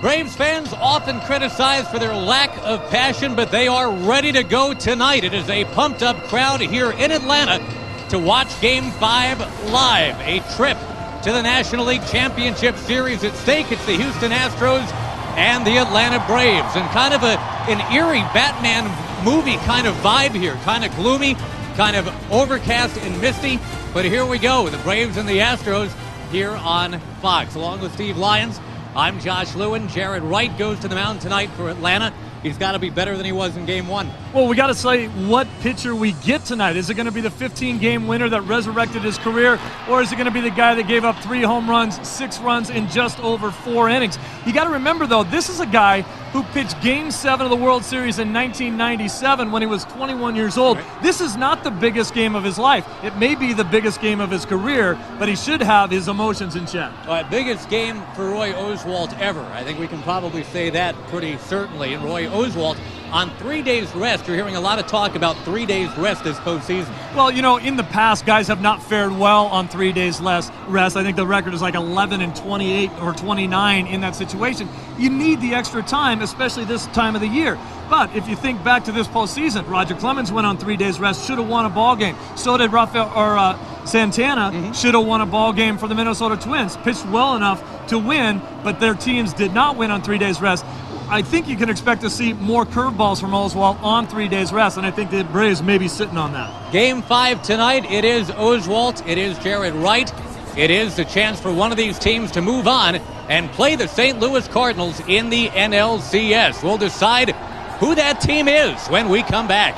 Braves fans often criticized for their lack of passion, but they are ready to go tonight. It is a pumped-up crowd here in Atlanta to watch Game 5 live. A trip to the National League Championship Series at stake. It's the Houston Astros and the Atlanta Braves. And kind of an eerie Batman movie kind of vibe here. Kind of gloomy, kind of overcast and misty. But here we go, the Braves and the Astros here on Fox. Along with Steve Lyons, I'm Josh Lewin. Jared Wright goes to the mound tonight for Atlanta. He's got to be better than he was in Game 1. Well, we got to say what pitcher we get tonight. Is it going to be the 15-game winner that resurrected his career, or is it going to be the guy that gave up 3 home runs, 6 runs in just over 4 innings? You got to remember, though, this is a guy who pitched Game 7 of the World Series in 1997 when he was 21 years old. Right. This is not the biggest game of his life. It may be the biggest game of his career, but he should have his emotions in check. Biggest game for Roy Oswalt ever. I think we can probably say that pretty certainly. And Roy Oswalt on 3 days rest. You're hearing a lot of talk about 3 days rest this postseason. Well, you know, in the past, guys have not fared well on 3 days less rest. I think the record is like 11-28 or 29 in that situation. You need the extra time, especially this time of the year. But if you think back to this postseason, Roger Clemens went on 3 days rest, should have won a ball game. So did Santana, should have won a ball game for the Minnesota Twins. Pitched well enough to win, but their teams did not win on 3 days rest. I think you can expect to see more curveballs from Oswalt on 3 days rest, and I think the Braves may be sitting on that. Game 5 tonight, it is Oswalt, it is Jared Wright. It is the chance for one of these teams to move on and play the St. Louis Cardinals in the NLCS. We'll decide who that team is when we come back.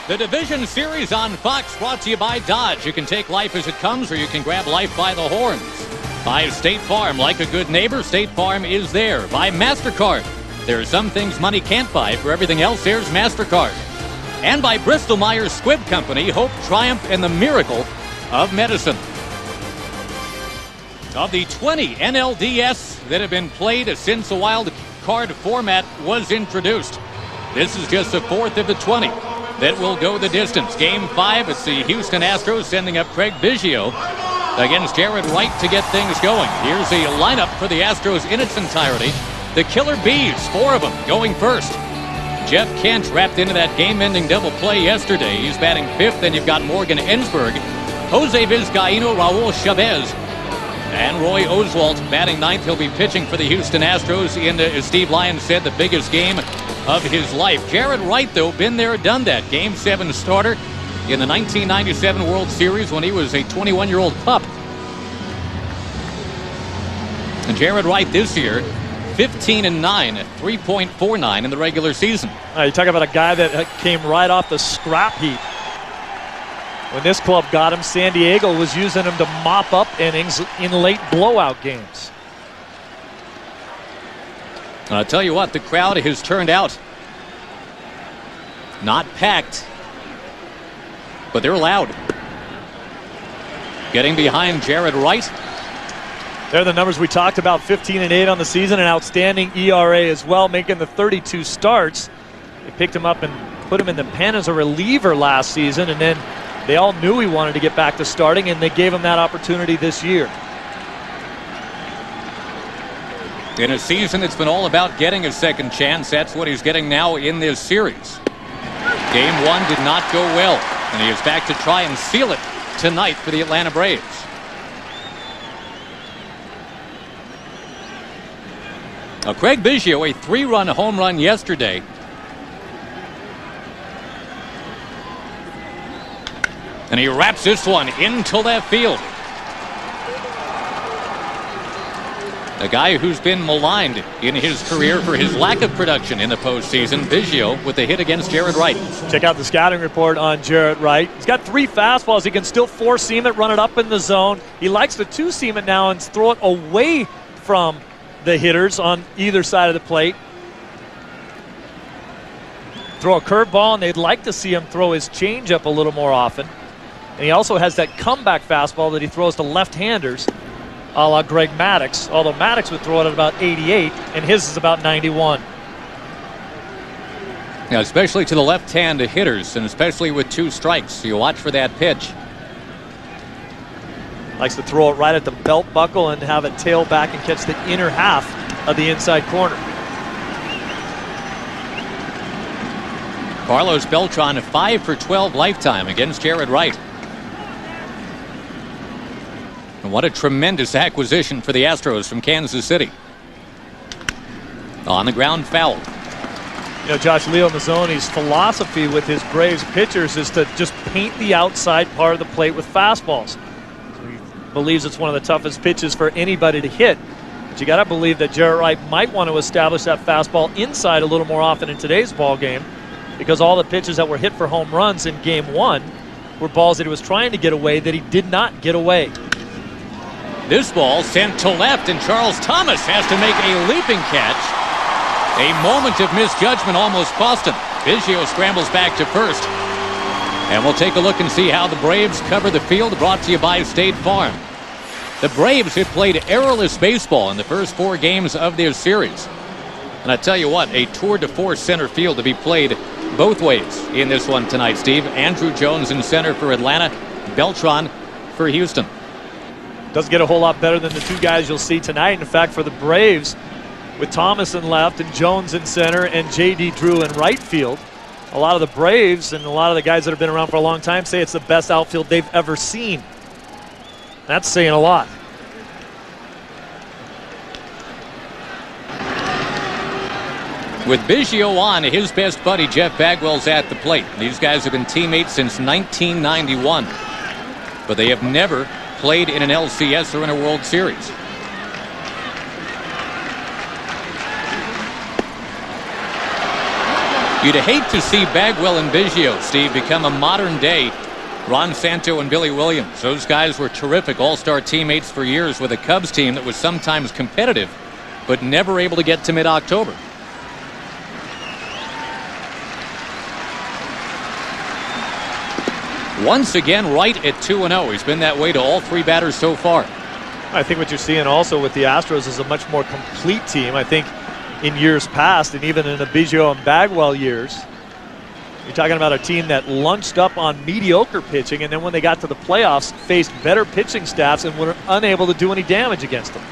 The Division Series on Fox, brought to you by Dodge. You can take life as it comes, or you can grab life by the horns. By State Farm, like a good neighbor, State Farm is there. By MasterCard. There are some things money can't buy. For everything else, there's MasterCard. And by Bristol-Myers Squibb Company, hope, triumph, and the miracle of medicine. Of the 20 NLDS that have been played since the wild card format was introduced, this is just the 4th of the 20 that will go the distance. Game 5, it's the Houston Astros sending up Craig Biggio against Jared Wright to get things going. Here's the lineup for the Astros in its entirety. The Killer Bees, 4 of them, going first. Jeff Kent wrapped into that game-ending double play yesterday. He's batting 5th, and you've got Morgan Ensberg, Jose Vizcaíno, Raul Chavez, and Roy Oswalt batting 9th. He'll be pitching for the Houston Astros in, as Steve Lyons said, the biggest game of his life. Jared Wright, though, been there, done that. Game 7 starter in the 1997 World Series when he was a 21-year-old pup. And Jared Wright this year, 15-9, 3.49 in the regular season. You talk about a guy that came right off the scrap heap. When this club got him, San Diego was using him to mop up innings in late blowout games. I'll tell you what, the crowd has turned out. Not packed, but they're loud. Getting behind Jared Wright. They're the numbers we talked about, 15-8 on the season, an outstanding ERA as well, making the 32 starts. They picked him up and put him in the pen as a reliever last season, and then they all knew he wanted to get back to starting, and they gave him that opportunity this year. In a season that's been all about getting a second chance, that's what he's getting now in this series. Game 1 did not go well, and he is back to try and seal it tonight for the Atlanta Braves. Now, Craig Biggio, a 3-run home run yesterday. And he wraps this one into left field. A guy who's been maligned in his career for his lack of production in the postseason. Biggio with the hit against Jared Wright. Check out the scouting report on Jared Wright. He's got 3 fastballs. He can still 4-seam it, run it up in the zone. He likes to 2-seam it now and throw it away from the hitters on either side of the plate. Throw a curveball, and they'd like to see him throw his changeup a little more often. And he also has that comeback fastball that he throws to left-handers, a la Greg Maddux, although Maddux would throw it at about 88, and his is about 91. Now, especially to the left-hand hitters, and especially with 2 strikes. So you watch for that pitch. Likes to throw it right at the belt buckle and have it tail back and catch the inner half of the inside corner. Carlos Beltran, 5 for 12 lifetime against Jared Wright. And what a tremendous acquisition for the Astros from Kansas City. On the ground, foul. You know, Josh, Leo Mazzoni's philosophy with his Braves pitchers is to just paint the outside part of the plate with fastballs. So he believes it's one of the toughest pitches for anybody to hit. But you got to believe that Jared Wright might want to establish that fastball inside a little more often in today's ball game, because all the pitches that were hit for home runs in Game 1 were balls that he was trying to get away that he did not get away. This ball sent to left, and Charles Thomas has to make a leaping catch. A moment of misjudgment almost cost him. Biggio scrambles back to first. And we'll take a look and see how the Braves cover the field, brought to you by State Farm. The Braves have played errorless baseball in the first 4 games of their series. And I tell you what, a tour de force center field to be played both ways in this one tonight, Steve. Andrew Jones in center for Atlanta, Beltran for Houston. Doesn't get a whole lot better than the 2 guys you'll see tonight. In fact, for the Braves, with Thomas in left and Jones in center and J.D. Drew in right field, a lot of the Braves and a lot of the guys that have been around for a long time say it's the best outfield they've ever seen. That's saying a lot. With Biggio on, his best buddy Jeff Bagwell's at the plate. These guys have been teammates since 1991, but they have never played in an LCS or in a World Series. You'd hate to see Bagwell and Biggio, Steve, become a modern-day Ron Santo and Billy Williams. Those guys were terrific all-star teammates for years with a Cubs team that was sometimes competitive, but never able to get to mid-October. Once again, Wright at 2-0. He's been that way to all 3 batters so far. I think what you're seeing also with the Astros is a much more complete team. I think in years past, and even in the Biggio and Bagwell years, you're talking about a team that lunched up on mediocre pitching, and then when they got to the playoffs, faced better pitching staffs and were unable to do any damage against them.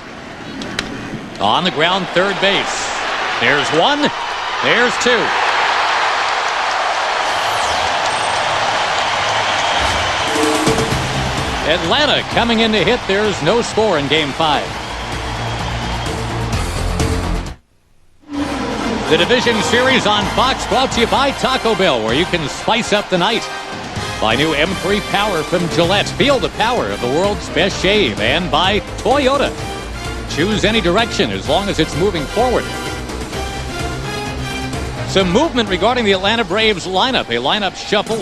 On the ground, third base. There's 1. There's 2. Atlanta coming in to hit. There's no score in Game 5. The Division Series on Fox, brought to you by Taco Bell, where you can spice up the night. By new M3 Power from Gillette. Feel the power of the world's best shave. And by Toyota. Choose any direction as long as it's moving forward. Some movement regarding the Atlanta Braves lineup. A lineup shuffle,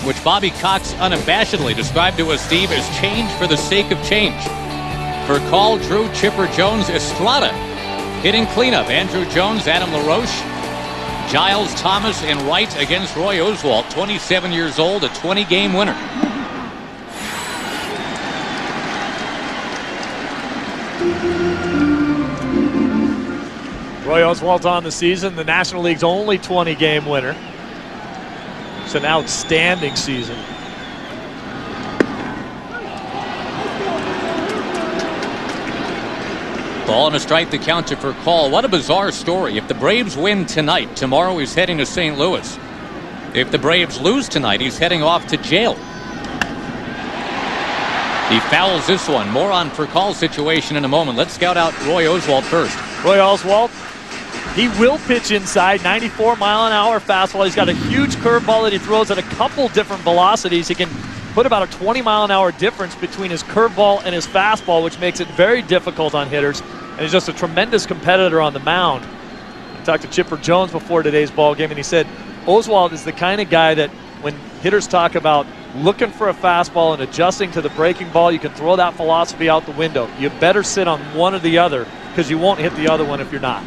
which Bobby Cox unabashedly described to us, Steve, as change for the sake of change. For Call, Drew, Chipper Jones, Estrada hitting cleanup. Andrew Jones, Adam LaRoche, Giles Thomas, and Wright against Roy Oswalt, 27 years old, a 20-game winner. Roy Oswalt on the season, the National League's only 20-game winner. It's an outstanding season. Ball and a strike to count it for Call. What a bizarre story. If the Braves win tonight, tomorrow he's heading to St. Louis. If the Braves lose tonight, he's heading off to jail. He fouls this one. More on for Call's situation in a moment. Let's scout out Roy Oswalt first. Roy Oswalt, he will pitch inside, 94-mile-an-hour fastball. He's got a huge curveball that he throws at a couple different velocities. He can put about a 20-mile-an-hour difference between his curveball and his fastball, which makes it very difficult on hitters. And he's just a tremendous competitor on the mound. I talked to Chipper Jones before today's ball game, and he said Oswalt is the kind of guy that when hitters talk about looking for a fastball and adjusting to the breaking ball, you can throw that philosophy out the window. You better sit on one or the other, because you won't hit the other one if you're not.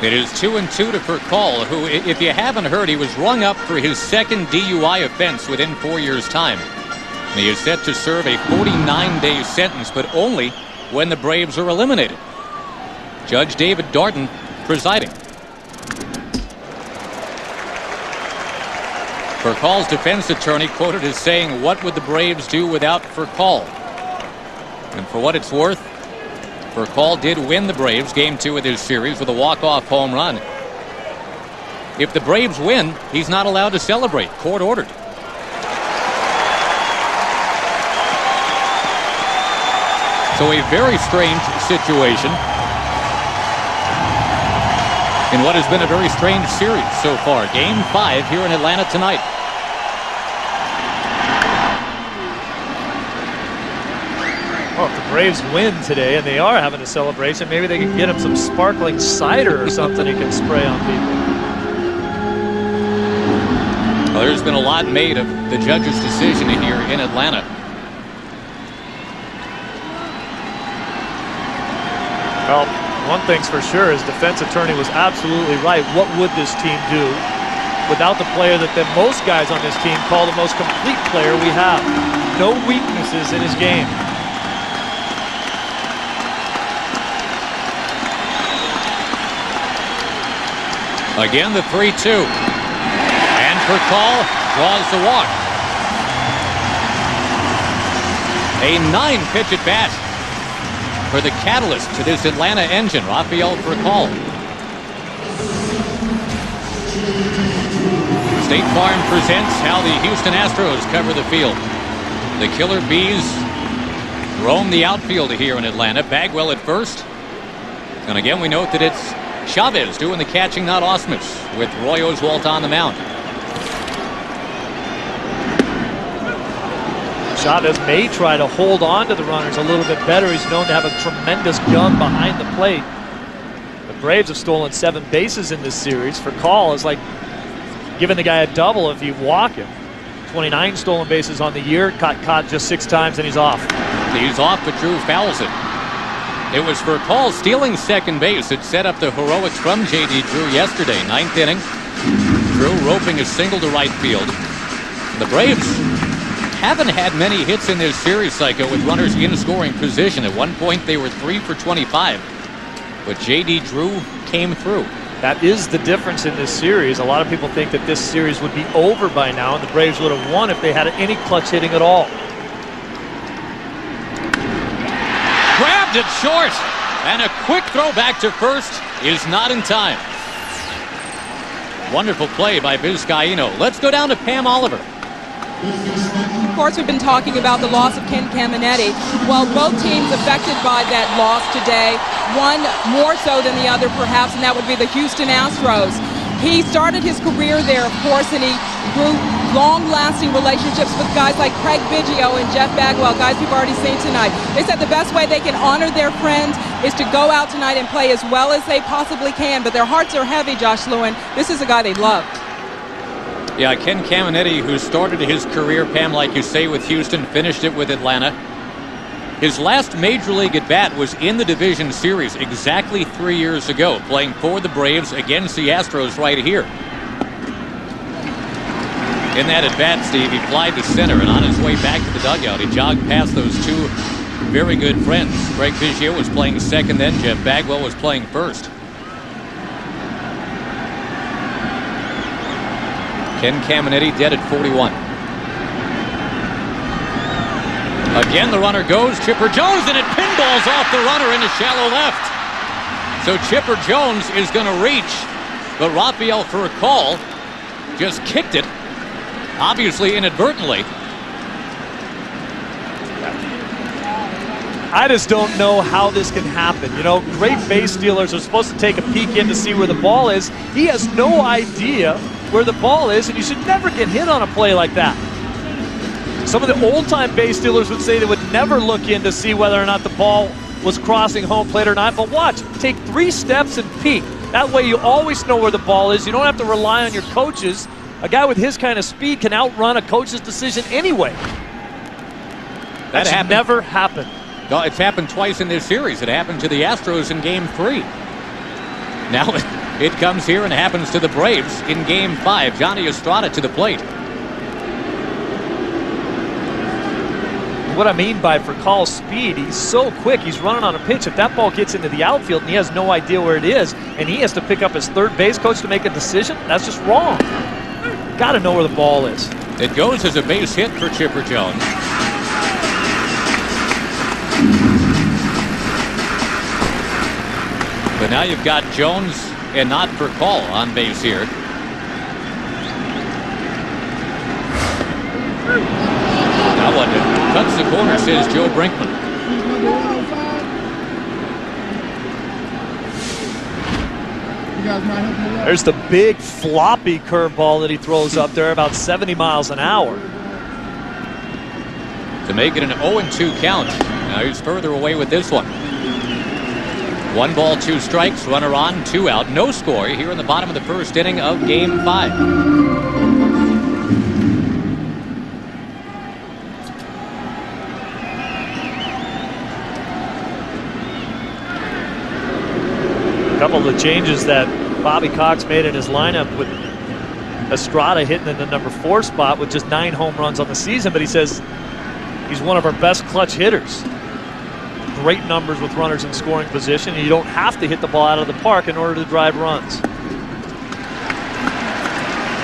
It is 2-2 to Call, who, if you haven't heard, he was rung up for his second DUI offense within 4 years' time. And he is set to serve a 49-day sentence, but only when the Braves are eliminated. Judge David Darden presiding. Furcall's defense attorney quoted as saying, "What would the Braves do without Furcall?" And for what it's worth, Furcall did win the Braves Game 2 of this series with a walk-off home run. If the Braves win, he's not allowed to celebrate. Court ordered. So a very strange situation in what has been a very strange series so far. Game 5 here in Atlanta tonight. Well, if the Braves win today, and they are having a celebration, maybe they can get him some sparkling cider or something he can spray on people. Well, there's been a lot made of the judge's decision here in Atlanta. Well, one thing's for sure, his defense attorney was absolutely right. What would this team do without the player that most guys on this team call the most complete player we have? No weaknesses in his game. Again, the 3-2. And Furcall draws the walk. A 9-pitch at bat for the catalyst to this Atlanta engine, Rafael Furcall. State Farm presents how the Houston Astros cover the field. The Killer Bees roam the outfield here in Atlanta. Bagwell at first. And again, we note that it's Chavez doing the catching, not Osmus, with Roy Oswalt on the mound. Chavez may try to hold on to the runners a little bit better. He's known to have a tremendous gun behind the plate. The Braves have stolen 7 bases in this series. Furcall is like giving the guy a double if you walk him. 29 stolen bases on the year, caught just 6 times, and he's off. He's off, but Drew fouls it. It was Furcall stealing second base that set up the heroics from J.D. Drew yesterday. 9th inning. Drew roping a single to right field. The Braves haven't had many hits in this series, Psycho, with runners in scoring position. At one point, they were 3 for 25. But J.D. Drew came through. That is the difference in this series. A lot of people think that this series would be over by now, and the Braves would have won if they had any clutch hitting at all. Grabbed it short, and a quick throw back to first is not in time. Wonderful play by Vizcaíno. Let's go down to Pam Oliver. Of course, we've been talking about the loss of Ken Caminetti. Well, both teams affected by that loss today. One more so than the other, perhaps, and that would be the Houston Astros. He started his career there, of course, and he grew long-lasting relationships with guys like Craig Biggio and Jeff Bagwell, guys we've already seen tonight. They said the best way they can honor their friend is to go out tonight and play as well as they possibly can, but their hearts are heavy, Josh Lewin. This is a guy they loved. Yeah, Ken Caminetti, who started his career, Pam, like you say, with Houston, finished it with Atlanta. His last major league at-bat was in the division series exactly 3 years ago, playing for the Braves against the Astros right here. In that at-bat, Steve, he flied to center, and on his way back to the dugout, he jogged past those 2 very good friends. Craig Biggio was playing second then, Jeff Bagwell was playing first. Ken Caminetti dead at 41. Again, the runner goes. Chipper Jones, and it pinballs off the runner into shallow left. So Chipper Jones is going to reach, but Rafael Furcall just kicked it, obviously inadvertently. I just don't know how this can happen. You know, great base stealers are supposed to take a peek in to see where the ball is. He has no idea where the ball is, and you should never get hit on a play like that. Some of the old-time base stealers would say they would never look in to see whether or not the ball was crossing home plate or not. But watch, take 3 steps and peek. That way you always know where the ball is. You don't have to rely on your coaches. A guy with his kind of speed can outrun a coach's decision anyway. That should never happen. No, it's happened twice in this series. It happened to the Astros in Game 3. Now it comes here and happens to the Braves in Game 5. Johnny Estrada to the plate. What I mean by Furcall's speed, he's so quick, he's running on a pitch. If that ball gets into the outfield and he has no idea where it is, and he has to pick up his third base coach to make a decision, that's just wrong. got to know where the ball is. It goes as a base hit for Chipper Jones. But now you've got Jones and not for call on base here. Now what? Cuts the corner, says Joe Brinkman. There's the big floppy curveball that he throws up there, about 70 miles an hour. To make it an 0-2 count. Now he's further away with this one. 1 ball, 2 strikes, runner on, 2 out. No score here in the bottom of the first inning of Game 5. A couple of the changes that Bobby Cox made in his lineup with Estrada hitting in the number 4 spot with just 9 home runs on the season, but he says he's one of our best clutch hitters. Great numbers with runners in scoring position, and you don't have to hit the ball out of the park in order to drive runs.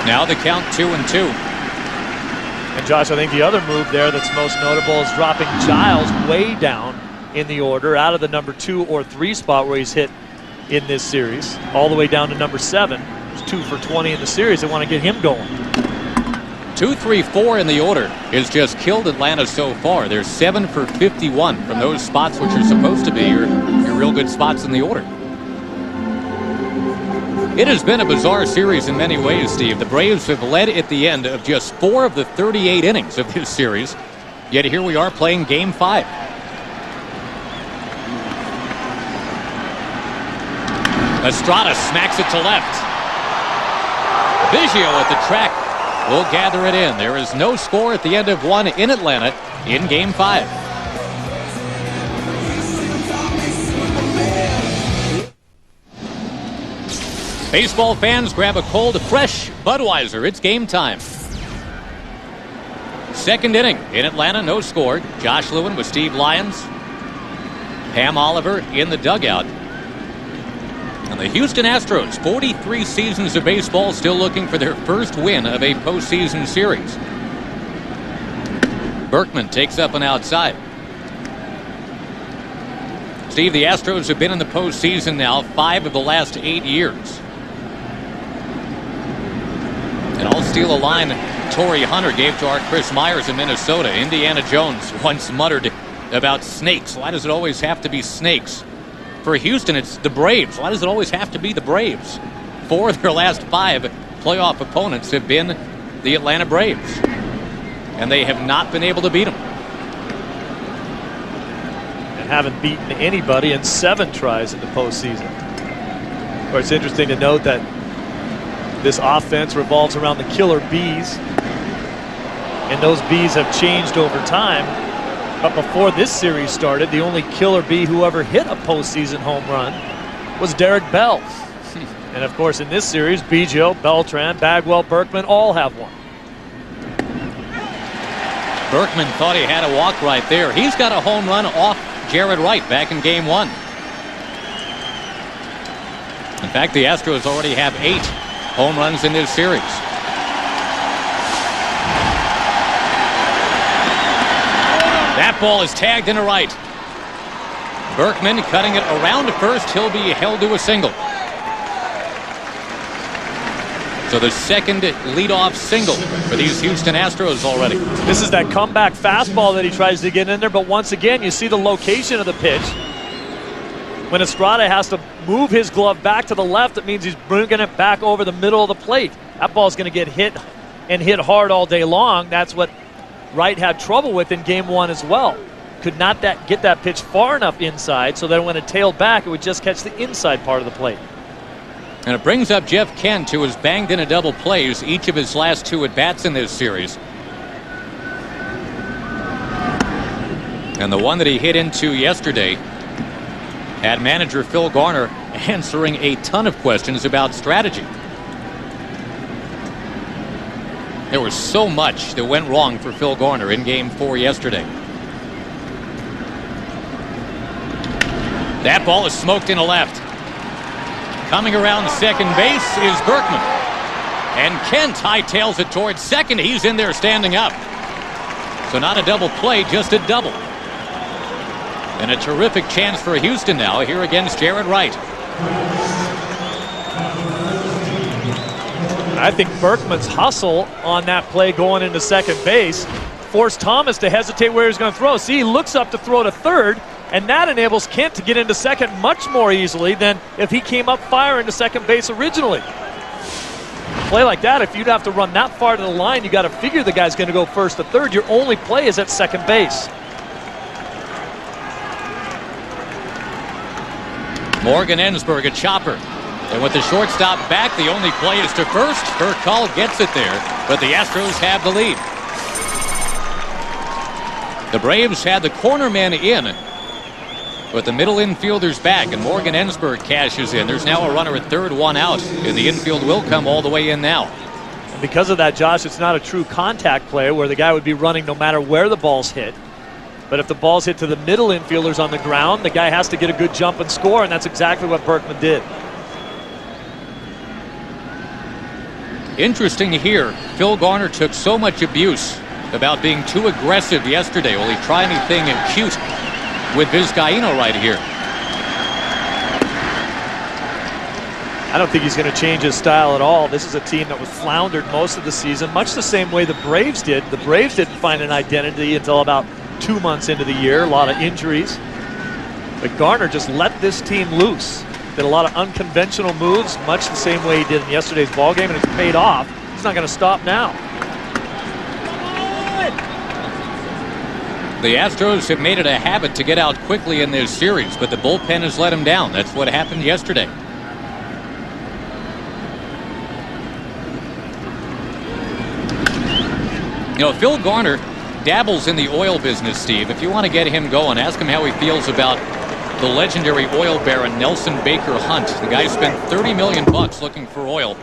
Now the count 2-2. And Josh, I think the other move there that's most notable is dropping Giles way down in the order, out of the number 2 or 3 spot where he's hit in this series, all the way down to number 7. He's 2 for 20 in the series. They want to get him going. 2, 3, 4 in the order has just killed Atlanta so far. They're 7 for 51 from those spots which are supposed to be your real good spots in the order. It has been a bizarre series in many ways, Steve. The Braves have led at the end of just 4 of the 38 innings of this series, yet here we are playing Game 5. Estrada smacks it to left. Biggio at the track will gather it in. There is no score at the end of 1 in Atlanta in Game 5. Baseball fans, grab a cold, fresh Budweiser. It's game time. Second inning in Atlanta, no score. Josh Lewin with Steve Lyons. Pam Oliver in the dugout. And the Houston Astros, 43 seasons of baseball, still looking for their first win of a postseason series. Berkman takes up an outside. Steve, the Astros have been in the postseason now 5 of the last 8 years. And I'll steal a line Torrey Hunter gave to our Chris Myers in Minnesota. Indiana Jones once muttered about snakes. Why does it always have to be snakes? For Houston, it's the Braves. Why does it always have to be the Braves? 4 of their last 5 playoff opponents have been the Atlanta Braves. And they have not been able to beat them. And haven't beaten anybody in 7 tries in the postseason. Or it's interesting to note that this offense revolves around the killer bees. And those bees have changed over time. But before this series started, the only killer bee who ever hit a postseason home run was Derek Bell. And of course, in this series, Biggio, Beltran, Bagwell, Berkman all have one. Berkman thought he had a walk right there. He's got a home run off Jared Wright back in Game 1. In fact, the Astros already have 8 home runs in this series. That ball is tagged into right. Berkman cutting it around to first. He'll be held to a single. So the second leadoff single for these Houston Astros already. This is that comeback fastball that he tries to get in there, but once again, you see the location of the pitch. When Estrada has to move his glove back to the left, it means he's bringing it back over the middle of the plate. That ball's going to get hit and hit hard all day long. That's what Wright had trouble with in Game 1 as well. Could not get that pitch far enough inside so that when it tailed back, it would just catch the inside part of the plate. And it brings up Jeff Kent, who has banged in a double plays each of his last 2 at-bats in this series. And the one that he hit into yesterday had manager Phil Garner answering a ton of questions about strategy. There was so much that went wrong for Phil Garner in Game 4 yesterday. That ball is smoked into left. Coming around second base is Berkman. And Kent hightails it towards second. He's in there standing up. So not a double play, just a double. And a terrific chance for Houston now here against Jared Wright. I think Berkman's hustle on that play going into second base forced Thomas to hesitate where he was going to throw. See, he looks up to throw to third, and that enables Kent to get into second much more easily than if he came up firing to second base originally. A play like that, if you'd have to run that far to the line, you got to figure the guy's going to go first to third. Your only play is at second base. Morgan Ensberg, a chopper. And with the shortstop back, the only play is to first. Burkall gets it there, but the Astros have the lead. The Braves had the corner man in, but the middle infielder's back, and Morgan Ensberg cashes in. There's now a runner at third, one out, and the infield will come all the way in now. And because of that, Josh, it's not a true contact play where the guy would be running no matter where the ball's hit. But if the ball's hit to the middle infielders on the ground, the guy has to get a good jump and score, and that's exactly what Berkman did. Interesting here, Phil Garner took so much abuse about being too aggressive yesterday. Will he try anything cute with Vizcaino right here? I don't think he's going to change his style at all. This is a team that was floundered most of the season, much the same way the Braves did. The Braves didn't find an identity until about 2 months into the year, a lot of injuries. But Garner just let this team loose. Did a lot of unconventional moves, much the same way he did in yesterday's ballgame, and it's paid off. He's not going to stop now. The Astros have made it a habit to get out quickly in this series, but the bullpen has let them down. That's what happened yesterday. You know, Phil Garner dabbles in the oil business, Steve. If you want to get him going, ask him how he feels about the legendary oil baron Nelson Baker Hunt. The guy spent $30 million looking for oil.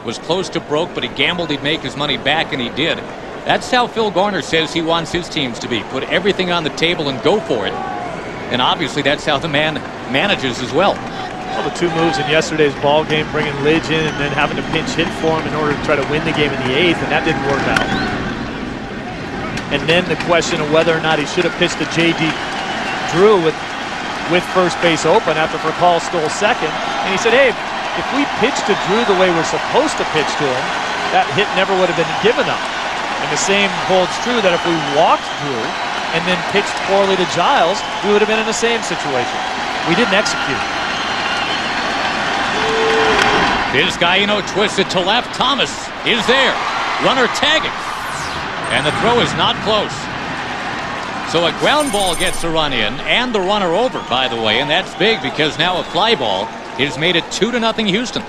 Was close to broke, but he gambled he'd make his money back, and he did. That's how Phil Garner says he wants his teams to be. Put everything on the table and go for it. And obviously that's how the man manages as well. Well, the two moves in yesterday's ball game, bringing Lidge in and then having to pinch hit for him in order to try to win the game in the eighth, and that didn't work out. And then the question of whether or not he should have pitched to J.D. Drew with first base open after Burkall stole second. And he said, hey, if we pitched to Drew the way we're supposed to pitch to him, that hit never would have been given up. And the same holds true that if we walked Drew and then pitched poorly to Giles, we would have been in the same situation. We didn't execute. Vizcaino twists it to left. Thomas is there. Runner tagging. And the throw is not close. So a ground ball gets a run in and the runner over, by the way. And that's big because now a fly ball has made it 2-0 Houston.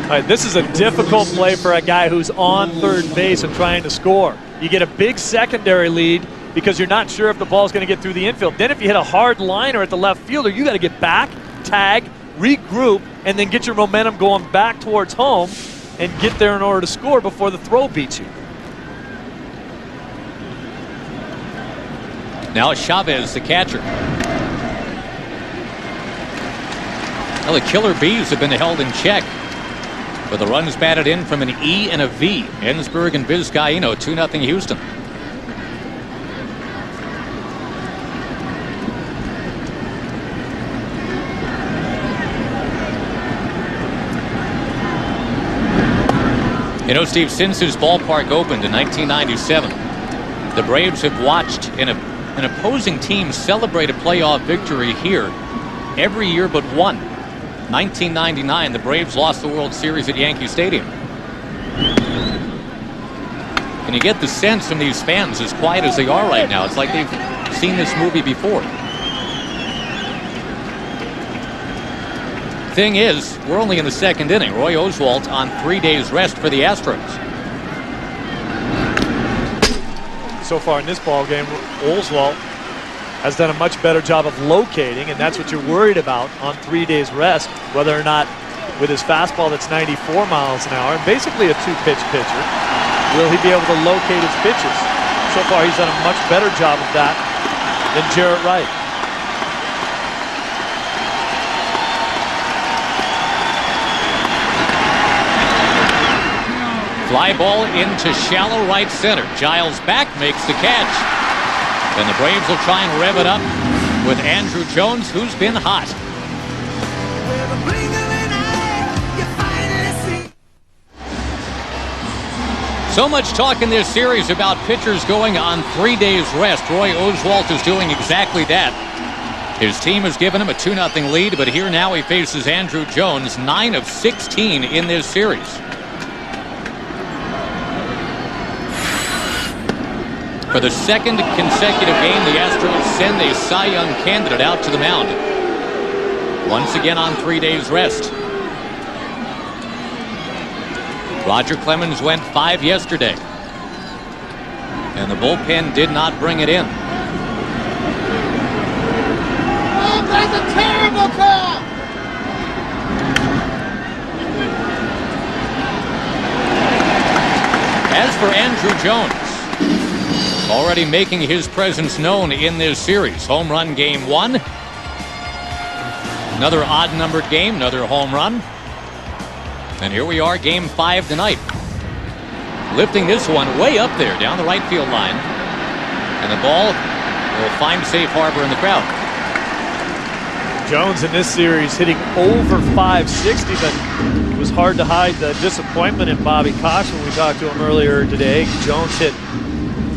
All right, this is a difficult play for a guy who's on third base and trying to score. You get a big secondary lead because you're not sure if the ball's going to get through the infield. Then if you hit a hard liner at the left fielder, you got to get back, tag, regroup, and then get your momentum going back towards home and get there in order to score before the throw beats you. Now Chavez, the catcher. Well, the Killer Bees have been held in check. But the runs batted in from an E and a V. Ensberg and Vizcaino, 2-0 Houston. You know, Steve, since his ballpark opened in 1997, the Braves have watched an opposing team celebrate a playoff victory here every year but one. 1999, the Braves lost the World Series at Yankee Stadium. And you get the sense from these fans, as quiet as they are right now, it's like they've seen this movie before. Thing is, we're only in the second inning. Roy Oswalt on 3 days rest for the Astros. So far in this ball game, Oswalt has done a much better job of locating, and that's what you're worried about on 3 days rest, whether or not with his fastball that's 94 miles an hour, and basically a two-pitch pitcher, will he be able to locate his pitches? So far, he's done a much better job of that than Jarrett Wright. Fly ball into shallow right center. Giles back makes the catch. And the Braves will try and rev it up with Andrew Jones, who's been hot. So much talk in this series about pitchers going on 3 days rest. Roy Oswalt is doing exactly that. His team has given him a 2-0 lead, but here now he faces Andrew Jones, 9 of 16 in this series. For the second consecutive game, the Astros send a Cy Young candidate out to the mound. Once again on 3 days rest. Roger Clemens went 5 yesterday. And the bullpen did not bring it in. Oh, that's a terrible call! As for Andrew Jones, already making his presence known in this series. Home run game 1. Another odd-numbered game, another home run. And here we are, game 5 tonight. Lifting this one way up there, down the right field line. And the ball will find safe harbor in the crowd. Jones in this series hitting over 560, but it was hard to hide the disappointment in Bobby Cox when we talked to him earlier today. Jones hit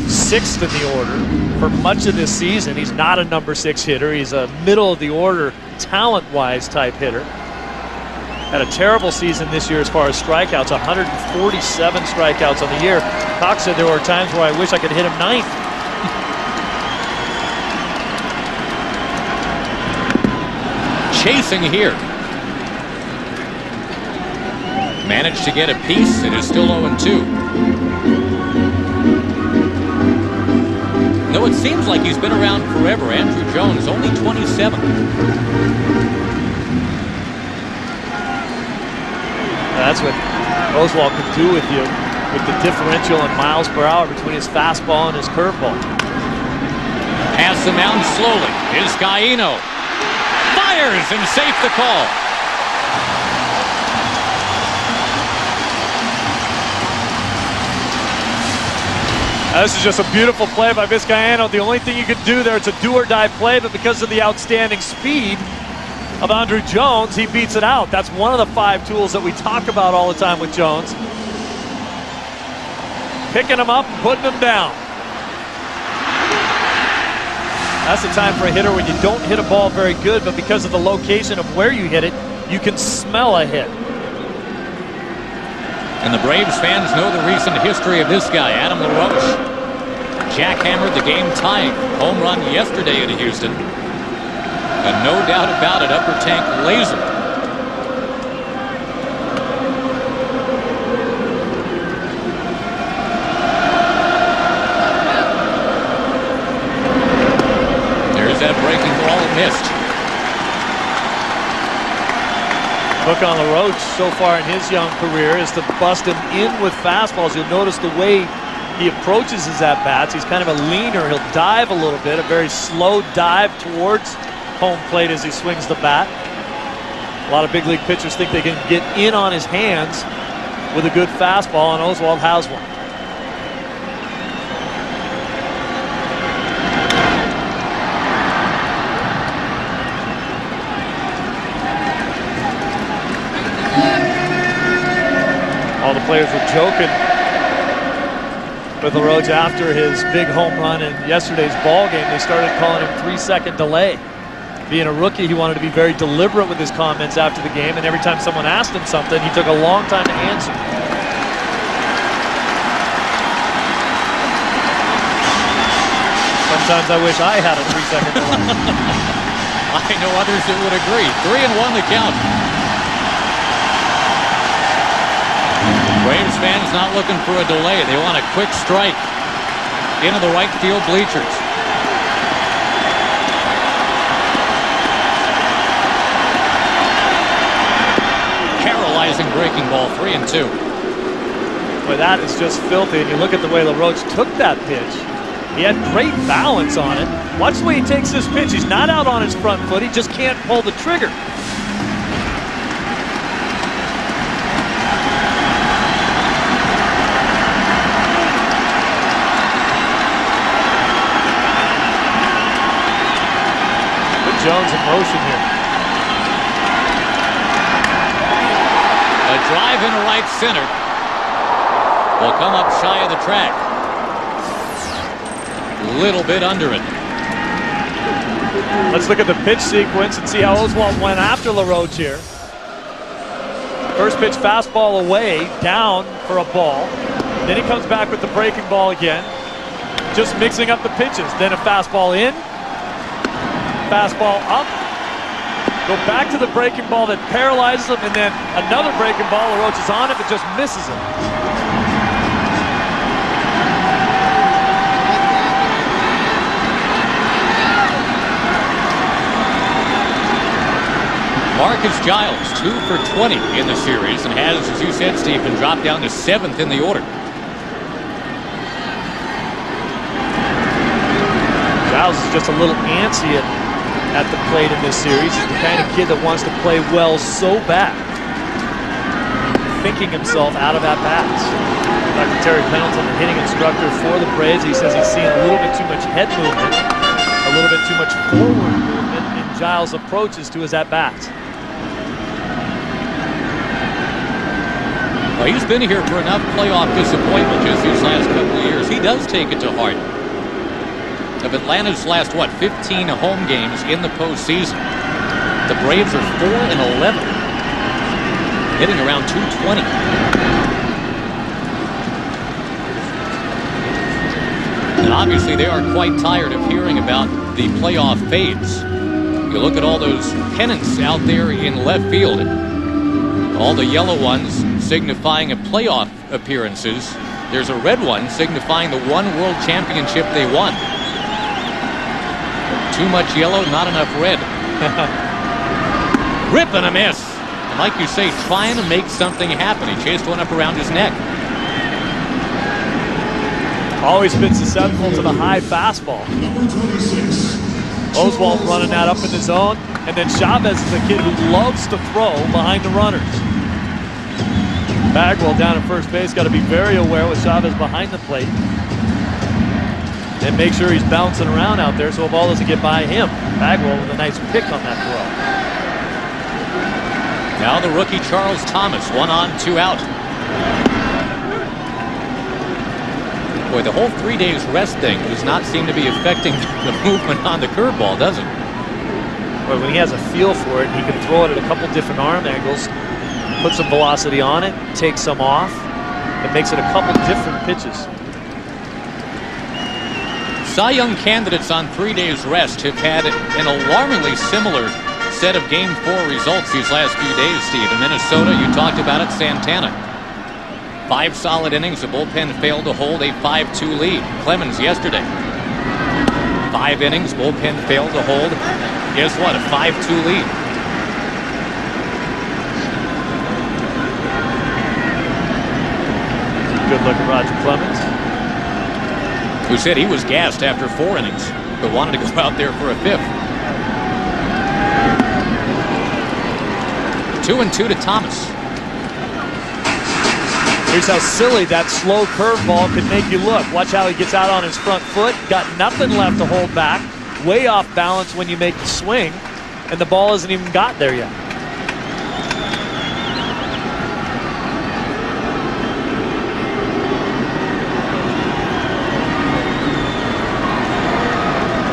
6th in the order for much of this season. He's not a number 6 hitter. He's a middle of the order, talent-wise type hitter. Had a terrible season this year as far as strikeouts, 147 strikeouts on the year. Cox said there were times where I wish I could hit him 9th. Chasing here. Managed to get a piece. It is still 0-2. No, it seems like he's been around forever. Andrew Jones, only 27. That's what Oswalt could do with you, with the differential in miles per hour between his fastball and his curveball. Past the mound slowly. Vizcaíno fires and safe the call. This is just a beautiful play by Vizcaíno. The only thing you could do there, it's a do-or-die play, but because of the outstanding speed of Andrew Jones, he beats it out. That's one of the 5 tools that we talk about all the time with Jones. Picking him up, putting him down. That's the time for a hitter when you don't hit a ball very good, but because of the location of where you hit it, you can smell a hit. And the Braves fans know the recent history of this guy, Adam LaRoche. Jackhammered the game-tying home run yesterday in Houston. And no doubt about it, upper tank laser. There's that breaking ball, it missed. Hook on LaRoche so far in his young career is to bust him in with fastballs. You'll notice the way he approaches his at-bats. He's kind of a leaner. He'll dive a little bit, a very slow dive towards home plate as he swings the bat. A lot of big league pitchers think they can get in on his hands with a good fastball, and Oswalt has one. All the players were joking with LaRoche after his big home run in yesterday's ball game. They started calling him 3-second delay. Being a rookie, he wanted to be very deliberate with his comments after the game, and every time someone asked him something, he took a long time to answer. Sometimes I wish I had a 3-second delay. I know others that would agree. 3-1 the count. Braves fans not looking for a delay. They want a quick strike into the right field bleachers. Paralyzing breaking ball, 3-2. But that is just filthy, and you look at the way LaRoche took that pitch. He had great balance on it. Watch the way he takes this pitch. He's not out on his front foot. He just can't pull the trigger. Jones in motion here. A drive into right center will come up shy of the track. A little bit under it. Let's look at the pitch sequence and see how Oswalt went after LaRoche here. First pitch fastball away, down for a ball. Then he comes back with the breaking ball again. Just mixing up the pitches. Then a fastball in. Fastball up. Go back to the breaking ball that paralyzes him, and then another breaking ball. LaRoche is on it, but just misses him. Marcus Giles, 2 for 20 in the series, and has, as you said, Steve, been dropped down to 7th in the order. Giles is just a little antsy at the plate in this series. He's the kind of kid that wants to play well so bad. Thinking himself out of at-bats. Dr. Terry Pendleton, the hitting instructor for the Braves, he says he's seeing a little bit too much head movement, a little bit too much forward movement in Giles' approaches to his at-bats. Well, he's been here for enough playoff disappointment just these last couple of years. He does take it to heart. Of Atlanta's last, 15 home games in the postseason, the Braves are 4-11, hitting around .220. And obviously they are quite tired of hearing about the playoff fades. You look at all those pennants out there in left field, all the yellow ones signifying a playoff appearances. There's a red one signifying the one world championship they won. Too much yellow, not enough red. Rip and a miss. And like you say, trying to make something happen. He chased one up around his neck. Always been susceptible to the high fastball. Oswalt running that up in the zone. And then Chavez is a kid who loves to throw behind the runners. Bagwell down at first base. Got to be very aware with Chavez behind the plate. And make sure he's bouncing around out there so a ball doesn't get by him. Bagwell with a nice pick on that throw. Now the rookie Charles Thomas, 1 on, 2 out. Boy, the whole 3 days rest thing does not seem to be affecting the movement on the curveball, does it? Well, when he has a feel for it, he can throw it at a couple different arm angles, put some velocity on it, take some off. It makes it a couple different pitches. Cy Young candidates on 3 days rest have had an alarmingly similar set of Game 4 results these last few days, Steve. In Minnesota, you talked about it, Santana. 5 solid innings, the bullpen failed to hold a 5-2 lead. Clemens yesterday. 5 innings, bullpen failed to hold, guess what, a 5-2 lead. Good look at Roger Clemens, who said he was gassed after 4 innings, but wanted to go out there for a 5th. 2-2 to Thomas. Here's how silly that slow curveball could make you look. Watch how he gets out on his front foot. Got nothing left to hold back. Way off balance when you make the swing, and the ball hasn't even got there yet.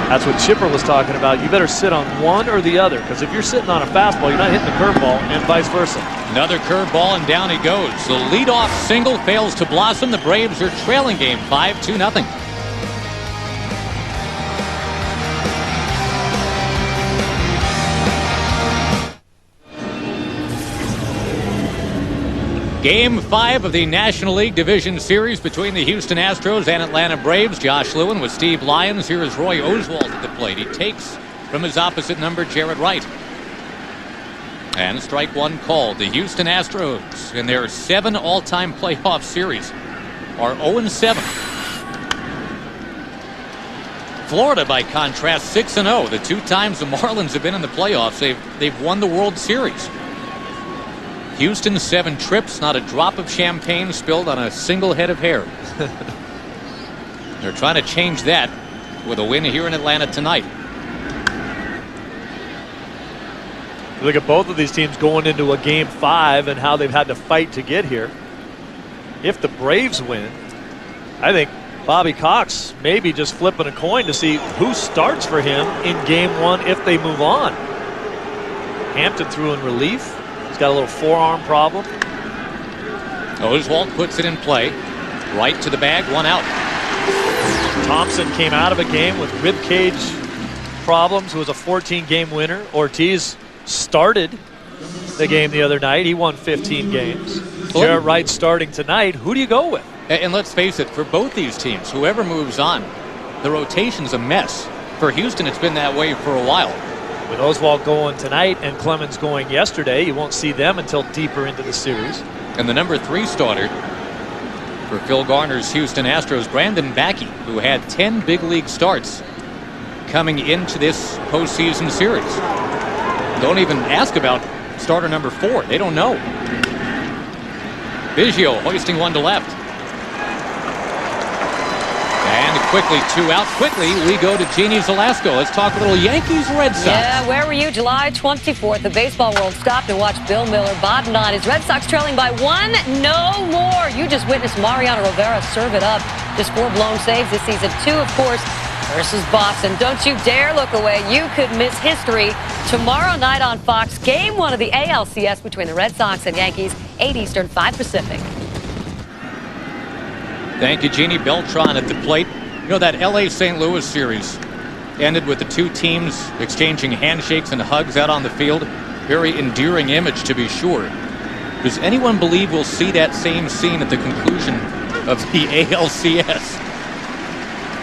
That's what Chipper was talking about. You better sit on one or the other, because if you're sitting on a fastball, you're not hitting the curveball, and vice versa. Another curveball, and down he goes. The leadoff single fails to blossom. The Braves are trailing Game 5, 2-0. Game 5 of the National League Division Series between the Houston Astros and Atlanta Braves. Josh Lewin with Steve Lyons. Here is Roy Oswalt at the plate. He takes from his opposite number, Jared Wright. And strike one called. The Houston Astros, in their 7 all-time playoff series, are 0-7. Florida, by contrast, 6-0. The 2 times the Marlins have been in the playoffs, they've won the World Series. Houston, 7 trips, not a drop of champagne spilled on a single head of hair. They're trying to change that with a win here in Atlanta tonight. Look at both of these teams going into a Game 5 and how they've had to fight to get here. If the Braves win, I think Bobby Cox maybe just flipping a coin to see who starts for him in Game 1 if they move on. Hampton threw in relief. He's got a little forearm problem. Oswalt puts it in play. Right to the bag, 1 out. Thompson came out of a game with rib cage problems, was a 14-game winner. Ortiz started the game the other night. He won 15 games. Jarrett Wright starting tonight. Who do you go with? And let's face it, for both these teams, whoever moves on, the rotation's a mess. For Houston, it's been that way for a while. With Oswalt going tonight and Clemens going yesterday, you won't see them until deeper into the series. And the number 3 starter for Phil Garner's Houston Astros, Brandon Backey, who had 10 big league starts coming into this postseason series. Don't even ask about starter number 4. They don't know. Biggio hoisting 1 to left. And quickly 2 out. Quickly we go to Jeannie Zelasco. Let's talk a little Yankees-Red Sox. Yeah, where were you July 24th? The baseball world stopped and watched Bill Miller bottom on his Red Sox trailing by 1, no more. You just witnessed Mariano Rivera serve it up. Just 4 blown saves this season. 2, of course, versus Boston. Don't you dare look away. You could miss history. Tomorrow night on Fox, Game 1 of the ALCS between the Red Sox and Yankees, 8 Eastern, 5 Pacific. Thank you, Jeannie. Beltran at the plate. You know, that LA-St. Louis series ended with the 2 teams exchanging handshakes and hugs out on the field. Very endearing image, to be sure. Does anyone believe we'll see that same scene at the conclusion of the ALCS?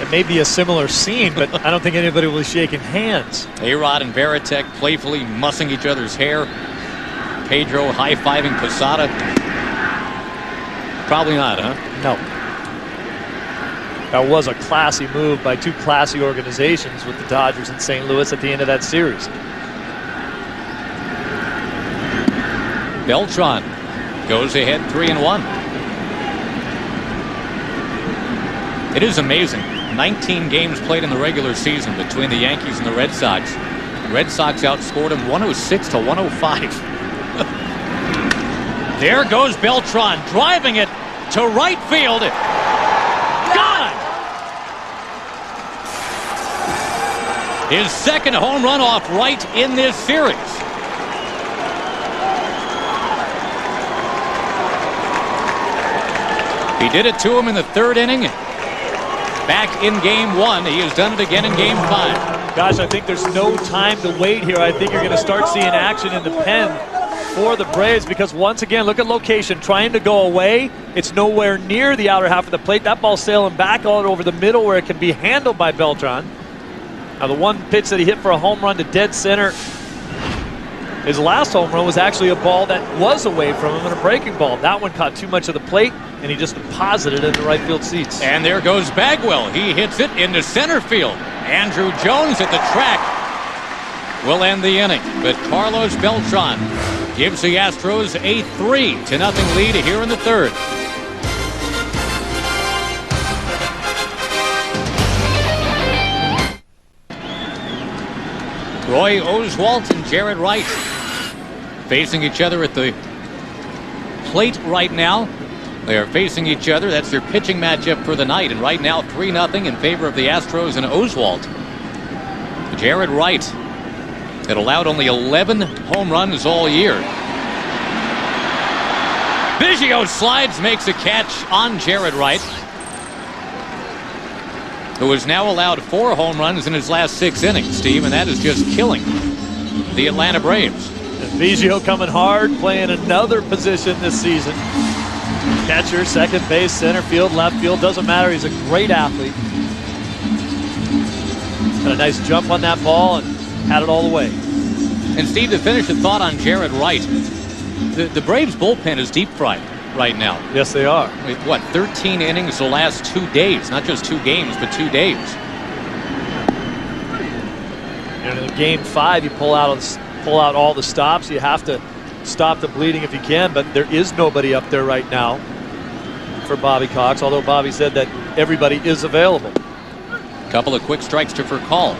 It may be a similar scene, but I don't think anybody will be shaking hands. A-Rod and Veritek playfully mussing each other's hair. Pedro high-fiving Posada. Probably not, huh? No. That was a classy move by 2 classy organizations with the Dodgers and St. Louis at the end of that series. Beltran goes ahead 3-1. It is amazing. 19 games played in the regular season between the Yankees and the Red Sox. The Red Sox outscored them 106 to 105. There goes Beltran driving it to right field. Gone! His second home run off right in this series. He did it to him in the 3rd inning. Back in Game 1. He has done it again in Game 5. Gosh, I think there's no time to wait here. I think you're going to start seeing action in the pen for the Braves because once again, look at location. Trying to go away. It's nowhere near the outer half of the plate. That ball's sailing back all over the middle where it can be handled by Beltran. Now the one pitch that he hit for a home run to dead center, his last home run was actually a ball that was away from him and a breaking ball. That one caught too much of the plate and he just deposited it in the right field seats. And there goes Bagwell. He hits it into center field. Andrew Jones at the track will end the inning. But Carlos Beltran gives the Astros a 3-0 lead here in the 3rd. Roy Oswalt and Jarrett Wright facing each other at the plate right now. They are facing each other. That's their pitching matchup for the night. And right now, 3-0 in favor of the Astros and Oswalt. Jarrett Wright had allowed only 11 home runs all year. Biggio slides, makes a catch on Jarrett Wright, who has now allowed 4 home runs in his last 6 innings, Steve, and that is just killing the Atlanta Braves. And Biggio coming hard, playing another position this season. Catcher, second base, center field, left field, doesn't matter. He's a great athlete. Got a nice jump on that ball and had it all the way. And Steve, to finish a thought on Jarrett Wright, the Braves bullpen is deep fried right now. Yes, they are. With what, 13 innings the last 2 days, not just 2 games, but 2 days. And in Game 5, you pull out all the stops. You have to stop the bleeding if you can, but there is nobody up there right now for Bobby Cox, although Bobby said that everybody is available. Couple of quick strikes to for call.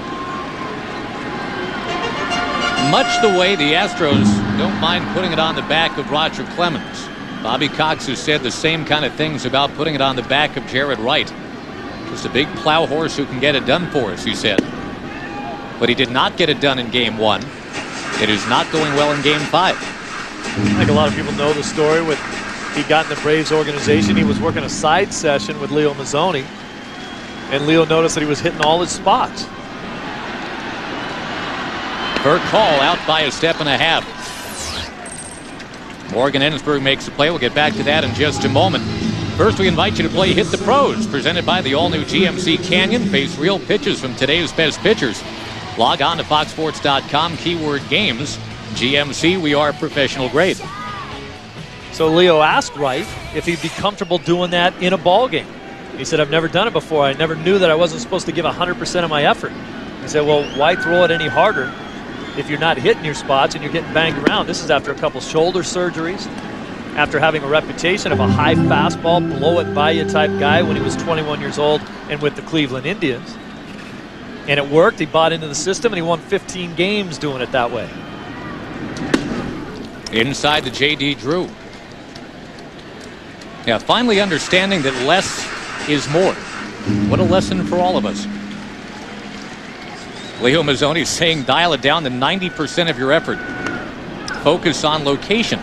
much the way the Astros don't mind putting it on the back of Roger Clemens. Bobby Cox has said the same kind of things about putting it on the back of Jared Wright. Just a big plow horse who can get it done for us, he said. But he did not get it done in Game 1. It is not going well in Game 5. I think a lot of people know the story with he got in the Braves organization. He was working a side session with Leo Mazzoni, and Leo noticed that he was hitting all his spots. Her call out by a step and a half. Morgan Ensberg makes a play. We'll get back to that in just a moment. First, we invite you to play Hit the Pros, presented by the all-new GMC Canyon. Face real pitches from today's best pitchers. Log on to foxsports.com, keyword games. GMC, we are professional grade. So Leo asked Wright if he'd be comfortable doing that in a ball game. He said, I've never done it before. I never knew that I wasn't supposed to give 100% of my effort. He said, well, why throw it any harder if you're not hitting your spots and you're getting banged around? This is after a couple shoulder surgeries, after having a reputation of a high fastball, blow it by you type guy when he was 21 years old and with the Cleveland Indians. And it worked. He bought into the system, and he won 15 games doing it that way. Inside to J.D. Drew. Yeah, finally understanding that less is more. What a lesson for all of us. Leo Mazzoni saying dial it down to 90% of your effort. Focus on location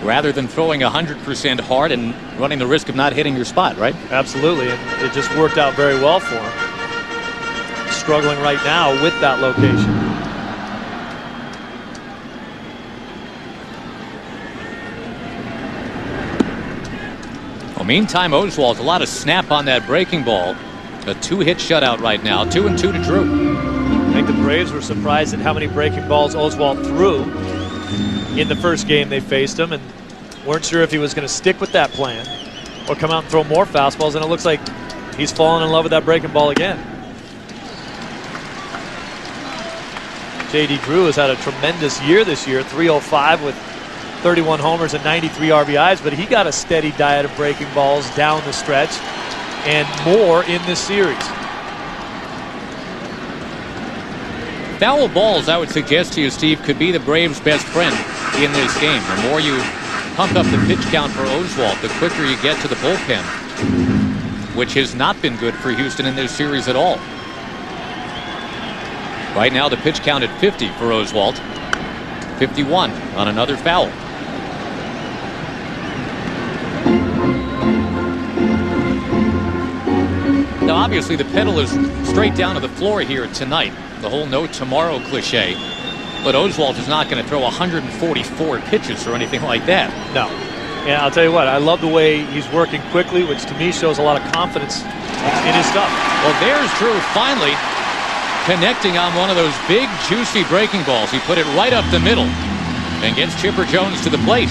rather than throwing 100% hard and running the risk of not hitting your spot, right? Absolutely, and it just worked out very well for him. Struggling right now with that location. Well, meantime, Oswalt, a lot of snap on that breaking ball. A 2-hit shutout right now. 2-2 to Drew. I think the Braves were surprised at how many breaking balls Oswalt threw in the first game they faced him, and weren't sure if he was going to stick with that plan or come out and throw more fastballs, and it looks like he's fallen in love with that breaking ball again. J.D. Drew has had a tremendous year this year, 305 with 31 homers and 93 RBIs, but he got a steady diet of breaking balls down the stretch and more in this series. Foul balls, I would suggest to you, Steve, could be the Braves' best friend in this game. The more you pump up the pitch count for Oswalt, the quicker you get to the bullpen, which has not been good for Houston in this series at all. Right now, the pitch count at 50 for Oswalt. 51 on another foul. Now, obviously, the pedal is straight down to the floor here tonight. The whole no tomorrow cliche. But Oswalt is not going to throw 144 pitches or anything like that. No. Yeah, I'll tell you what, I love the way he's working quickly, which to me shows a lot of confidence in his stuff. Well, there's Drew finally connecting on one of those big, juicy breaking balls. He put it right up the middle and gets Chipper Jones to the plate.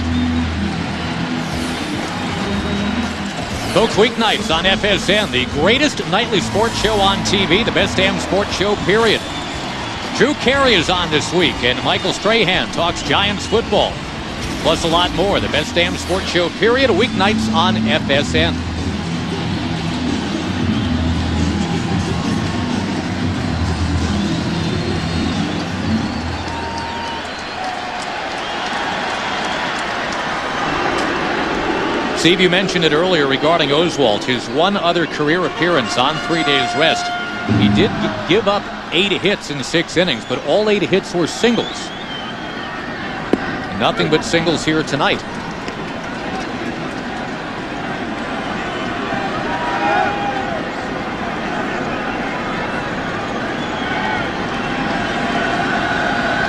Coke weeknights on FSN, the greatest nightly sports show on TV, the best damn sports show, period. Drew Carey is on this week, and Michael Strahan talks Giants football. Plus a lot more, the best damn sports show, period, weeknights on FSN. Steve, you mentioned it earlier regarding Oswalt, his one other career appearance on 3 days rest. He did give up 8 hits in 6 innings, but all 8 hits were singles. Nothing but singles here tonight.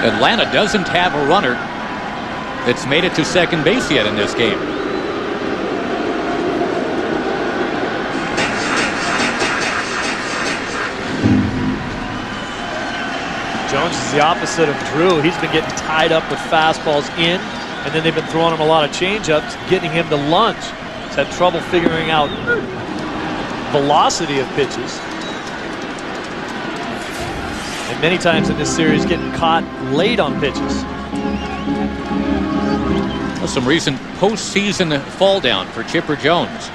Atlanta doesn't have a runner that's made it to second base yet in this game. Jones is the opposite of Drew. He's been getting tied up with fastballs in, and then they've been throwing him a lot of changeups, getting him to lunge. He's had trouble figuring out velocity of pitches. And many times in this series getting caught late on pitches. Some recent postseason fall down for Chipper Jones.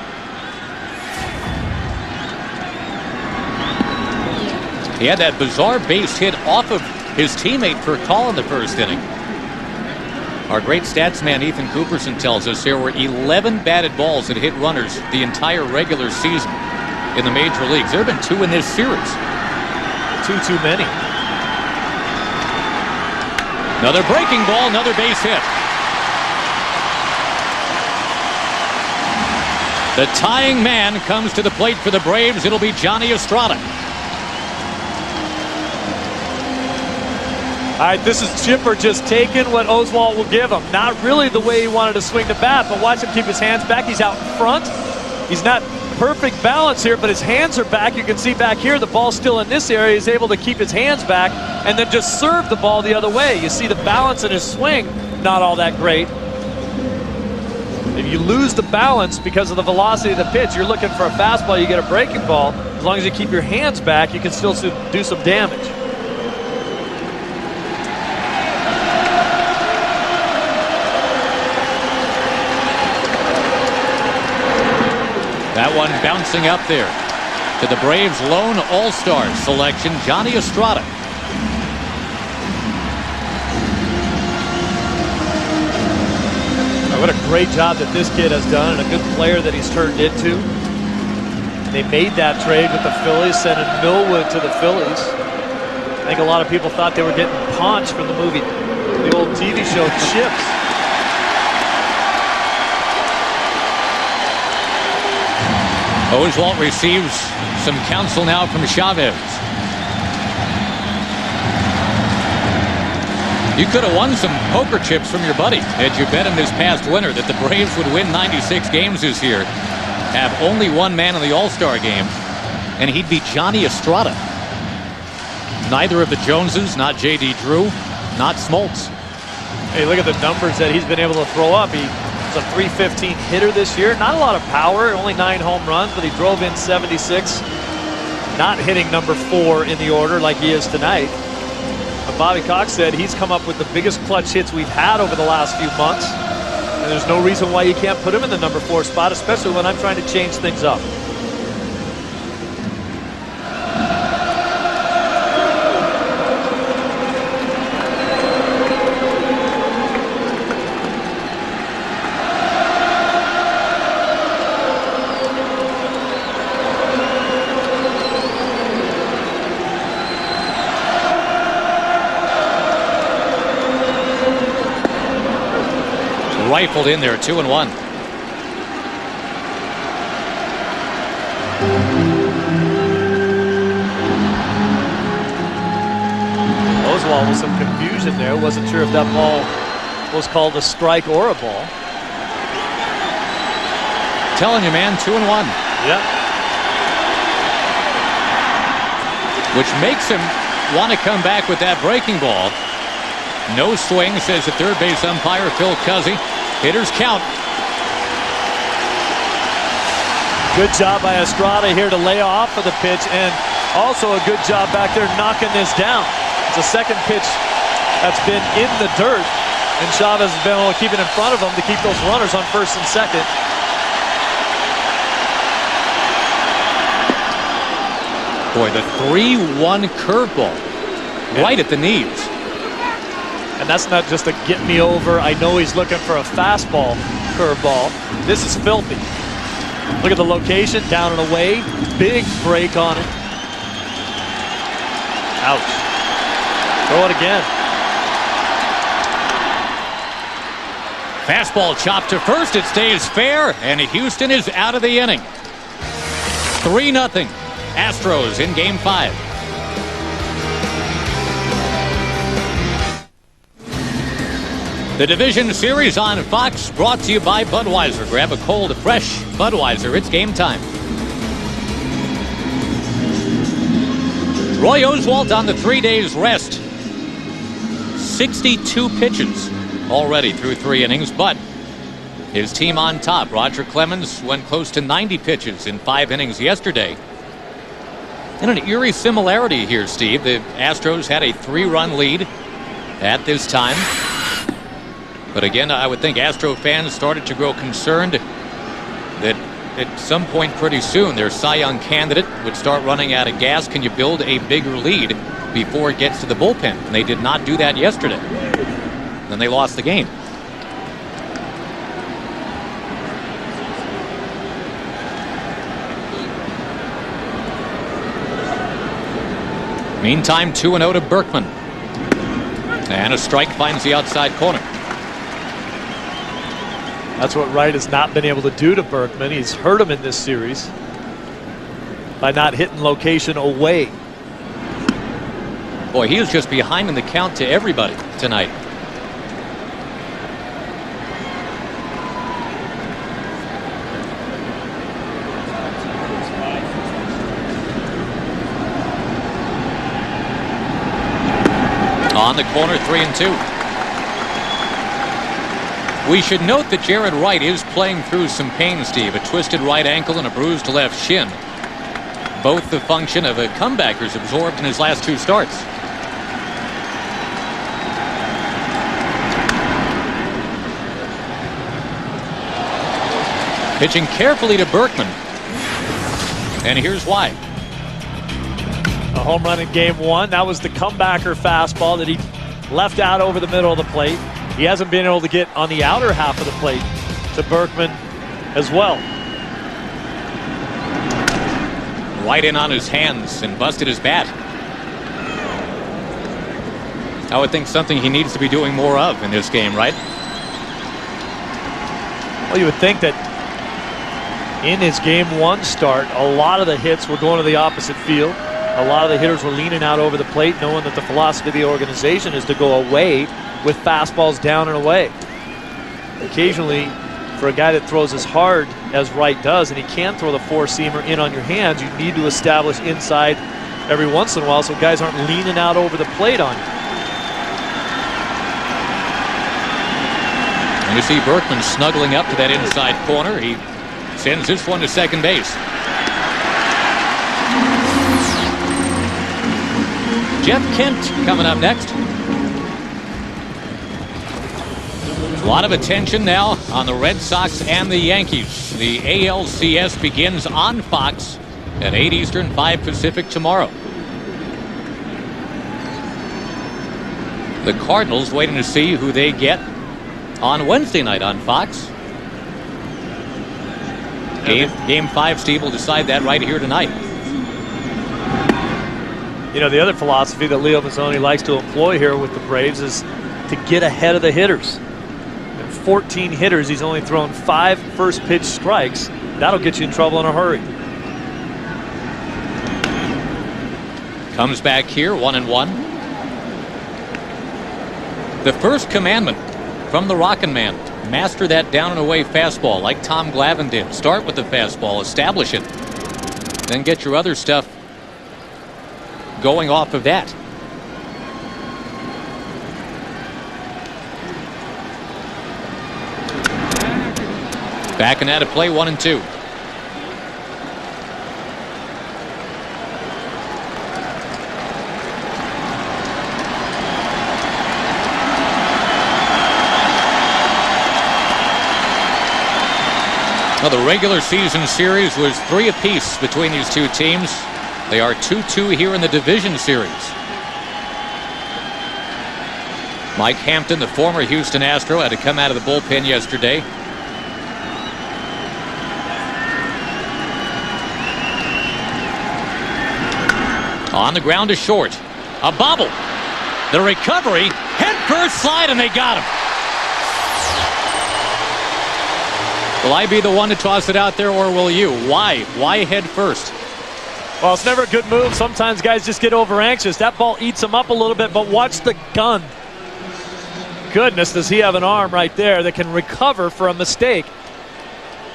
He had that bizarre base hit off of his teammate for a call in the first inning. Our great stats man Ethan Cooperson tells us there were 11 batted balls that hit runners the entire regular season in the major leagues. There have been 2 in this series. 2 too many. Another breaking ball, another base hit. The tying man comes to the plate for the Braves. It'll be Johnny Estrada. All right, this is Chipper just taking what Oswalt will give him. Not really the way he wanted to swing the bat, but watch him keep his hands back. He's out in front. He's not perfect balance here, but his hands are back. You can see back here the ball's still in this area. He's able to keep his hands back and then just serve the ball the other way. You see the balance in his swing, not all that great. If you lose the balance because of the velocity of the pitch, you're looking for a fastball, you get a breaking ball. As long as you keep your hands back, you can still do some damage. That one bouncing up there to the Braves' lone all-star selection, Johnny Estrada. What a great job that this kid has done, and a good player that he's turned into. They made that trade with the Phillies, sending Millwood to the Phillies. I think a lot of people thought they were getting punched from the movie, the old TV show Chips. Oswalt receives some counsel now from Chavez. You could have won some poker chips from your buddy had you bet him this past winter that the Braves would win 96 games this year, have only one man in the All-Star game, and he'd be Johnny Estrada. Neither of the Joneses, not J.D. Drew, not Smoltz. Hey, look at the numbers that he's been able to throw up. He's a .315 hitter this year. Not a lot of power, only 9 home runs, but he drove in 76. Not hitting number 4 in the order like he is tonight. But Bobby Cox said he's come up with the biggest clutch hits we've had over the last few months. And there's no reason why you can't put him in the number 4 spot, especially when I'm trying to change things up. Rifled in there, 2-1. Oswalt with some confusion there. Wasn't sure if that ball was called a strike or a ball. Telling you, man, 2-1. Yep. Which makes him want to come back with that breaking ball. No swing, says the third base umpire, Phil Cuzzy. Hitters count. Good job by Estrada here to lay off of the pitch, and also a good job back there knocking this down. It's a second pitch that's been in the dirt, and Chavez has been able to keep it in front of him to keep those runners on first and second. Boy, the 3-1 curveball right at the knees. And that's not just a get me over, I know he's looking for a fastball curveball. This is filthy. Look at the location, down and away. Big break on it. Ouch. Throw it again. Fastball chopped to first. It stays fair, and Houston is out of the inning. 3-0. Astros in Game 5. The Division Series on Fox, brought to you by Budweiser. Grab a cold, fresh Budweiser. It's game time. Roy Oswalt on the 3 days rest. 62 pitches already through 3 innings, but his team on top. Roger Clemens went close to 90 pitches in 5 innings yesterday. And an eerie similarity here, Steve. The Astros had a 3-run lead at this time. But again, I would think Astro fans started to grow concerned that at some point pretty soon their Cy Young candidate would start running out of gas. Can you build a bigger lead before it gets to the bullpen. And they did not do that yesterday. Then they lost the game. Meantime, 2-0 to Berkman. And a strike finds the outside corner. That's what Wright has not been able to do to Berkman. He's hurt him in this series by not hitting location away. Boy, he was just behind in the count to everybody tonight. On the corner, 3-2. We should note that Jared Wright is playing through some pain, Steve. A twisted right ankle and a bruised left shin. Both the function of a comebacker's absorbed in his last 2 starts. Pitching carefully to Berkman. And here's why. A home run in game 1. That was the comebacker fastball that he left out over the middle of the plate. He hasn't been able to get on the outer half of the plate to Berkman as well. Right in on his hands and busted his bat. I would think something he needs to be doing more of in this game, right? Well, you would think that in his game 1 start, a lot of the hits were going to the opposite field. A lot of the hitters were leaning out over the plate, knowing that the philosophy of the organization is to go away with fastballs down and away. Occasionally, for a guy that throws as hard as Wright does, and he can throw the 4-seamer in on your hands, you need to establish inside every once in a while so guys aren't leaning out over the plate on you. And you see Berkman snuggling up to that inside corner. He sends this one to second base. Jeff Kent coming up next. A lot of attention now on the Red Sox and the Yankees. The ALCS begins on Fox at 8 Eastern, 5 Pacific tomorrow. The Cardinals waiting to see who they get on Wednesday night on Fox. Game 5, Steve, will decide that right here tonight. You know, the other philosophy that Leo Mazzoni likes to employ here with the Braves is to get ahead of the hitters. And 14 hitters, he's only thrown 5 first pitch strikes. That'll get you in trouble in a hurry. Comes back here, 1-1. The first commandment from the Rockin' Man: master that down and away fastball like Tom Glavine did. Start with the fastball, establish it, then get your other stuff going off of that. Backing out of play, 1-2. Well, the regular season series was 3 apiece between these two teams. They are 2-2 here in the division series. Mike Hampton, the former Houston Astro, had to come out of the bullpen yesterday. On the ground to short. A bobble. The recovery. Head first slide, and they got him. Will I be the one to toss it out there, or will you? Why? Why head first? Well, it's never a good move. Sometimes guys just get over anxious. That ball eats him up a little bit, but watch the gun. Goodness, does he have an arm right there that can recover for a mistake.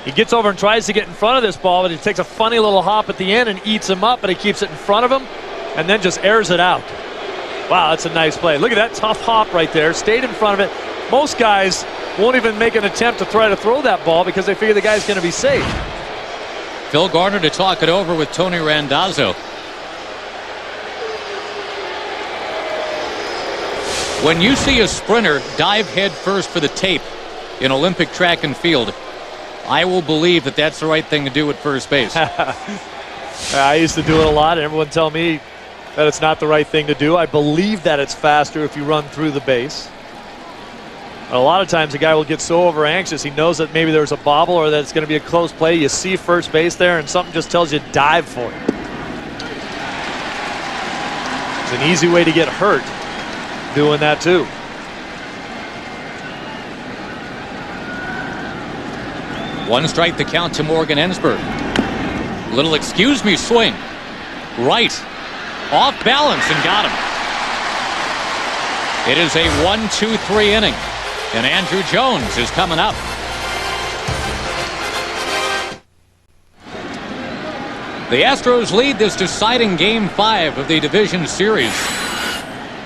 He gets over and tries to get in front of this ball, but he takes a funny little hop at the end and eats him up, but he keeps it in front of him and then just airs it out. Wow, that's a nice play. Look at that tough hop right there. Stayed in front of it. Most guys won't even make an attempt to try to throw that ball because they figure the guy's going to be safe. Phil Garner to talk it over with Tony Randazzo. When you see a sprinter dive head first for the tape in Olympic track and field, I will believe that that's the right thing to do at first base. I used to do it a lot, and everyone tell me that it's not the right thing to do. I believe that it's faster if you run through the base. A lot of times a guy will get so over anxious, he knows that maybe there's a bobble or that it's going to be a close play. You see first base there and something just tells you dive for it. It's an easy way to get hurt doing that too. One strike the count to Morgan Ensberg. Little excuse me swing. Right. Off balance and got him. It is a 1-2-3 inning. And Andrew Jones is coming up. The Astros lead this deciding Game 5 of the division series.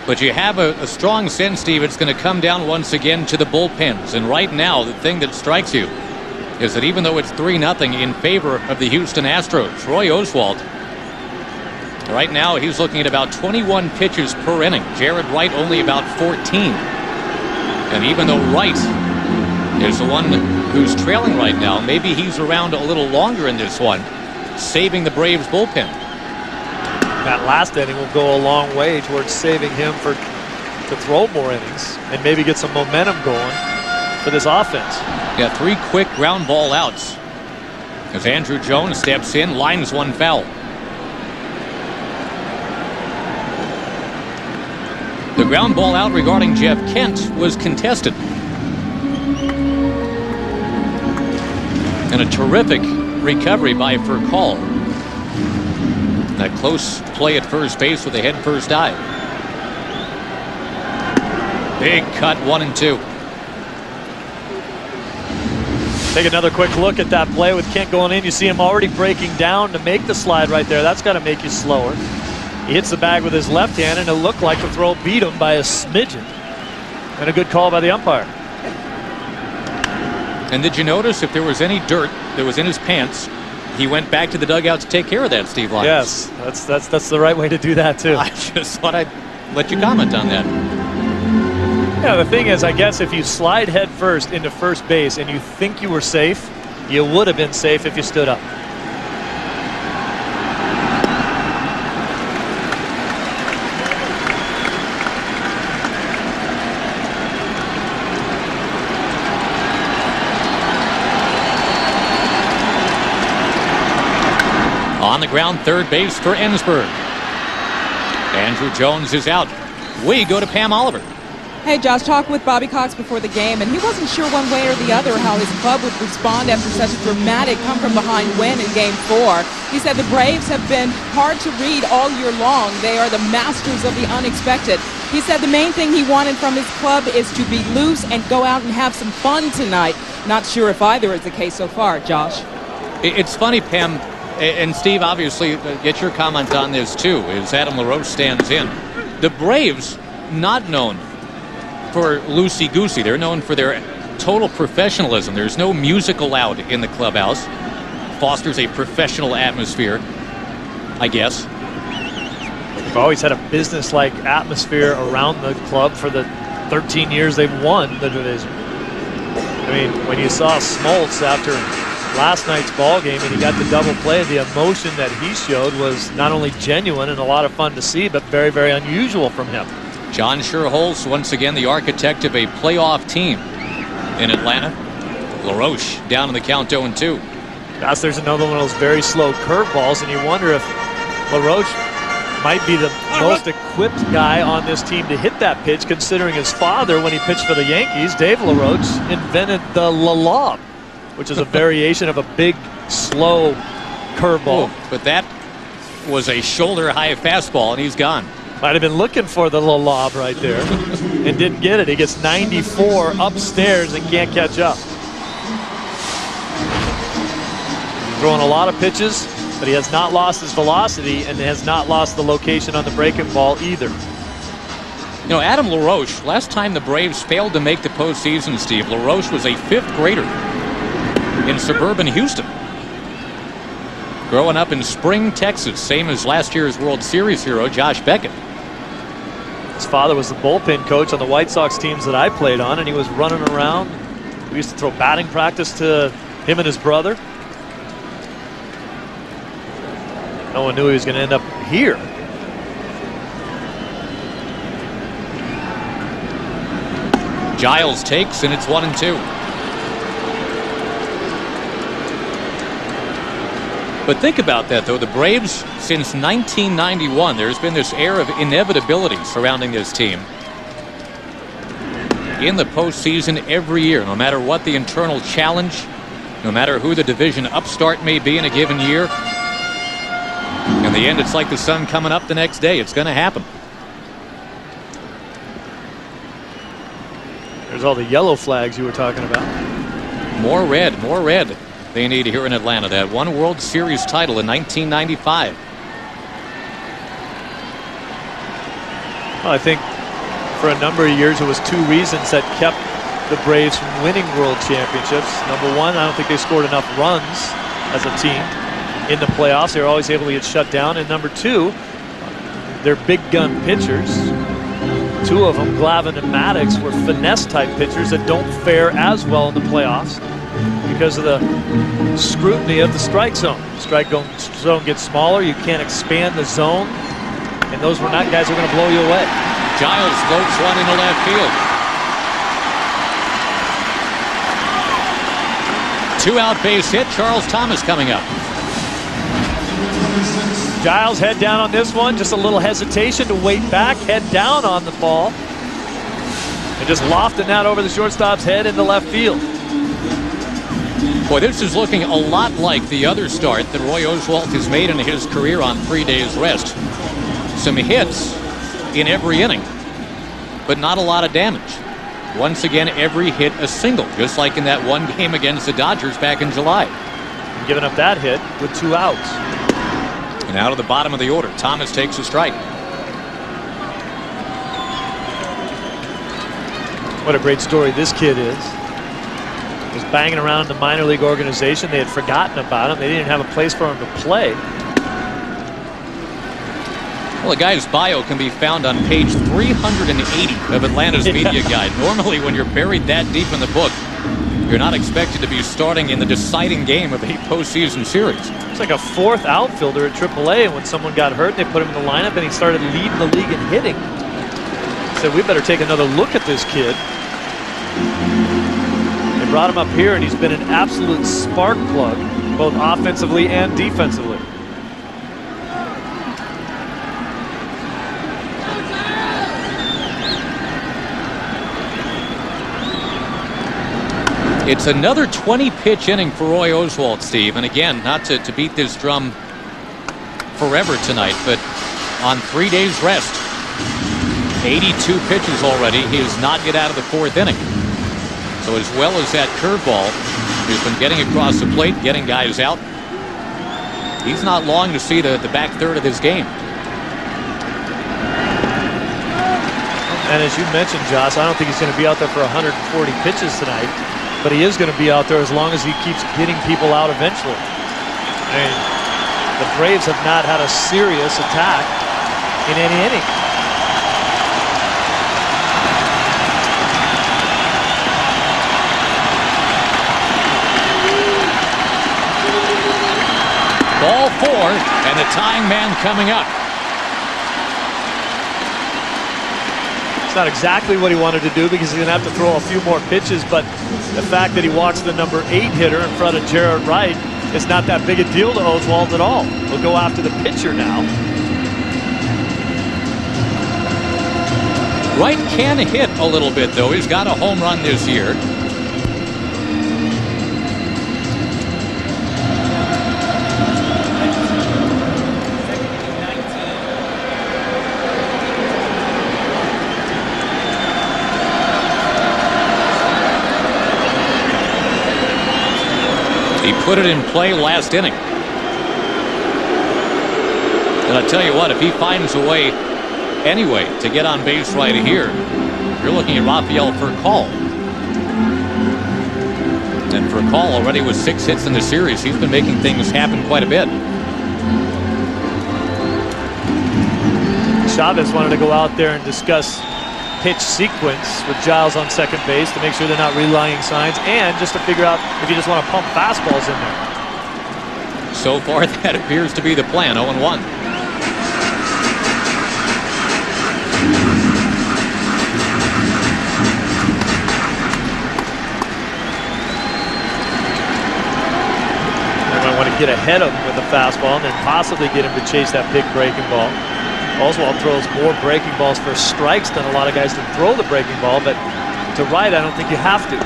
But you have a strong sense, Steve, it's going to come down once again to the bullpens. And right now, the thing that strikes you is that even though it's 3-0 in favor of the Houston Astros, Roy Oswalt, right now he's looking at about 21 pitches per inning. Jared Wright only about 14. And even though Wright is the one who's trailing right now, maybe he's around a little longer in this one, saving the Braves bullpen. That last inning will go a long way towards saving him to throw more innings and maybe get some momentum going for this offense. Yeah, 3 quick ground ball outs as Andrew Jones steps in, lines one foul. The ground ball out regarding Jeff Kent was contested. And a terrific recovery by Furcal. That close play at first base with a head first dive. Big cut, 1-2. Take another quick look at that play with Kent going in. You see him already breaking down to make the slide right there. That's got to make you slower. He hits the bag with his left hand, and it looked like the throw beat him by a smidgen. And a good call by the umpire. And did you notice if there was any dirt that was in his pants, he went back to the dugout to take care of that, Steve Lyons? Yes, that's the right way to do that too. I just thought I'd let you comment on that. Yeah, the thing is, I guess if you slide head first into first base and you think you were safe, you would have been safe if you stood up. On the ground, third base for Ensberg. Andrew Jones is out. We go to Pam Oliver. Hey, Josh, talked with Bobby Cox before the game, and he wasn't sure one way or the other how his club would respond after such a dramatic come-from-behind win in Game 4. He said the Braves have been hard to read all year long. They are the masters of the unexpected. He said the main thing he wanted from his club is to be loose and go out and have some fun tonight. Not sure if either is the case so far, Josh. It's funny, Pam, and Steve, obviously, get your comment on this too, as Adam LaRoche stands in. The Braves, not known for loosey-goosey. They're known for their total professionalism. There's no music allowed in the clubhouse. Fosters a professional atmosphere, I guess. They've always had a business-like atmosphere around the club for the 13 years they've won the division. I mean, when you saw Smoltz after last night's ball game and he got the double play, the emotion that he showed was not only genuine and a lot of fun to see, but very, very unusual from him. John Schuerholz, once again the architect of a playoff team in Atlanta. LaRoche down in the count 0-2. Gosh, there's another one of those very slow curveballs, and you wonder if LaRoche might be the most equipped guy on this team to hit that pitch, considering his father, when he pitched for the Yankees, Dave LaRoche, invented the lob, which is a variation of a big, slow curveball. Oh, but that was a shoulder-high fastball, and he's gone. Might have been looking for the lob right there and didn't get it. He gets 94 upstairs and can't catch up. Throwing a lot of pitches, but he has not lost his velocity and has not lost the location on the breaking ball either. You know, Adam LaRoche, last time the Braves failed to make the postseason, Steve, LaRoche was a 5th grader in suburban Houston. Growing up in Spring, Texas, same as last year's World Series hero, Josh Beckett. His father was the bullpen coach on the White Sox teams that I played on, and he was running around. We used to throw batting practice to him and his brother. No one knew he was going to end up here. Giles takes, and it's 1-2. But think about that, though. The Braves, since 1991, there's been this air of inevitability surrounding this team. In the postseason every year, no matter what the internal challenge, no matter who the division upstart may be in a given year. In the end, it's like the sun coming up the next day. It's going to happen. There's all the yellow flags you were talking about. More red they need here in Atlanta. That one World Series title in 1995. Well, I think for a number of years it was two reasons that kept the Braves from winning world championships. Number one, I don't think they scored enough runs as a team in the playoffs. They were always able to get shut down. And number two, they're big gun pitchers. Two of them, Glavine and Maddox, were finesse type pitchers that don't fare as well in the playoffs because of the scrutiny of the strike zone. Strike zone gets smaller. You can't expand the zone. And those were not guys who are going to blow you away. Giles floats one into left field. 2-out base hit. Charles Thomas coming up. Giles head down on this one. Just a little hesitation to wait back. Head down on the ball. And just lofting that over the shortstop's head into left field. Boy, this is looking a lot like the other start that Roy Oswalt has made in his career on 3 days rest. Some hits in every inning, but not a lot of damage. Once again, every hit a single, just like in that one game against the Dodgers back in July. And giving up that hit with 2 outs. And out of the bottom of the order, Thomas takes a strike. What a great story this kid is. Was banging around in the minor league organization. They had forgotten about him. They didn't have a place for him to play. Well, a guy's bio can be found on page 380 of Atlanta's media guide. Normally, when you're buried that deep in the book, you're not expected to be starting in the deciding game of a postseason series. It's like a 4th outfielder at AAA, and when someone got hurt, they put him in the lineup, and he started leading the league in hitting. Said, we better take another look at this kid. They brought him up here, and he's been an absolute spark plug, both offensively and defensively. It's another 20-pitch inning for Roy Oswalt, Steve. And again, not to beat this drum forever tonight, but on 3 days rest, 82 pitches already. He is not yet out of the 4th inning. So as well as that curveball, he's been getting across the plate, getting guys out. He's not long to see the back third of this game. And as you mentioned, Josh, I don't think he's going to be out there for 140 pitches tonight. But he is going to be out there as long as he keeps hitting people out eventually. I mean, the Braves have not had a serious attack in any inning. Ball 4, and the tying man coming up. It's not exactly what he wanted to do because he's going to have to throw a few more pitches, but the fact that he walks the number 8 hitter in front of Jared Wright is not that big a deal to Oswalt at all. He'll go after the pitcher now. Wright can hit a little bit, though. He's got a home run this year. He put it in play last inning. And I tell you what, if he finds a way anyway to get on base right here, you're looking at Rafael Furcal. And Furcal already with 6 hits in the series. He's been making things happen quite a bit. Chavez wanted to go out there and discuss pitch sequence with Giles on second base to make sure they're not relying signs, and just to figure out if you just want to pump fastballs in there. So far, that appears to be the plan. 0-1. want to get ahead of him with a fastball and then possibly get him to chase that big breaking ball. Oswalt throws more breaking balls for strikes than a lot of guys to throw the breaking ball, but to right, I don't think you have to.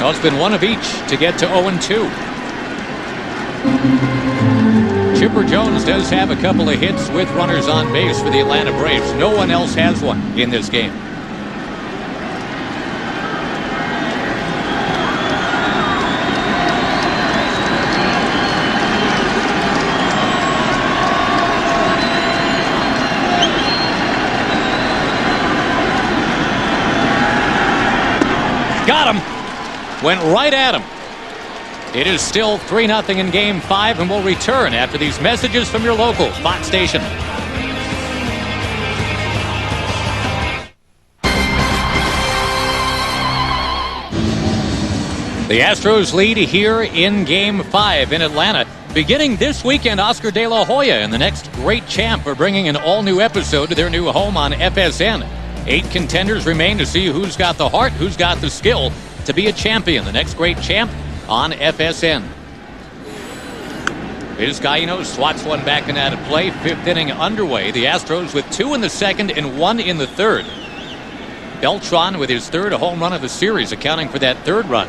Well, it's been one of each to get to 0-2. Chipper Jones does have a couple of hits with runners on base for the Atlanta Braves. No one else has one in this game. Got him. Went right at him. It is still 3-0 in Game 5, and we'll return after these messages from your local Fox station. The Astros lead here in Game 5 in Atlanta. Beginning this weekend, Oscar De La Hoya and the next great champ are bringing an all-new episode to their new home on FSN. 8 contenders remain to see who's got the heart, who's got the skill to be a champion. The next great champ on FSN. Vizcaíno swats one back and out of play. 5th inning underway. The Astros with 2 in the 2nd and 1 in the 3rd. Beltran with his 3rd home run of the series, accounting for that 3rd run.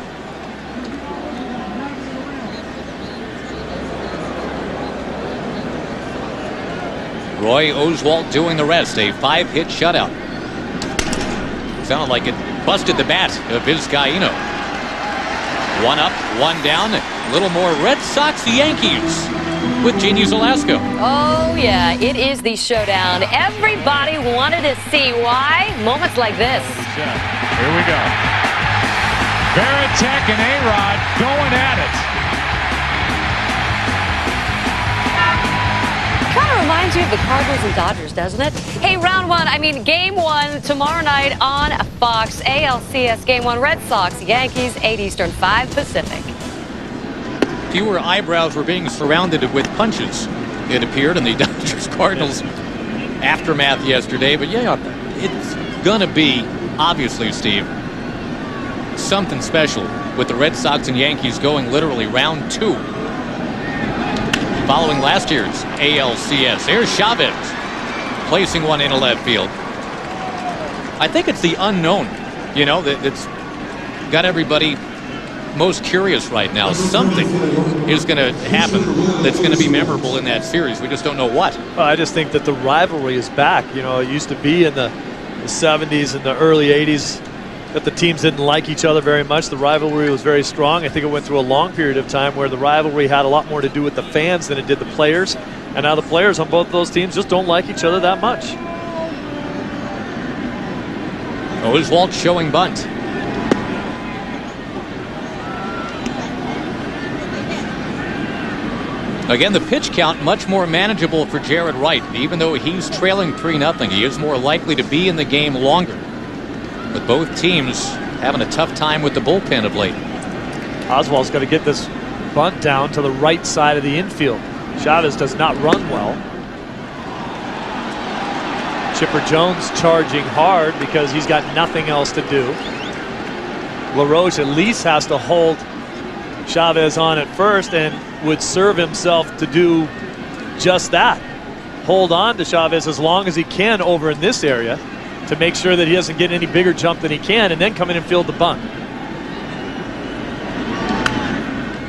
Roy Oswalt doing the rest. A 5-hit shutout. Sounded like it busted the bat of Vizcaíno. 1 up, 1 down. A little more Red Sox Yankees with Jeannie Zalasko. Oh, yeah, it is the showdown everybody wanted to see. Why? Moments like this. Here we go. Veritek and A-Rod going at it. Kind of reminds you of the Cardinals and Dodgers, doesn't it? Hey, round 1, I mean, Game 1 tomorrow night on Fox. ALCS Game 1, Red Sox, Yankees, 8 Eastern, 5 Pacific. Fewer eyebrows were being surrounded with punches, it appeared, in the Dodgers-Cardinals aftermath yesterday. But yeah, it's going to be, obviously, Steve, something special with the Red Sox and Yankees going literally round 2. Following last year's ALCS. There's Chavez placing one in left field. I think it's the unknown, you know, that's got everybody most curious right now. Something is going to happen that's going to be memorable in that series. We just don't know what. Well, I just think that the rivalry is back. You know, it used to be in the 70s and the early 80s that the teams didn't like each other very much. The rivalry was very strong. I think it went through a long period of time where the rivalry had a lot more to do with the fans than it did the players. And now the players on both those teams just don't like each other that much. Oswalt showing bunt. Again, the pitch count much more manageable for Jared Wright. Even though he's trailing 3-0, he is more likely to be in the game longer. But both teams having a tough time with the bullpen of late. Oswald's got to get this bunt down to the right side of the infield. Chavez does not run well. Chipper Jones charging hard because he's got nothing else to do. LaRoche at least has to hold Chavez on at first and would serve himself to do just that. Hold on to Chavez as long as he can over in this area to make sure that he doesn't get any bigger jump than he can, and then come in and field the bunt.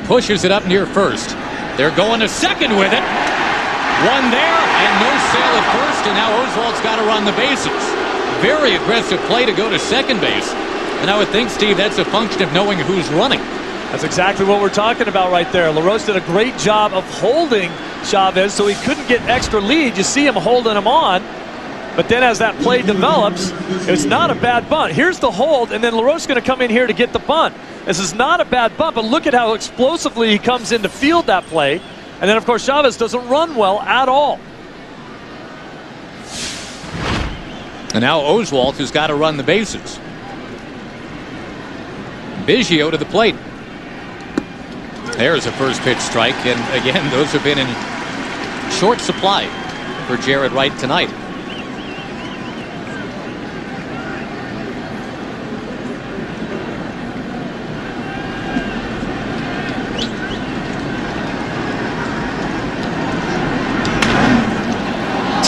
Pushes it up near first. They're going to second with it. One there, and no sale at first, and now Oswalt's got to run the bases. Very aggressive play to go to second base. And I would think, Steve, that's a function of knowing who's running. That's exactly what we're talking about right there. LaRoche did a great job of holding Chavez so he couldn't get extra lead. You see him holding him on. But then as that play develops, it's not a bad bunt. Here's the hold, and then LaRoche's going to come in here to get the bunt. This is not a bad bunt, but look at how explosively he comes in to field that play. And then, of course, Chavez doesn't run well at all. And now Oswalt has got to run the bases. Biggio to the plate. There's a first pitch strike, and again, those have been in short supply for Jared Wright tonight.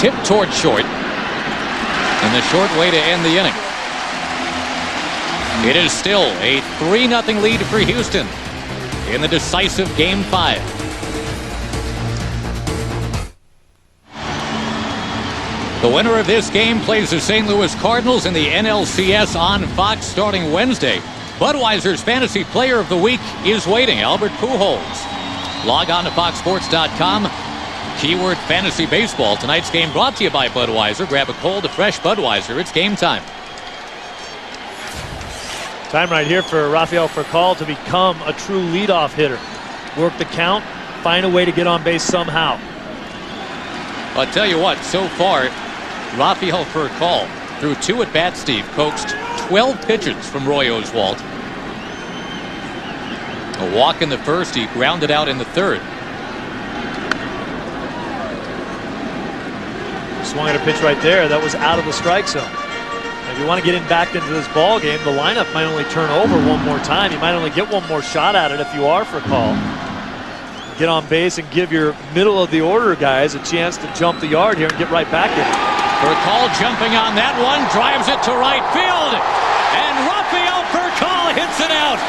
tip towards short. And the short way to end the inning. It is still a 3-0 lead for Houston in the decisive Game 5. The winner of this game plays the St. Louis Cardinals in the NLCS on Fox starting Wednesday. Budweiser's Fantasy Player of the Week is waiting, Albert Pujols. Log on to foxsports.com. Keyword Fantasy Baseball. Tonight's game brought to you by Budweiser. Grab a cold, fresh Budweiser. It's game time. Time right here for Rafael Furcal to become a true leadoff hitter. Work the count, find a way to get on base somehow. I'll tell you what, so far, Rafael Furcal, through 2 at-bats, Steve, coaxed 12 pitches from Roy Oswalt. A walk in the first, he grounded out in the third. Swung at a pitch right there. That was out of the strike zone. If you want to get him back into this ball game, the lineup might only turn over one more time. You might only get one more shot at it if you are Furcal. Get on base and give your middle of the order guys a chance to jump the yard here and get right back in. Furcal jumping on that one, drives it to right field, and Rafael Furcal hits it out.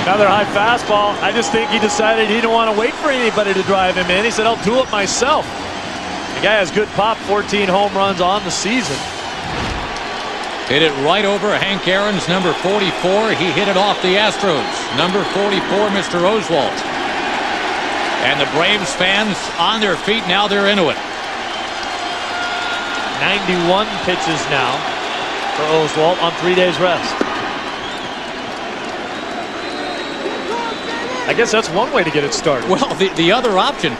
Another high fastball. I just think he decided he didn't want to wait for anybody to drive him in. He said, I'll do it myself. The guy has good pop, 14 home runs on the season. Hit it right over Hank Aaron's number 44. He hit it off the Astros. Number 44, Mr. Oswalt. And the Braves fans on their feet now. They're into it. 91 pitches now for Oswalt on 3 days rest. I guess that's one way to get it started. Well, the other option,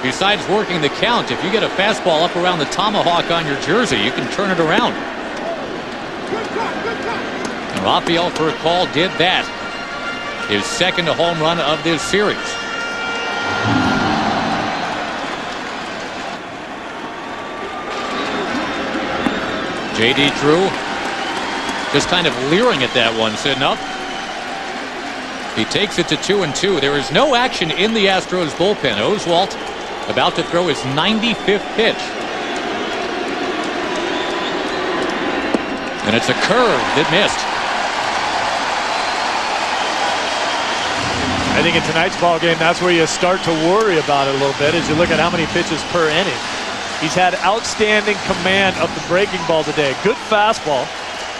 besides working the count, if you get a fastball up around the tomahawk on your jersey, you can turn it around. And Rafael Furcal did that. His second home run of this series. J.D. Drew just kind of leering at that one, said no. He takes it to 2-2. There is no action in the Astros bullpen. Oswalt about to throw his 95th pitch. And it's a curve that missed. I think in tonight's ball game, that's where you start to worry about it a little bit as you look at how many pitches per inning. He's had outstanding command of the breaking ball today. Good fastball.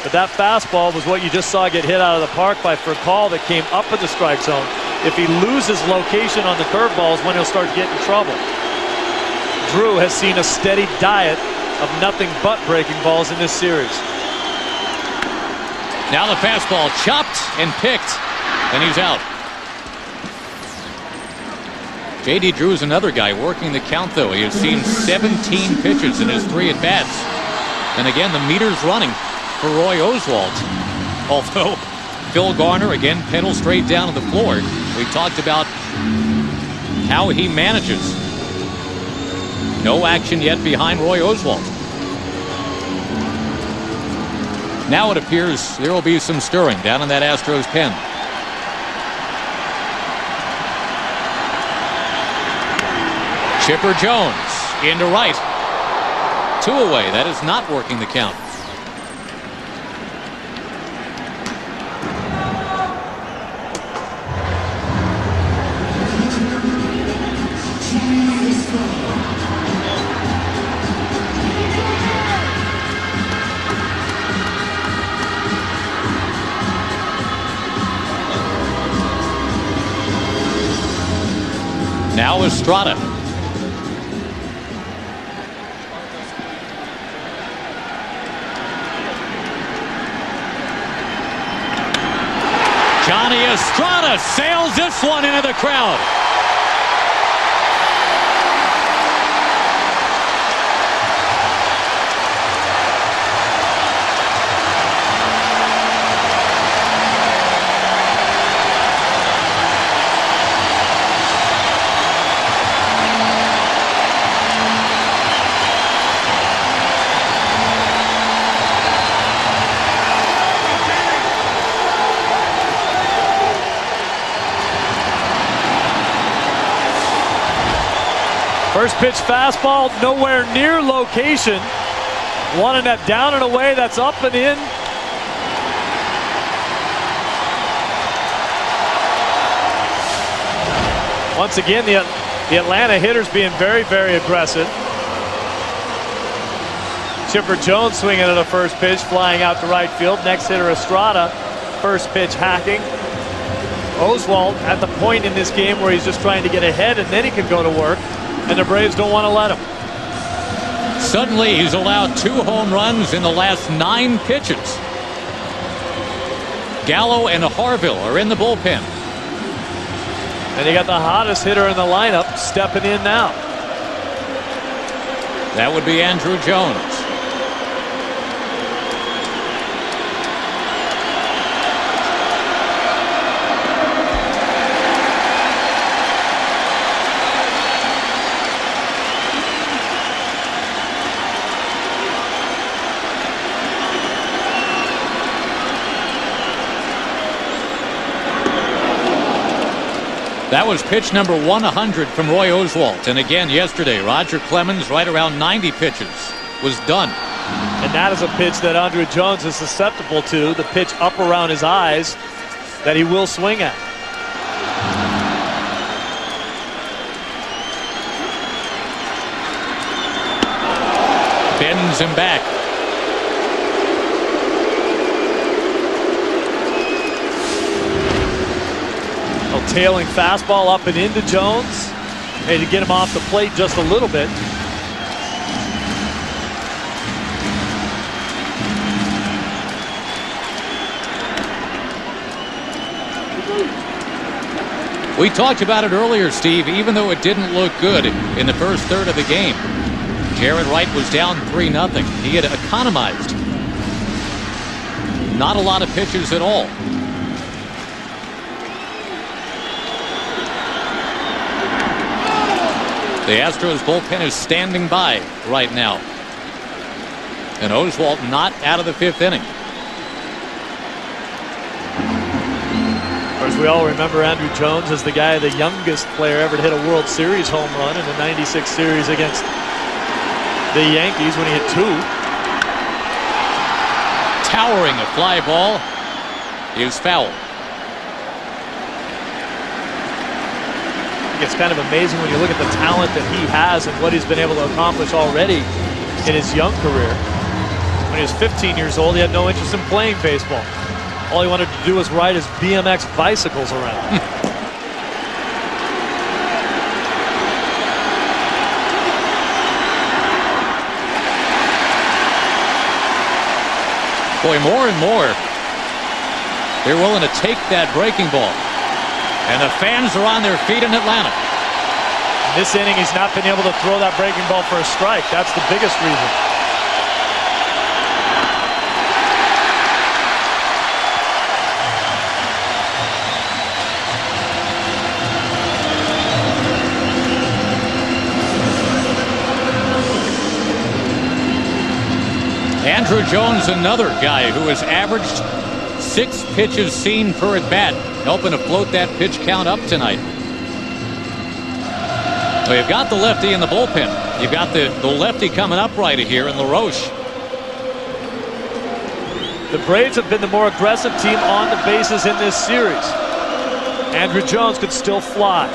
But that fastball was what you just saw get hit out of the park by Furcal that came up in the strike zone. If he loses location on the curveballs, when he'll start getting trouble. Drew has seen a steady diet of nothing but breaking balls in this series. Now the fastball chopped and picked, and he's out. J.D. Drew is another guy working the count, though. He has seen 17 pitches in his 3 at-bats. And again, the meter's running for Roy Oswalt. Although Phil Garner again pedals straight down to the floor. We talked about how he manages. No action yet behind Roy Oswalt. Now it appears there will be some stirring down in that Astros pen. Chipper Jones into right. 2 away. That is not working the count. Now Estrada. Johnny Estrada sails this one into the crowd. First pitch fastball, nowhere near location. One and that down and away, that's up and in. Once again, the Atlanta hitters being very, very aggressive. Chipper Jones swinging at a first pitch, flying out to right field. Next hitter Estrada, first pitch hacking. Oswalt at the point in this game where he's just trying to get ahead and then he can go to work, and the Braves don't want to let him. Suddenly he's allowed 2 home runs in the last 9 pitches. Gallo and Harville are in the bullpen. And you got the hottest hitter in the lineup stepping in now. That would be Andrew Jones. That was pitch number 100 from Roy Oswalt. And again yesterday, Roger Clemens, right around 90 pitches, was done. And that is a pitch that Andrew Jones is susceptible to, the pitch up around his eyes that he will swing at. Bends him back. Tailing fastball up and into Jones. Maybe to get him off the plate just a little bit. We talked about it earlier, Steve, even though it didn't look good in the first third of the game. Jared Wright was down 3-0. He had economized. Not a lot of pitches at all. The Astros bullpen is standing by right now. And Oswalt not out of the 5th inning. Of course, we all remember Andrew Jones as the guy, the youngest player ever to hit a World Series home run in the '96 series against the Yankees when he hit 2. Towering a fly ball is foul. It's kind of amazing when you look at the talent that he has and what he's been able to accomplish already in his young career. When he was 15 years old, he had no interest in playing baseball. All he wanted to do was ride his BMX bicycles around. Boy, more and more, they're willing to take that breaking ball. And the fans are on their feet in Atlanta. In this inning, he's not been able to throw that breaking ball for a strike. That's the biggest reason. Andrew Jones, another guy who has averaged 6 pitches seen per at bat, helping to float that pitch count up tonight. So you've got the lefty in the bullpen. You've got the lefty coming up right here in LaRoche. The Braves have been the more aggressive team on the bases in this series. Andrew Jones could still fly.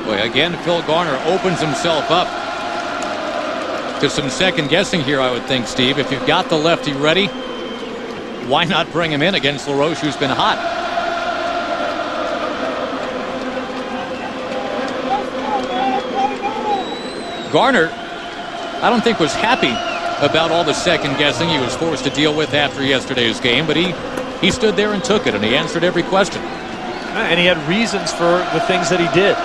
Boy, again, Phil Garner opens himself up to some second guessing here, I would think, Steve. If you've got the lefty ready, why not bring him in against LaRoche, who's been hot? Garner, I don't think was happy about all the second guessing he was forced to deal with after yesterday's game, but he stood there and took it, and he answered every question. And he had reasons for the things that he did.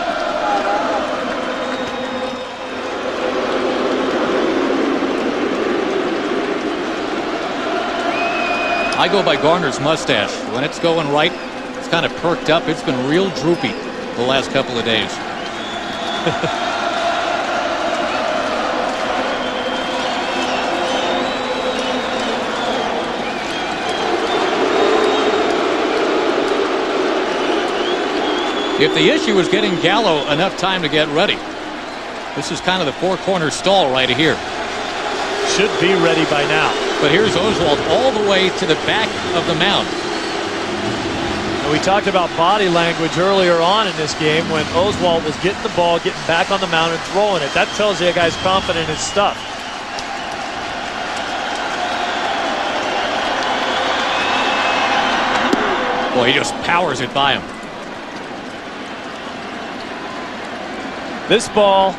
I go by Garner's mustache. When it's going right, it's kind of perked up. It's been real droopy the last couple of days. If the issue is getting Gallo enough time to get ready, this is kind of the four-corner stall right here. Should be ready by now. But here's Oswalt all the way to the back of the mound. And we talked about body language earlier on in this game when Oswalt was getting the ball, getting back on the mound and throwing it. That tells you a guy's confident in his stuff. Boy, he just powers it by him. This ball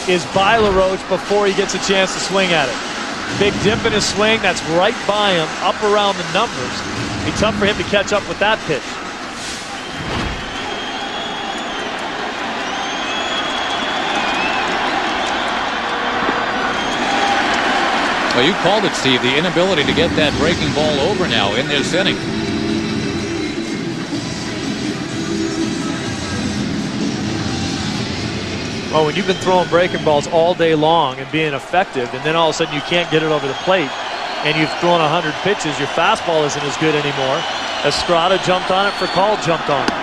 is by LaRoche before he gets a chance to swing at it. Big dip in his swing, that's right by him, up around the numbers. It'd be tough for him to catch up with that pitch. Well, you called it, Steve, the inability to get that breaking ball over now in this inning. Well, when you've been throwing breaking balls all day long and being effective, and then all of a sudden you can't get it over the plate, and you've thrown 100 pitches, your fastball isn't as good anymore. Estrada jumped on it, Furcal jumped on it.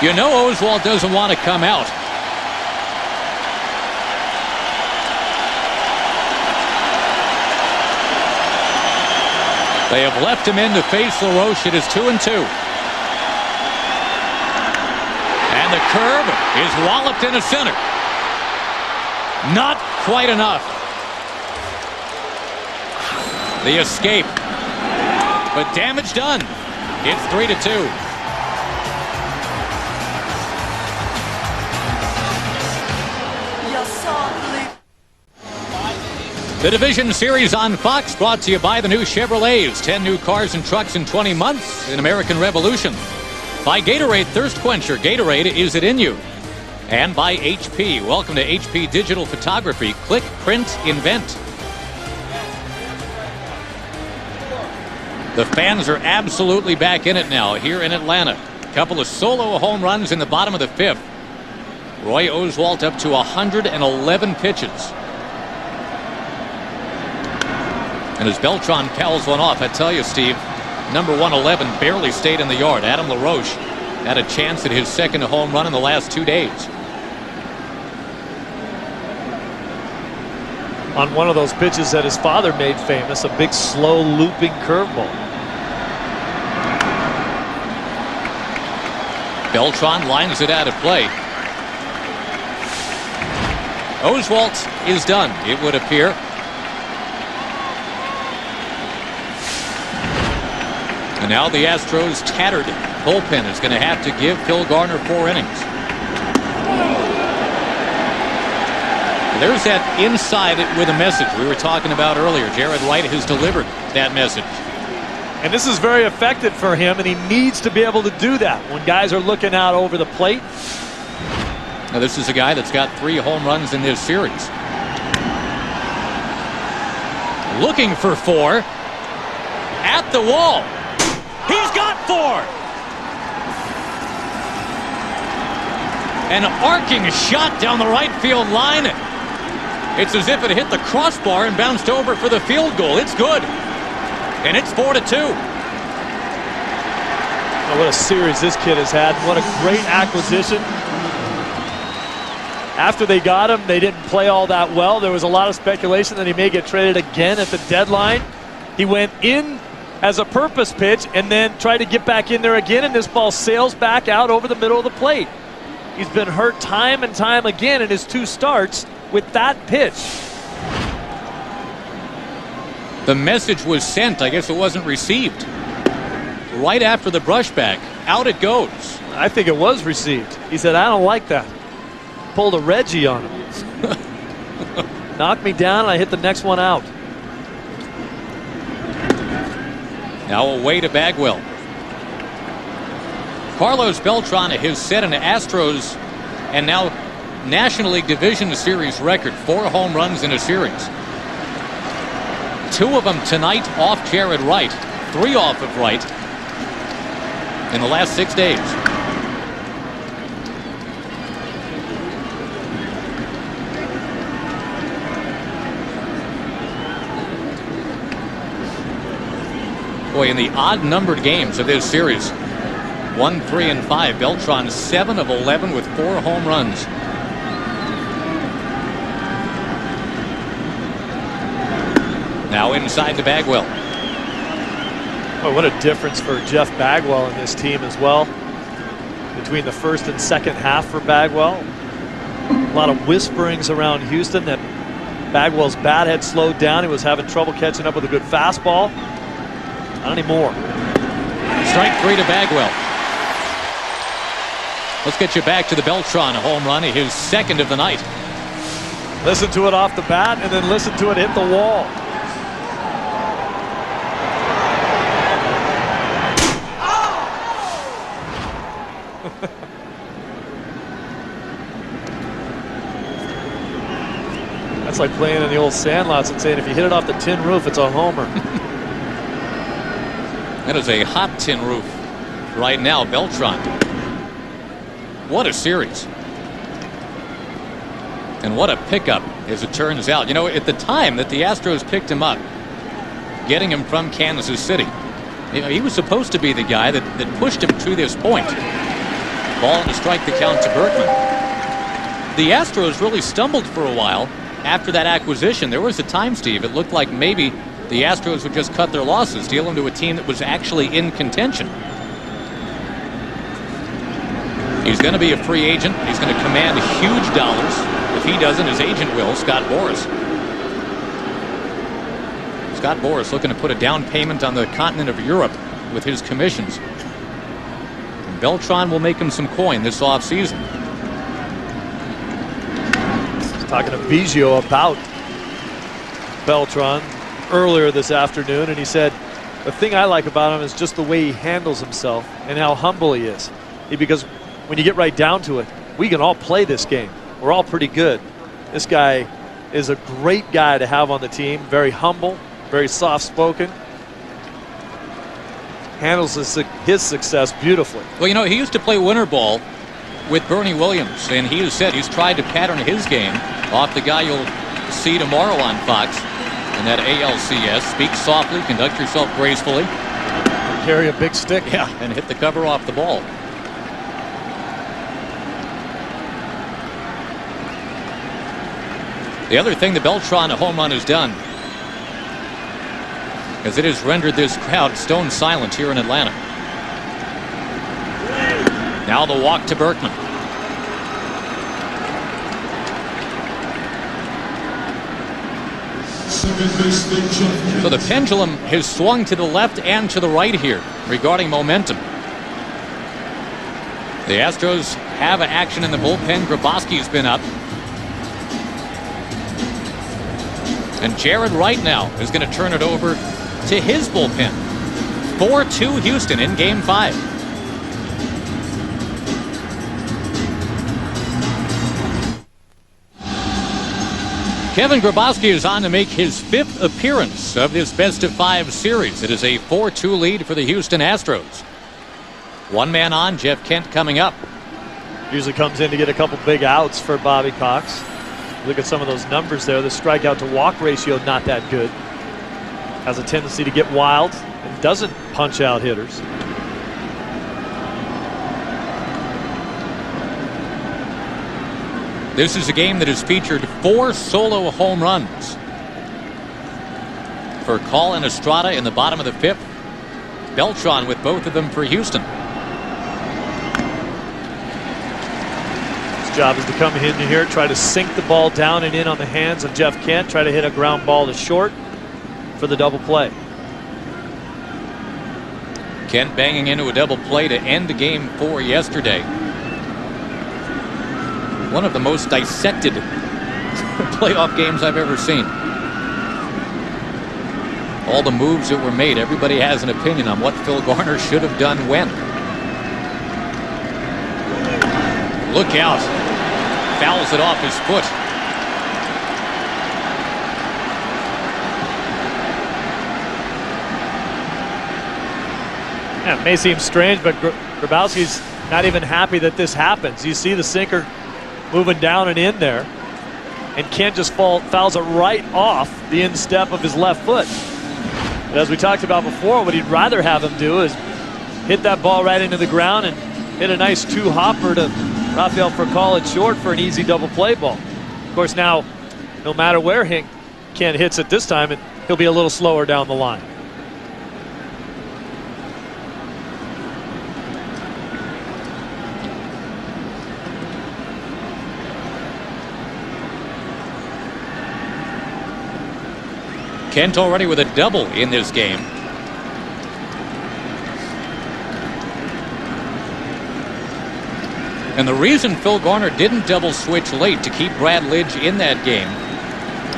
You know Oswalt doesn't want to come out. They have left him in to face LaRoche. It is 2-2. And the curve is walloped into center. Not quite enough. The escape. But damage done. It's 3-2. The Division Series on Fox, brought to you by the new Chevrolets. 10 new cars and trucks in 20 months in American Revolution. By Gatorade Thirst Quencher. Gatorade, is it in you? And by HP. Welcome to HP Digital Photography. Click, print, invent. The fans are absolutely back in it now here in Atlanta. A couple of solo home runs in the bottom of the fifth. Roy Oswalt up to 111 pitches. And as Beltran cowls one off, I tell you, Steve, number 111 barely stayed in the yard. Adam LaRoche had a chance at his second home run in the last 2 days. On one of those pitches that his father made famous, a big slow looping curveball. Beltran lines it out of play. Oswalt is done, it would appear. And now the Astros' tattered bullpen is going to have to give Phil Garner 4 innings. There's that inside with a message we were talking about earlier. Jared Wright has delivered that message. And this is very effective for him, and he needs to be able to do that when guys are looking out over the plate. Now this is a guy that's got 3 home runs in this series. Looking for 4. At the wall. He's got 4. An arcing shot down the right field line. It's as if it hit the crossbar and bounced over for the field goal. It's good. And it's 4-2. Oh, what a series this kid has had. What a great acquisition. After they got him, they didn't play all that well. There was a lot of speculation that he may get traded again at the deadline. He went in as a purpose pitch and then tried to get back in there again, and this ball sails back out over the middle of the plate. He's been hurt time and time again in his 2 starts with that pitch. The message was sent. I guess it wasn't received. Right after the brushback, out it goes. I think it was received. He said, I don't like that. Pulled a Reggie on him. Knocked me down and I hit the next one out. Now away to Bagwell. Carlos Beltran has set an Astros and now National League Division Series record, 4 home runs in a series. 2 of them tonight off Jared Wright, 3 off of Wright in the last 6 days. Boy, in the odd-numbered games of this series, 1, 3, and 5, Beltran 7 of 11 with 4 home runs. Now inside to Bagwell. Oh, what a difference for Jeff Bagwell in this team as well. Between the first and second half for Bagwell. A lot of whisperings around Houston that Bagwell's bat had slowed down. He was having trouble catching up with a good fastball. Not anymore. Strike 3 to Bagwell. Let's get you back to the Beltran home run, his second of the night. Listen to it off the bat and then listen to it hit the wall. That's like playing in the old sandlots and saying if you hit it off the tin roof, it's a homer. That is a hot tin roof right now, Beltran. What a series. And what a pickup, as it turns out. You know, at the time that the Astros picked him up, getting him from Kansas City, you know, he was supposed to be the guy that pushed him to this point. Ball to strike the count to Berkman. The Astros really stumbled for a while after that acquisition. There was a time, Steve, it looked like maybe the Astros would just cut their losses, deal him to a team that was actually in contention. He's going to be a free agent. He's going to command huge dollars. If he doesn't, his agent will, Scott Boras. Scott Boras looking to put a down payment on the continent of Europe with his commissions. And Beltran will make him some coin this offseason. Talking to Biggio about Beltran earlier this afternoon, and he said the thing I like about him is just the way he handles himself and how humble he is. Because when you get right down to it, we can all play this game. We're all pretty good. This guy is a great guy to have on the team. Very humble, very soft-spoken. Handles his success beautifully. Well, you know, he used to play winter ball with Bernie Williams, and he has said he's tried to pattern his game off the guy you'll see tomorrow on Fox in that ALCS. Speak softly, conduct yourself gracefully. Carry a big stick. Yeah, and hit the cover off the ball. The other thing the Beltran home run has done is it has rendered this crowd stone silent here in Atlanta. Now the walk to Berkman. So the pendulum has swung to the left and to the right here regarding momentum. The Astros have action in the bullpen. Grabowski's been up. And Jared Wright now is going to turn it over to his bullpen. 4-2 Houston in Game 5. Kevin Grabowski is on to make his 5th appearance of this best-of-5 series. It is a 4-2 lead for the Houston Astros. One man on, Jeff Kent coming up. Usually comes in to get a couple big outs for Bobby Cox. Look at some of those numbers there. The strikeout to walk ratio not that good. Has a tendency to get wild and doesn't punch out hitters. This is a game that has featured 4 solo home runs for Colin Estrada in the bottom of the 5th. Beltran with both of them for Houston. His job is to come in here, try to sink the ball down and in on the hands of Jeff Kent, try to hit a ground ball to short for the double play. Kent banging into a double play to end Game 4 yesterday. One of the most dissected playoff games I've ever seen. All the moves that were made, everybody has an opinion on what Phil Garner should have done when. Look out. Fouls it off his foot. Yeah, it may seem strange, but Grabowski's not even happy that this happens. You see the sinker moving down and in there, and Kent just fouls it right off the instep of his left foot. But as we talked about before, what he'd rather have him do is hit that ball right into the ground and hit a nice two-hopper to Rafael Furcal at short for an easy double play ball. Of course, now, no matter where Kent hits it this time, he'll be a little slower down the line. Kent already with a double in this game. And the reason Phil Garner didn't double switch late to keep Brad Lidge in that game,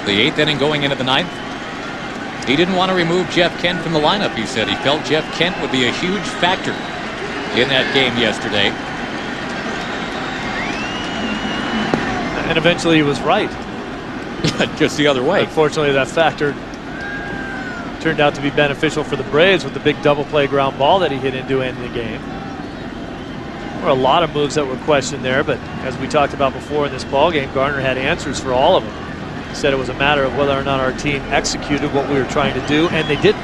the 8th inning going into the 9th, he didn't want to remove Jeff Kent from the lineup, he said. He felt Jeff Kent would be a huge factor in that game yesterday. And eventually he was right. Just the other way. Unfortunately, that factor turned out to be beneficial for the Braves with the big double play ground ball that he hit into in the game. There were a lot of moves that were questioned there, but as we talked about before in this ball game, Garner had answers for all of them. He said it was a matter of whether or not our team executed what we were trying to do, and they didn't.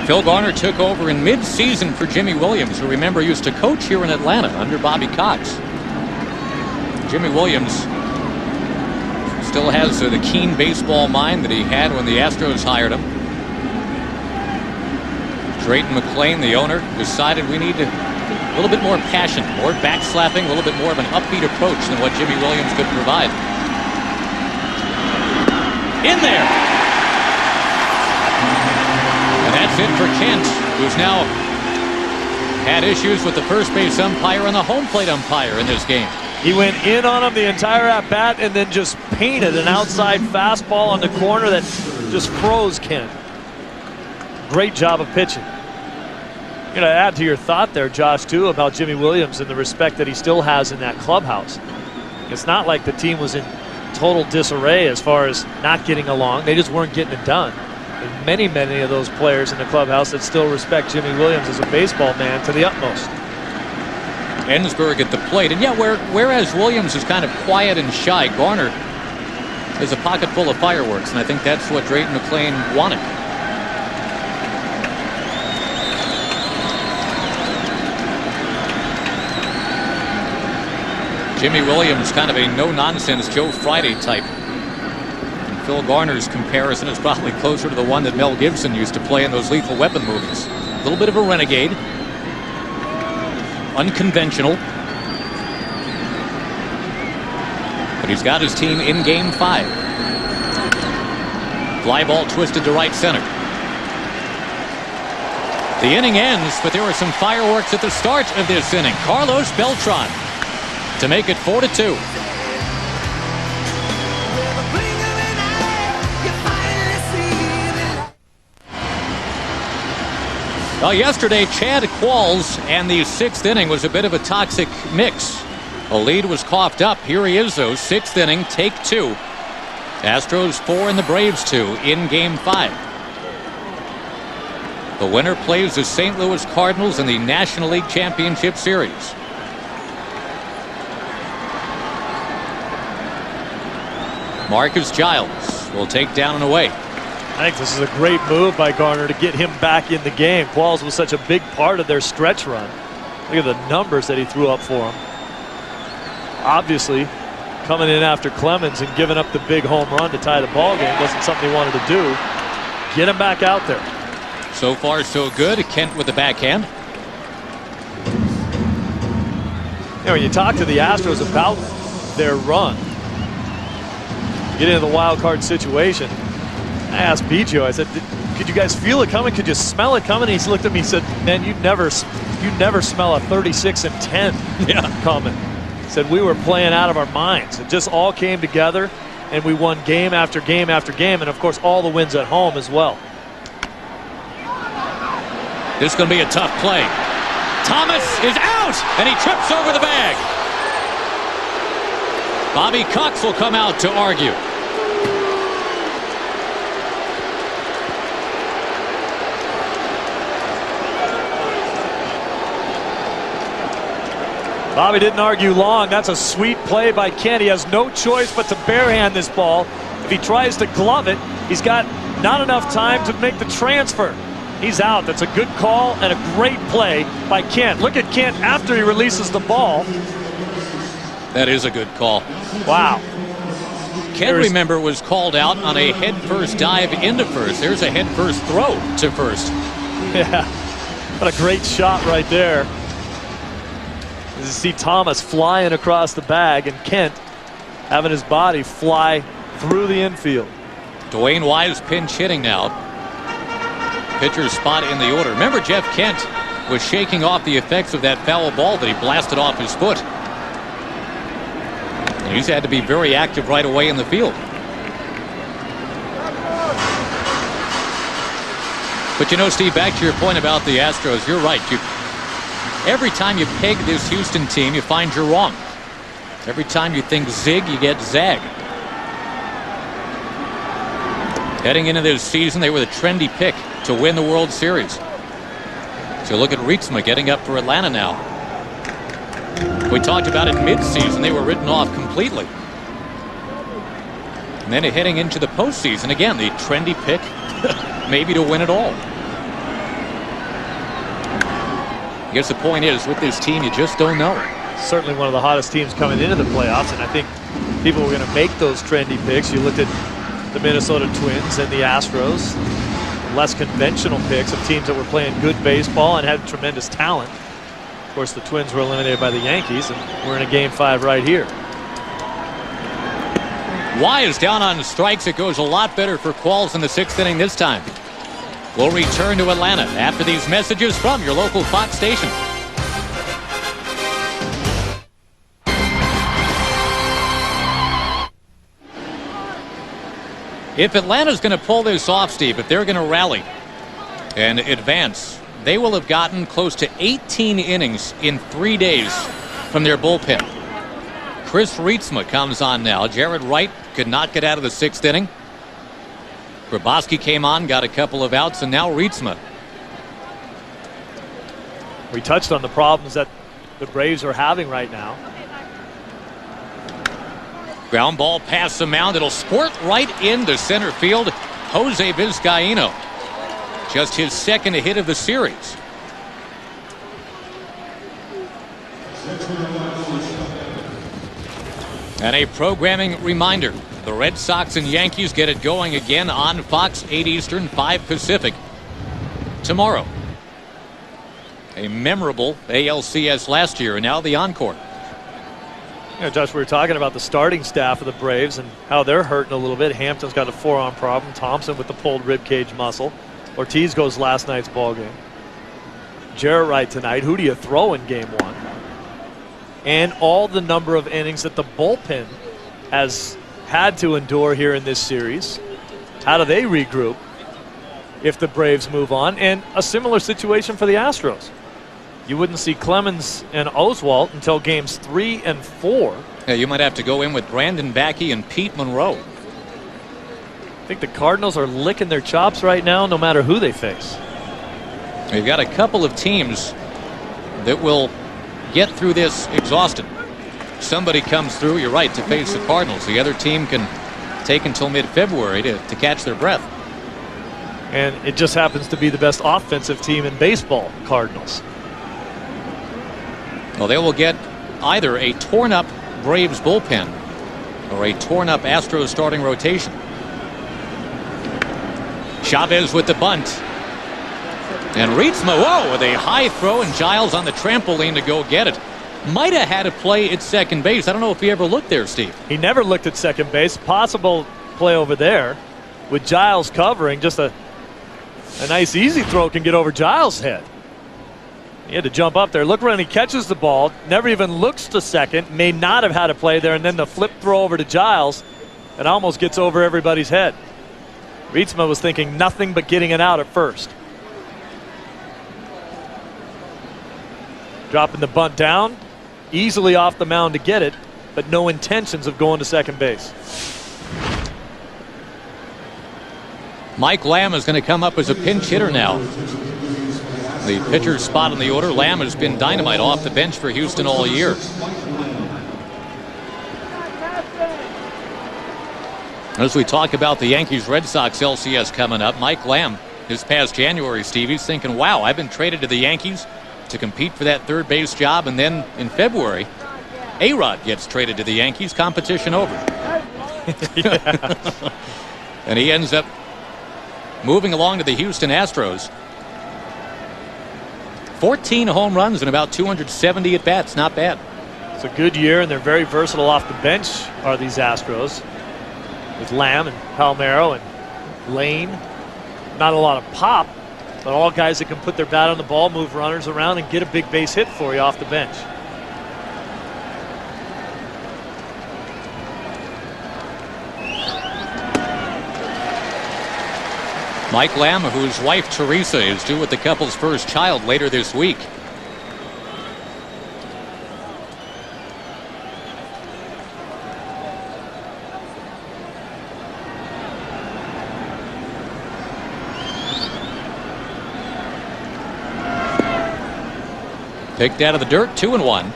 Phil Garner took over in mid-season for Jimmy Williams, who, remember, used to coach here in Atlanta under Bobby Cox. Jimmy Williams still has the keen baseball mind that he had when the Astros hired him. Drayton McClain, the owner, decided we need a little bit more passion, more backslapping, a little bit more of an upbeat approach than what Jimmy Williams could provide. In there! And that's it for Kent, who's now had issues with the first base umpire and the home plate umpire in this game. He went in on him the entire at-bat and then just painted an outside fastball on the corner that just froze Kent. Great job of pitching. You know, add to your thought there, Josh, too, about Jimmy Williams and the respect that he still has in that clubhouse. It's not like the team was in total disarray as far as not getting along. They just weren't getting it done. And many of those players in the clubhouse that still respect Jimmy Williams as a baseball man to the utmost. Ensberg at the plate. And yeah, whereas Williams is kind of quiet and shy, Garner is a pocket full of fireworks, and I think that's what Drayton McClain wanted. Jimmy Williams, kind of a no-nonsense Joe Friday type. And Phil Garner's comparison is probably closer to the one that Mel Gibson used to play in those Lethal Weapon movies. A little bit of a renegade. Unconventional. But he's got his team in game 5. Fly ball twisted to right center. The inning ends, but there were some fireworks at the start of this inning. Carlos Beltran to make it 4-2. Well, yesterday, Chad Qualls and the 6th inning was a bit of a toxic mix. A lead was coughed up. Here he is, though. 6th inning, take 2. Astros 4 and the Braves 2 in game 5. The winner plays the St. Louis Cardinals in the National League Championship Series. Marcus Giles will take down and away. I think this is a great move by Garner to get him back in the game. Qualls was such a big part of their stretch run. Look at the numbers that he threw up for him. Obviously, coming in after Clemens and giving up the big home run to tie the ball game wasn't something he wanted to do. Get him back out there. So far, so good. Kent with the backhand. You know, when you talk to the Astros about their run, get into the wild card situation, I asked Biggio, I said, could you guys feel it coming? Could you smell it coming? And he looked at me and said, man, you'd never smell a 36-10 coming. He said, we were playing out of our minds. It just all came together, and we won game after game after game, and of course all the wins at home as well. This is going to be a tough play. Thomas is out, and he trips over the bag. Bobby Cox will come out to argue. Bobby didn't argue long. That's a sweet play by Kent. He has no choice but to barehand this ball. If he tries to glove it, he's got not enough time to make the transfer. He's out. That's a good call and a great play by Kent. Look at Kent after he releases the ball. That is a good call. Wow. Kent, remember, was called out on a head-first dive into first. There's a head-first throw to first. Yeah. What a great shot right there. As you see Thomas flying across the bag and Kent having his body fly through the infield. Dwayne Wise pinch hitting now. Pitcher's spot in the order. Remember, Jeff Kent was shaking off the effects of that foul ball that he blasted off his foot. And he's had to be very active right away in the field. But you know, Steve, back to your point about the Astros, you're right. Every time you peg this Houston team, you find you're wrong. Every time you think zig, you get zag. Heading into this season, they were the trendy pick to win the World Series. So look at Rietzma getting up for Atlanta now. We talked about it mid-season. They were written off completely. And then heading into the postseason, again, the trendy pick maybe to win it all. I guess the point is, with this team, you just don't know. Certainly one of the hottest teams coming into the playoffs, and I think people were going to make those trendy picks. You looked at the Minnesota Twins and the Astros, less conventional picks of teams that were playing good baseball and had tremendous talent. Of course, the Twins were eliminated by the Yankees, and we're in a Game 5 right here. Wise down on strikes. It goes a lot better for Qualls in the 6th inning this time. We'll return to Atlanta after these messages from your local Fox station. If Atlanta's going to pull this off, Steve, if they're going to rally and advance, they will have gotten close to 18 innings in 3 days from their bullpen. Chris Rietzma comes on now. Jared Wright could not get out of the 6th inning. Grabowski came on, got a couple of outs, and now Rietzma. We touched on the problems that the Braves are having right now. Ground ball past the mound. It'll squirt right into center field. Jose Vizcaíno. Just his 2nd hit of the series. And a programming reminder. The Red Sox and Yankees get it going again on Fox, 8 Eastern, 5 Pacific tomorrow. A memorable ALCS last year, and now the encore. Yeah, Josh, we were talking about the starting staff of the Braves and how they're hurting a little bit. Hampton's got a forearm problem. Thompson with the pulled ribcage muscle. Ortiz goes last night's ball game. Jarrett Wright tonight. Who do you throw in Game 1? And all the number of innings that the bullpen has had to endure here in this series. How do they regroup if the Braves move on? And a similar situation for the Astros. You wouldn't see Clemens and Oswalt until games 3 and 4. Yeah, you might have to go in with Brandon Backey and Pete Monroe. I think the Cardinals are licking their chops right now, no matter who they face. You've got a couple of teams that will get through this exhausted. Somebody comes through, you're right, to face the Cardinals. The other team can take until mid-February to catch their breath. And it just happens to be the best offensive team in baseball, Cardinals. Well, they will get either a torn-up Braves bullpen or a torn-up Astros starting rotation. Chavez with the bunt. And Rietzma, whoa, with a high throw, and Giles on the trampoline to go get it. Might have had a play at second base. I don't know if he ever looked there, Steve. He never looked at second base. Possible play over there with Giles covering. Just a nice easy throw can get over Giles' head. He had to jump up there. Look when he catches the ball. Never even looks to second. May not have had a play there. And then the flip throw over to Giles. It almost gets over everybody's head. Rietzma was thinking nothing but getting it out at first. Dropping the bunt down. Easily off the mound to get it, but no intentions of going to second base. Mike Lamb is going to come up as a pinch hitter now. the pitcher's spot in the order. Lamb has been dynamite off the bench for Houston all year. As we talk about the Yankees-Red Sox LCS coming up, Mike Lamb this past January, Stevie's thinking, wow, I've been traded to the Yankees to compete for that third base job, and then in February, A-Rod gets traded to the Yankees. Competition over. And he ends up moving along to the Houston Astros. 14 home runs and about 270 at-bats. Not bad. It's a good year, and they're very versatile off the bench, are these Astros. With Lamb and Palmeiro and Lane. Not a lot of pop, but all guys that can put their bat on the ball, move runners around, and get a big base hit for you off the bench. Mike Lamb, whose wife Teresa is due with the couple's first child later this week. Picked out of the dirt, 2-1.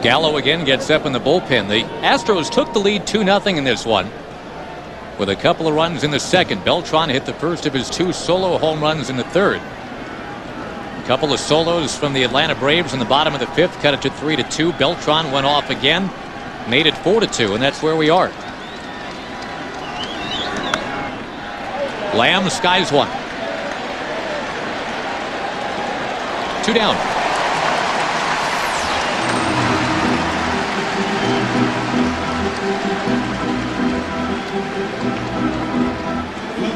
Gallo again gets up in the bullpen. The Astros took the lead 2-0 in this one with a couple of runs in the second. Beltran hit the first of his 2 solo home runs in the third. A couple of solos from the Atlanta Braves in the bottom of the 5th cut it to 3-2. Beltran went off again, made it 4-2, and that's where we are. Lamb skies one. 2 down.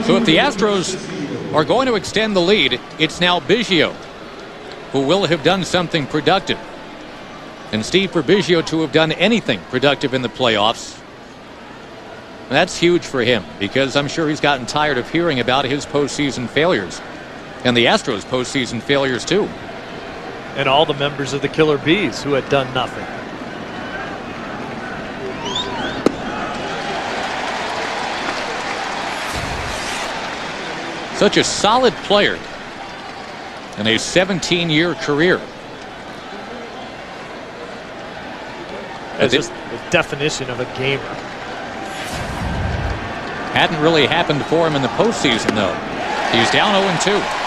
So if the Astros are going to extend the lead, it's now Biggio who will have done something productive. And Steve, for Biggio to have done anything productive in the playoffs, that's huge for him, because I'm sure he's gotten tired of hearing about his postseason failures and the Astros postseason failures too. And all the members of the Killer Bees who had done nothing. Such a solid player in a 17-year career. That's just the definition of a gamer. Hadn't really happened for him in the postseason, though. He's down 0-2.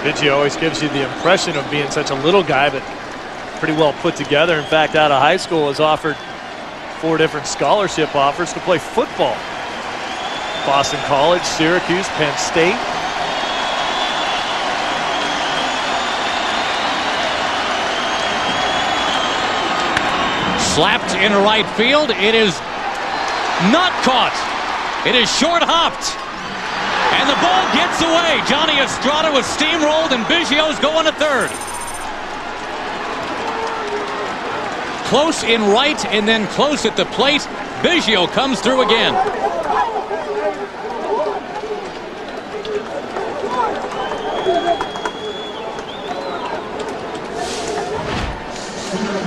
Biggio always gives you the impression of being such a little guy, but pretty well put together. In fact, out of high school was offered 4 different scholarship offers to play football. Boston College, Syracuse, Penn State. Slapped in right field. It is not caught. It is short hopped. And the ball gets away. Johnny Estrada was steamrolled, and Biggio's going to third. Close in right and then close at the plate. Biggio comes through again.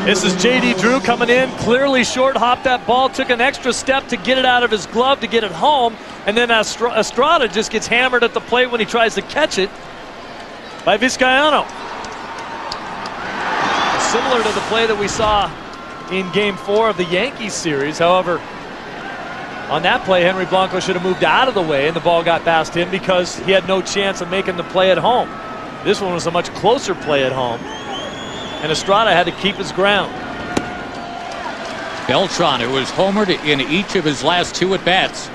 This is J.D. Drew coming in, clearly short hopped that ball, took an extra step to get it out of his glove to get it home, and then Estrada just gets hammered at the plate when he tries to catch it by Vizcaino. Similar to the play that we saw in Game 4 of the Yankees series. However, on that play, Henry Blanco should have moved out of the way, and the ball got past him because he had no chance of making the play at home. This one was a much closer play at home, and Estrada had to keep his ground. Beltran, who was homered in each of his last 2 at-bats.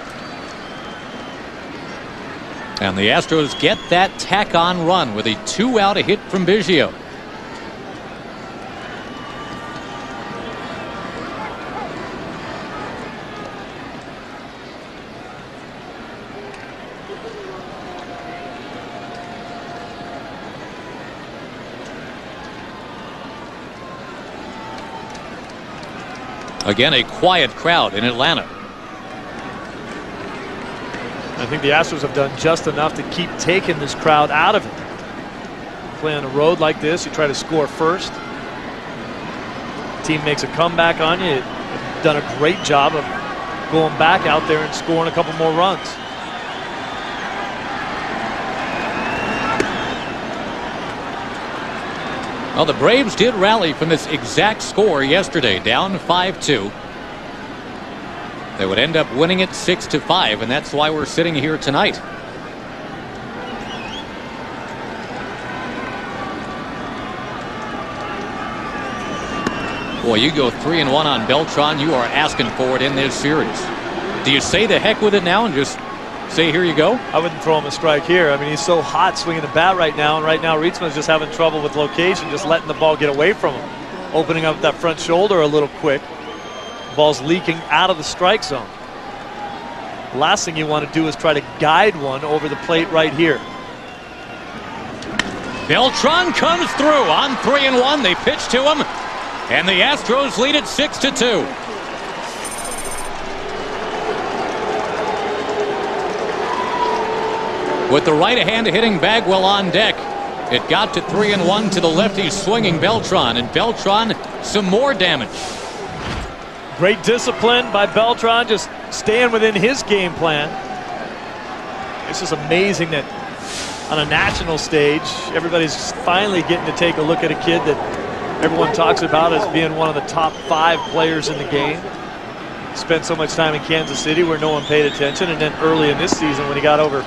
And the Astros get that tack-on run with a 2-out hit from Biggio. Again, a quiet crowd in Atlanta. I think the Astros have done just enough to keep taking this crowd out of it. Play on a road like this, you try to score first. Team makes a comeback on you. You've done a great job of going back out there and scoring a couple more runs. Well, the Braves did rally from this exact score yesterday, down 5-2. They would end up winning it 6-5, and that's why we're sitting here tonight. Boy, you go 3-1 on Beltran, you are asking for it in this series. Do you say the heck with it now and just say here you go? I wouldn't throw him a strike here. I mean, he's so hot swinging the bat right now, and right now Rietzman's just having trouble with location, just letting the ball get away from him. Opening up that front shoulder a little quick. The ball's leaking out of the strike zone. The last thing you want to do is try to guide one over the plate right here. Beltran comes through on 3-1. They pitch to him, and the Astros lead it 6-2. With the right-hand hitting Bagwell on deck, it got to 3-1 to the lefty swinging Beltran, and Beltran some more damage. Great discipline by Beltran, just staying within his game plan. It's just amazing that on a national stage, everybody's finally getting to take a look at a kid that everyone talks about as being one of the top 5 players in the game. Spent so much time in Kansas City where no one paid attention, and then early in this season when he got over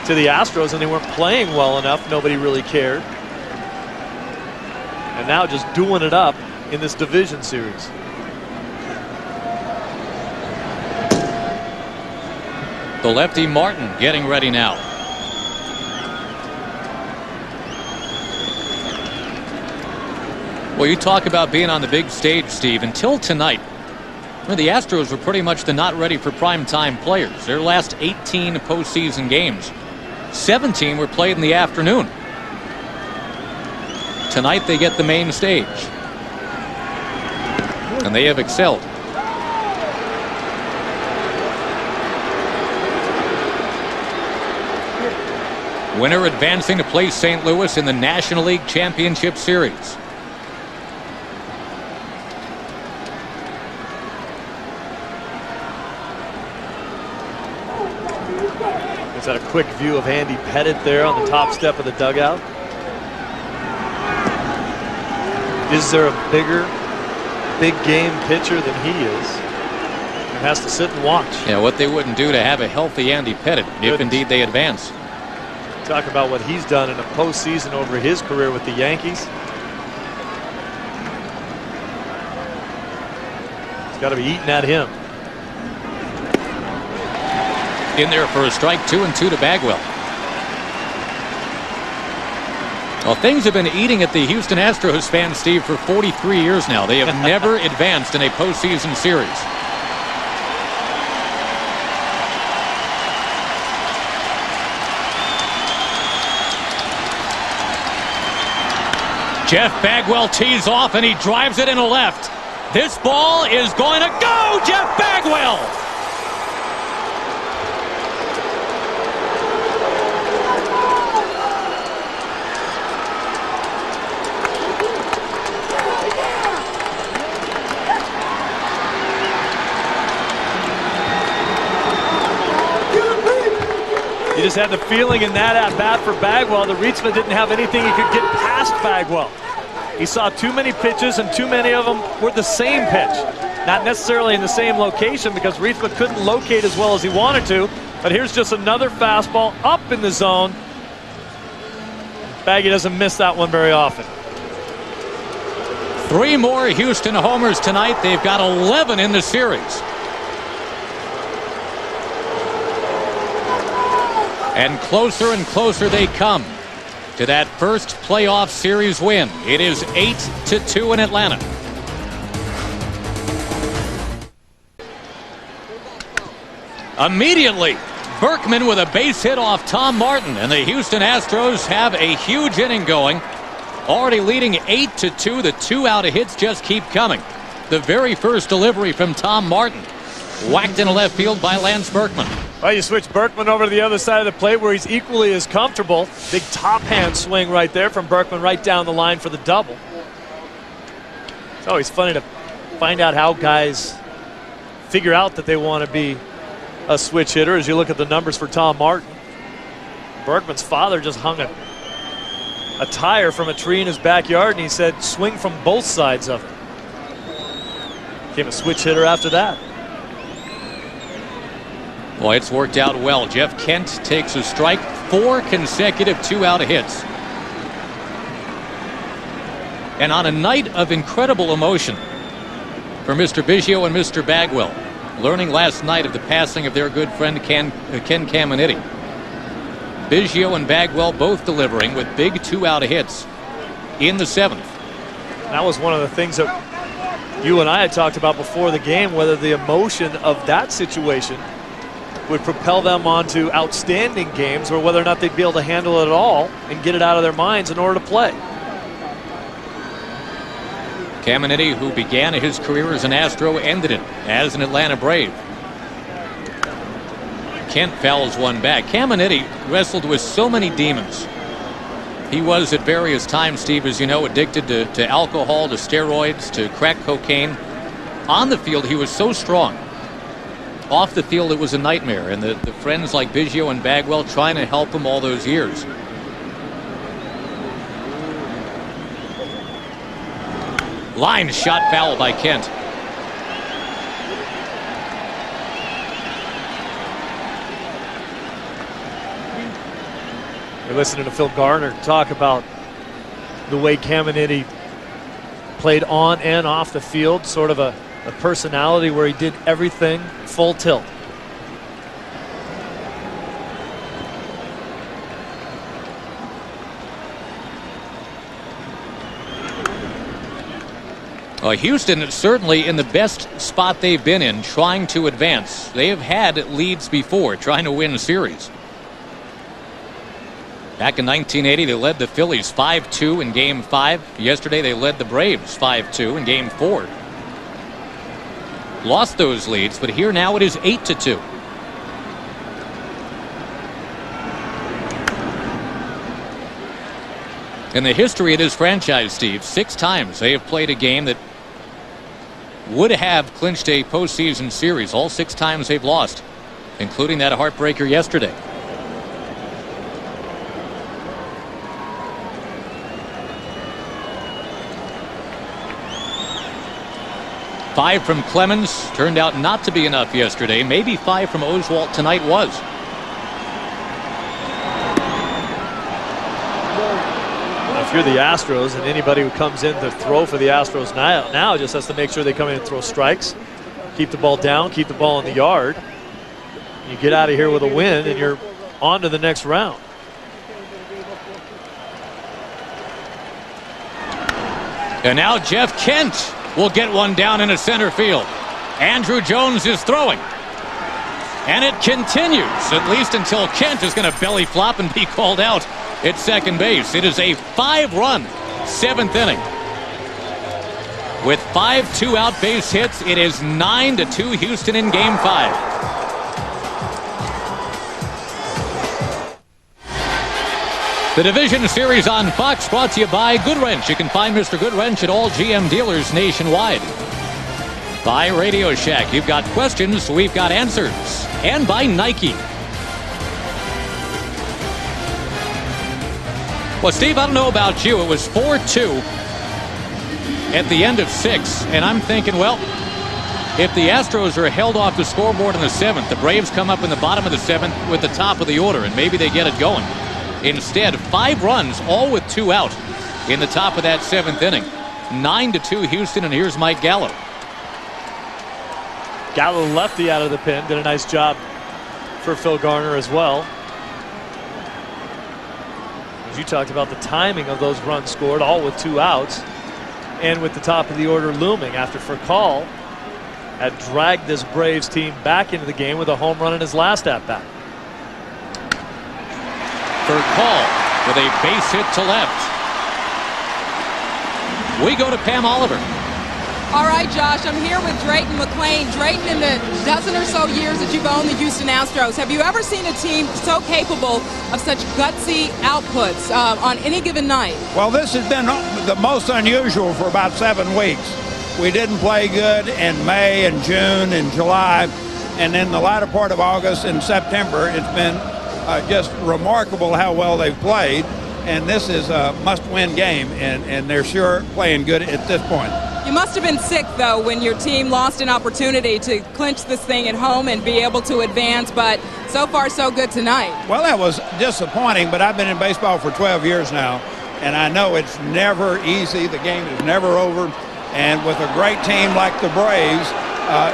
to the Astros and they weren't playing well enough, nobody really cared. And now just doing it up in this division series. The lefty Martin getting ready now. Well, you talk about being on the big stage, Steve. Until tonight, the Astros were pretty much the not ready for primetime players. Their last 18 postseason games, 17 were played in the afternoon. Tonight they get the main stage, and they have excelled. Winner advancing to play St. Louis in the National League Championship Series. Let's have a quick view of Andy Pettitte there on the top step of the dugout. Is there a big game pitcher than he is? He has to sit and watch. Yeah, what they wouldn't do to have a healthy Andy Pettitte if indeed they advance. Talk about what he's done in a postseason over his career with the Yankees. It's got to be eating at him. In there for a strike, 2-2 to Bagwell. Well, things have been eating at the Houston Astros fans, Steve, for 43 years now. They have never advanced in a postseason series. Jeff Bagwell tees off and he drives it in a left. This ball is going to go, Jeff Bagwell! You just had the feeling in that at-bat for Bagwell that Rietzman didn't have anything he could get past Bagwell. He saw too many pitches, and too many of them were the same pitch. Not necessarily in the same location because Rietzman couldn't locate as well as he wanted to. But here's just another fastball up in the zone. Baggy doesn't miss that one very often. 3 more Houston homers tonight. They've got 11 in the series. And closer they come to that first playoff series win. It is 8-2 in Atlanta. Immediately, Berkman with a base hit off Tom Martin, and the Houston Astros have a huge inning going. Already leading 8-2. The 2 out hits just keep coming. The very first delivery from Tom Martin. Whacked into left field by Lance Berkman. Well, you switch Berkman over to the other side of the plate where he's equally as comfortable. Big top hand swing right there from Berkman right down the line for the double. It's always funny to find out how guys figure out that they want to be a switch hitter as you look at the numbers for Tom Martin. Berkman's father just hung a tire from a tree in his backyard, and he said swing from both sides of it. Became a switch hitter after that. Well, it's worked out well. Jeff Kent takes a strike, 4 consecutive 2-out hits. And on a night of incredible emotion for Mr. Biggio and Mr. Bagwell, learning last night of the passing of their good friend Ken Caminiti. Biggio and Bagwell both delivering with big 2-out hits in the 7th. That was one of the things that you and I had talked about before the game, whether the emotion of that situation would propel them onto outstanding games or whether or not they'd be able to handle it at all and get it out of their minds in order to play. Caminiti, who began his career as an Astro, ended it as an Atlanta Brave. Kent fouls one back. Caminiti wrestled with so many demons. He was at various times, Steve, as you know, addicted to alcohol, to steroids, to crack cocaine. On the field, he was so strong. Off the field, it was a nightmare, and the friends like Biggio and Bagwell trying to help him all those years. Line shot foul by Kent. You're listening to Phil Garner talk about the way Caminiti played on and off the field, sort of a personality where he did everything full tilt. Houston is certainly in the best spot they've been in trying to advance. They have had leads before trying to win series. Back in 1980, they led the Phillies 5-2 in Game 5. Yesterday, they led the Braves 5-2 in Game 4. Lost those leads, but here now it is 8-2. In the history of this franchise, Steve, 6 times they have played a game that would have clinched a postseason series. All 6 times they've lost, including that heartbreaker yesterday. Five from Clemens turned out not to be enough yesterday. Maybe 5 from Oswalt tonight was. If you're the Astros, and anybody who comes in to throw for the Astros now just has to make sure they come in and throw strikes, keep the ball down, keep the ball in the yard. You get out of here with a win, and you're on to the next round. And now Jeff Kent will get one down into center field. Andrew Jones is throwing. And it continues, at least until Kent is going to belly flop and be called out at second base. It is a 5-run 7th inning. With 5 2-out base hits, it is 9-2 Houston in Game 5. The Division Series on Fox brought to you by Goodwrench. You can find Mr. Goodwrench at all GM dealers nationwide. By Radio Shack, you've got questions, we've got answers. And by Nike. Well, Steve, I don't know about you. It was 4-2 at the end of 6. And I'm thinking, well, if the Astros are held off the scoreboard in the 7th, the Braves come up in the bottom of the 7th with the top of the order, and maybe they get it going. Instead, 5 runs, all with 2 out in the top of that 7th inning. 9-2 Houston, and here's Mike Gallo. Gallo lefty out of the pen, did a nice job for Phil Garner as well. As you talked about the timing of those runs scored, all with 2 outs, and with the top of the order looming after Furcal had dragged this Braves team back into the game with a home run in his last at-bat. Furcal with a base hit to left. We go to Pam Oliver. All right, Josh, I'm here with Drayton McClain. Drayton, in the dozen or so years that you've owned the Houston Astros, have you ever seen a team so capable of such gutsy outputs on any given night? Well, this has been the most unusual for about 7 weeks. We didn't play good in May and June and July, and in the latter part of August and September, it's been just remarkable how well they've played, and this is a must-win game, and they're sure playing good at this point. You must have been sick, though, when your team lost an opportunity to clinch this thing at home and be able to advance, but so far so good tonight. Well, that was disappointing, but I've been in baseball for 12 years now, and I know it's never easy. The game is never over, and with a great team like the Braves,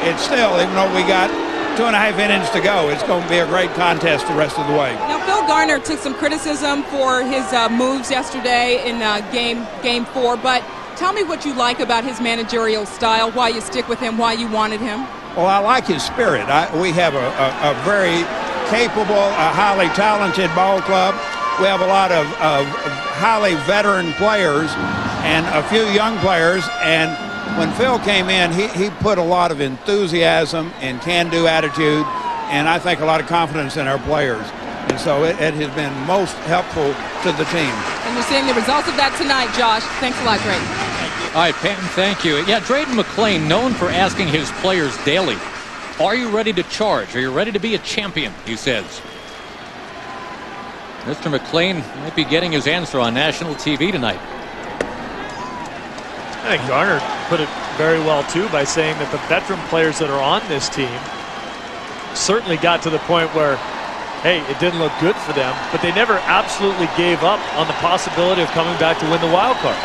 it's still, even though we got 2.5 innings to go, it's going to be a great contest the rest of the way. Now, Phil Garner took some criticism for his moves yesterday in game 4, but tell me what you like about his managerial style, why you stick with him, why you wanted him. Well, I like his spirit. We have a very capable, highly talented ball club. We have a lot of highly veteran players and a few young players. And when Phil came in, he put a lot of enthusiasm and can-do attitude, and I think a lot of confidence in our players. And so it has been most helpful to the team. And you're seeing the results of that tonight, Josh. Thanks a lot, Drayton. All right, Patton, thank you. Yeah, Drayton McClain, known for asking his players daily, are you ready to charge? Are you ready to be a champion, he says. Mr. McClain might be getting his answer on national TV tonight. I think Garner put it very well, too, by saying that the veteran players that are on this team certainly got to the point where, hey, it didn't look good for them, but they never absolutely gave up on the possibility of coming back to win the wild card.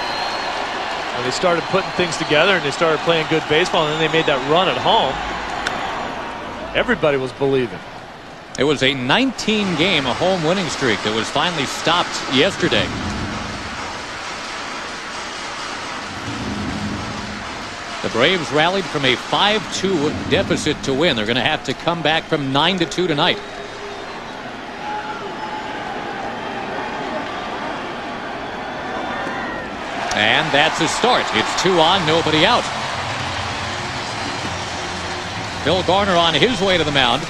And they started putting things together, and they started playing good baseball, and then they made that run at home. Everybody was believing. It was a 19-game home winning streak that was finally stopped yesterday. The Braves rallied from a 5-2 deficit to win. They're going to have to come back from 9-2 tonight. And that's a start. It's 2 on, nobody out. Phil Garner on his way to the mound.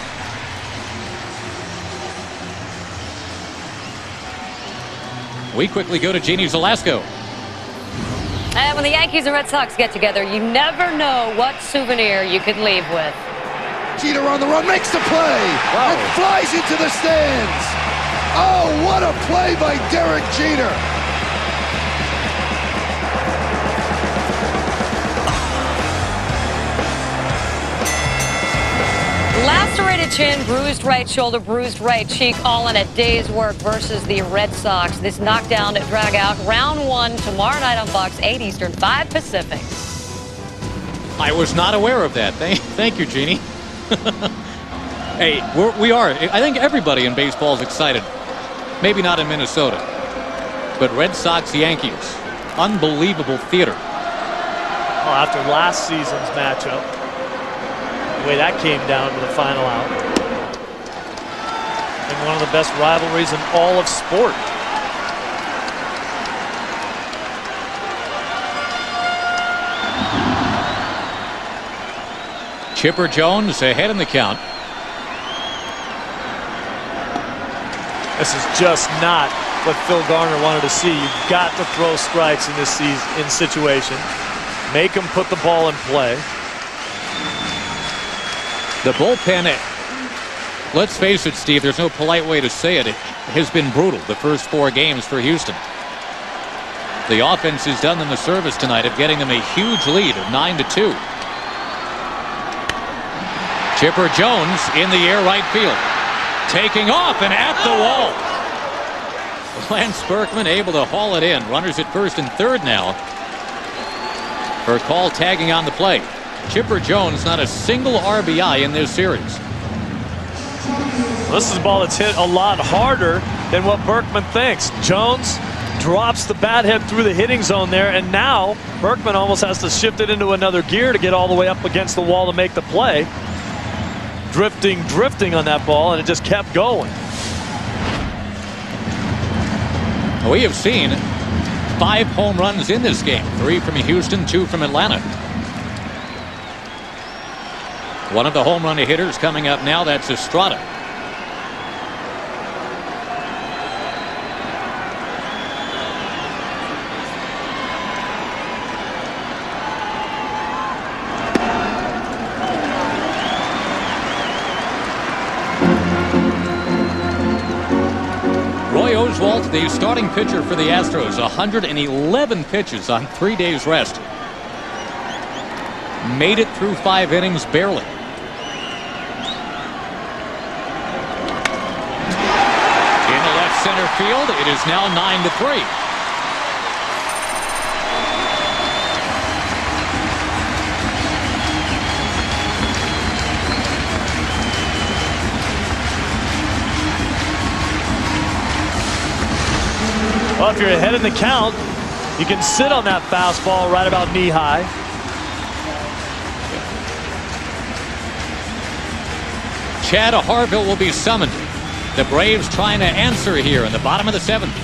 We quickly go to Jeannie Zalasko. And when the Yankees and Red Sox get together, you never know what souvenir you could leave with. Jeter on the run, makes the play, and flies into the stands. Oh, what a play by Derek Jeter. Lacerated chin, bruised right shoulder, bruised right cheek, all in a day's work versus the Red Sox. This knockdown drag out round 1 tomorrow night on Fox, 8 Eastern, 5 Pacific. I was not aware of that. Thank you, Jeannie. Hey, we are. I think everybody in baseball is excited. Maybe not in Minnesota. But Red Sox, Yankees, unbelievable theater. Well, after last season's matchup, the way that came down to the final out. And one of the best rivalries in all of sport. Chipper Jones ahead in the count. This is just not what Phil Garner wanted to see. You've got to throw strikes in this situation. Make them put the ball in play. The bullpen, let's face it, Steve, there's no polite way to say it. It has been brutal the first 4 games for Houston. The offense has done them the service tonight of getting them a huge lead of 9-2. Chipper Jones in the air right field. Taking off and at the wall. Lance Berkman able to haul it in. Runners at first and third now. For call tagging on the play. Chipper Jones not a single RBI in this series. This is a ball that's hit a lot harder than what Berkman thinks. Jones drops the bat head through the hitting zone there, and now Berkman almost has to shift it into another gear to get all the way up against the wall to make the play. Drifting on that ball, and it just kept going. We have seen 5 home runs in this game. 3 from Houston, 2 from Atlanta. One of the home run hitters coming up now, that's Estrada. Oswalt, the starting pitcher for the Astros, 111 pitches on 3 days rest. Made it through 5 innings barely. Into left center field, it is now 9-3. Well, if you're ahead in the count, you can sit on that fastball right about knee high. Chad Harville will be summoned. The Braves trying to answer here in the bottom of the 7th.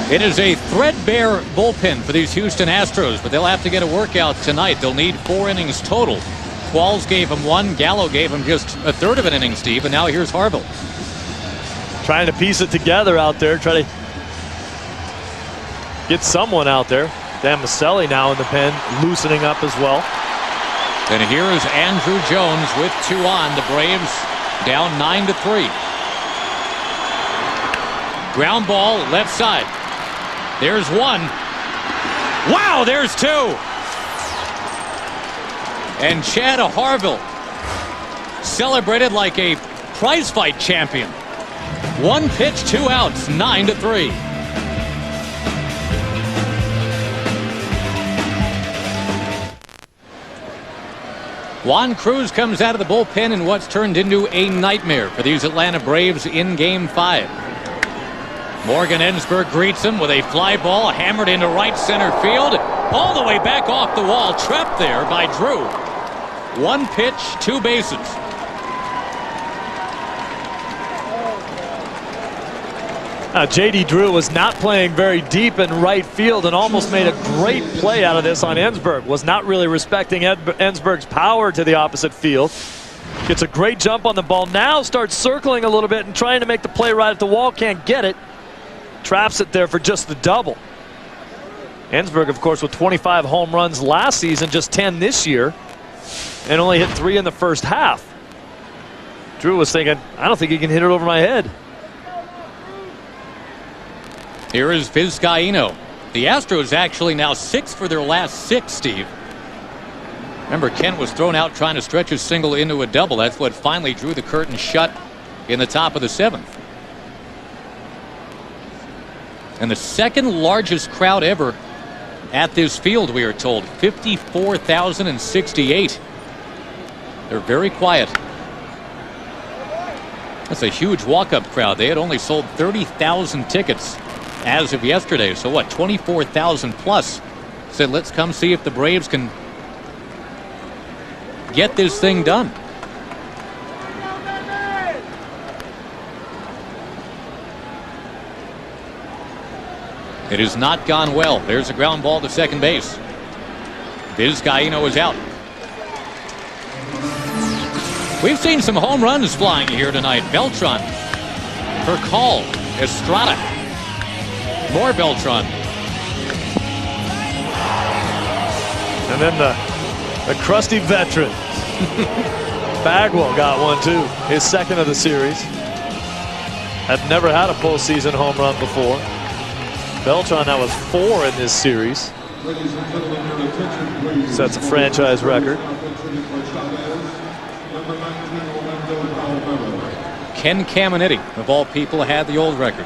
It is a threadbare bullpen for these Houston Astros, but they'll have to get a workout tonight. They'll need 4 innings total. Qualls gave him 1. Gallo gave him just a third of an inning, Steve, and now here's Harville. Trying to piece it together out there, try to get someone out there. Dan Maselli now in the pen, loosening up as well. And here is Andrew Jones with 2 on. The Braves down 9-3. Ground ball left side. There's 1. Wow, there's 2. And Chad Harville celebrated like a prize fight champion. 1 pitch, 2 outs, 9-3. Juan Cruz comes out of the bullpen in what's turned into a nightmare for these Atlanta Braves in Game 5. Morgan Ensberg greets him with a fly ball hammered into right center field. All the way back off the wall, trapped there by Drew. 1 pitch, 2 bases. J.D. Drew was not playing very deep in right field and almost made a great play out of this on Ensberg. Was not really respecting Ensberg's power to the opposite field. Gets a great jump on the ball. Now starts circling a little bit and trying to make the play right at the wall. Can't get it. Traps it there for just the double. Ensberg, of course, with 25 home runs last season, just 10 this year, and only hit 3 in the first half. Drew was thinking, I don't think he can hit it over my head. Here is Vizcaíno. The Astros actually now 6 for their last 6, Steve. Remember, Kent was thrown out trying to stretch his single into a double. That's what finally drew the curtain shut in the top of the 7th. And the second largest crowd ever at this field, we are told, 54,068. They're very quiet. That's a huge walk-up crowd. They had only sold 30,000 tickets as of yesterday. So what, 24,000 plus said, let's come see if the Braves can get this thing done. It has not gone well. There's a ground ball to second base. Vizcaíno is out. We've seen some home runs flying here tonight. Beltran, Percal, Estrada, more Beltran. And then the crusty veteran. Bagwell got one too. His second of the series. Had never had a postseason home run before. Beltran, that was 4 in this series. Sets a franchise record. Ken Caminiti, of all people, had the old record.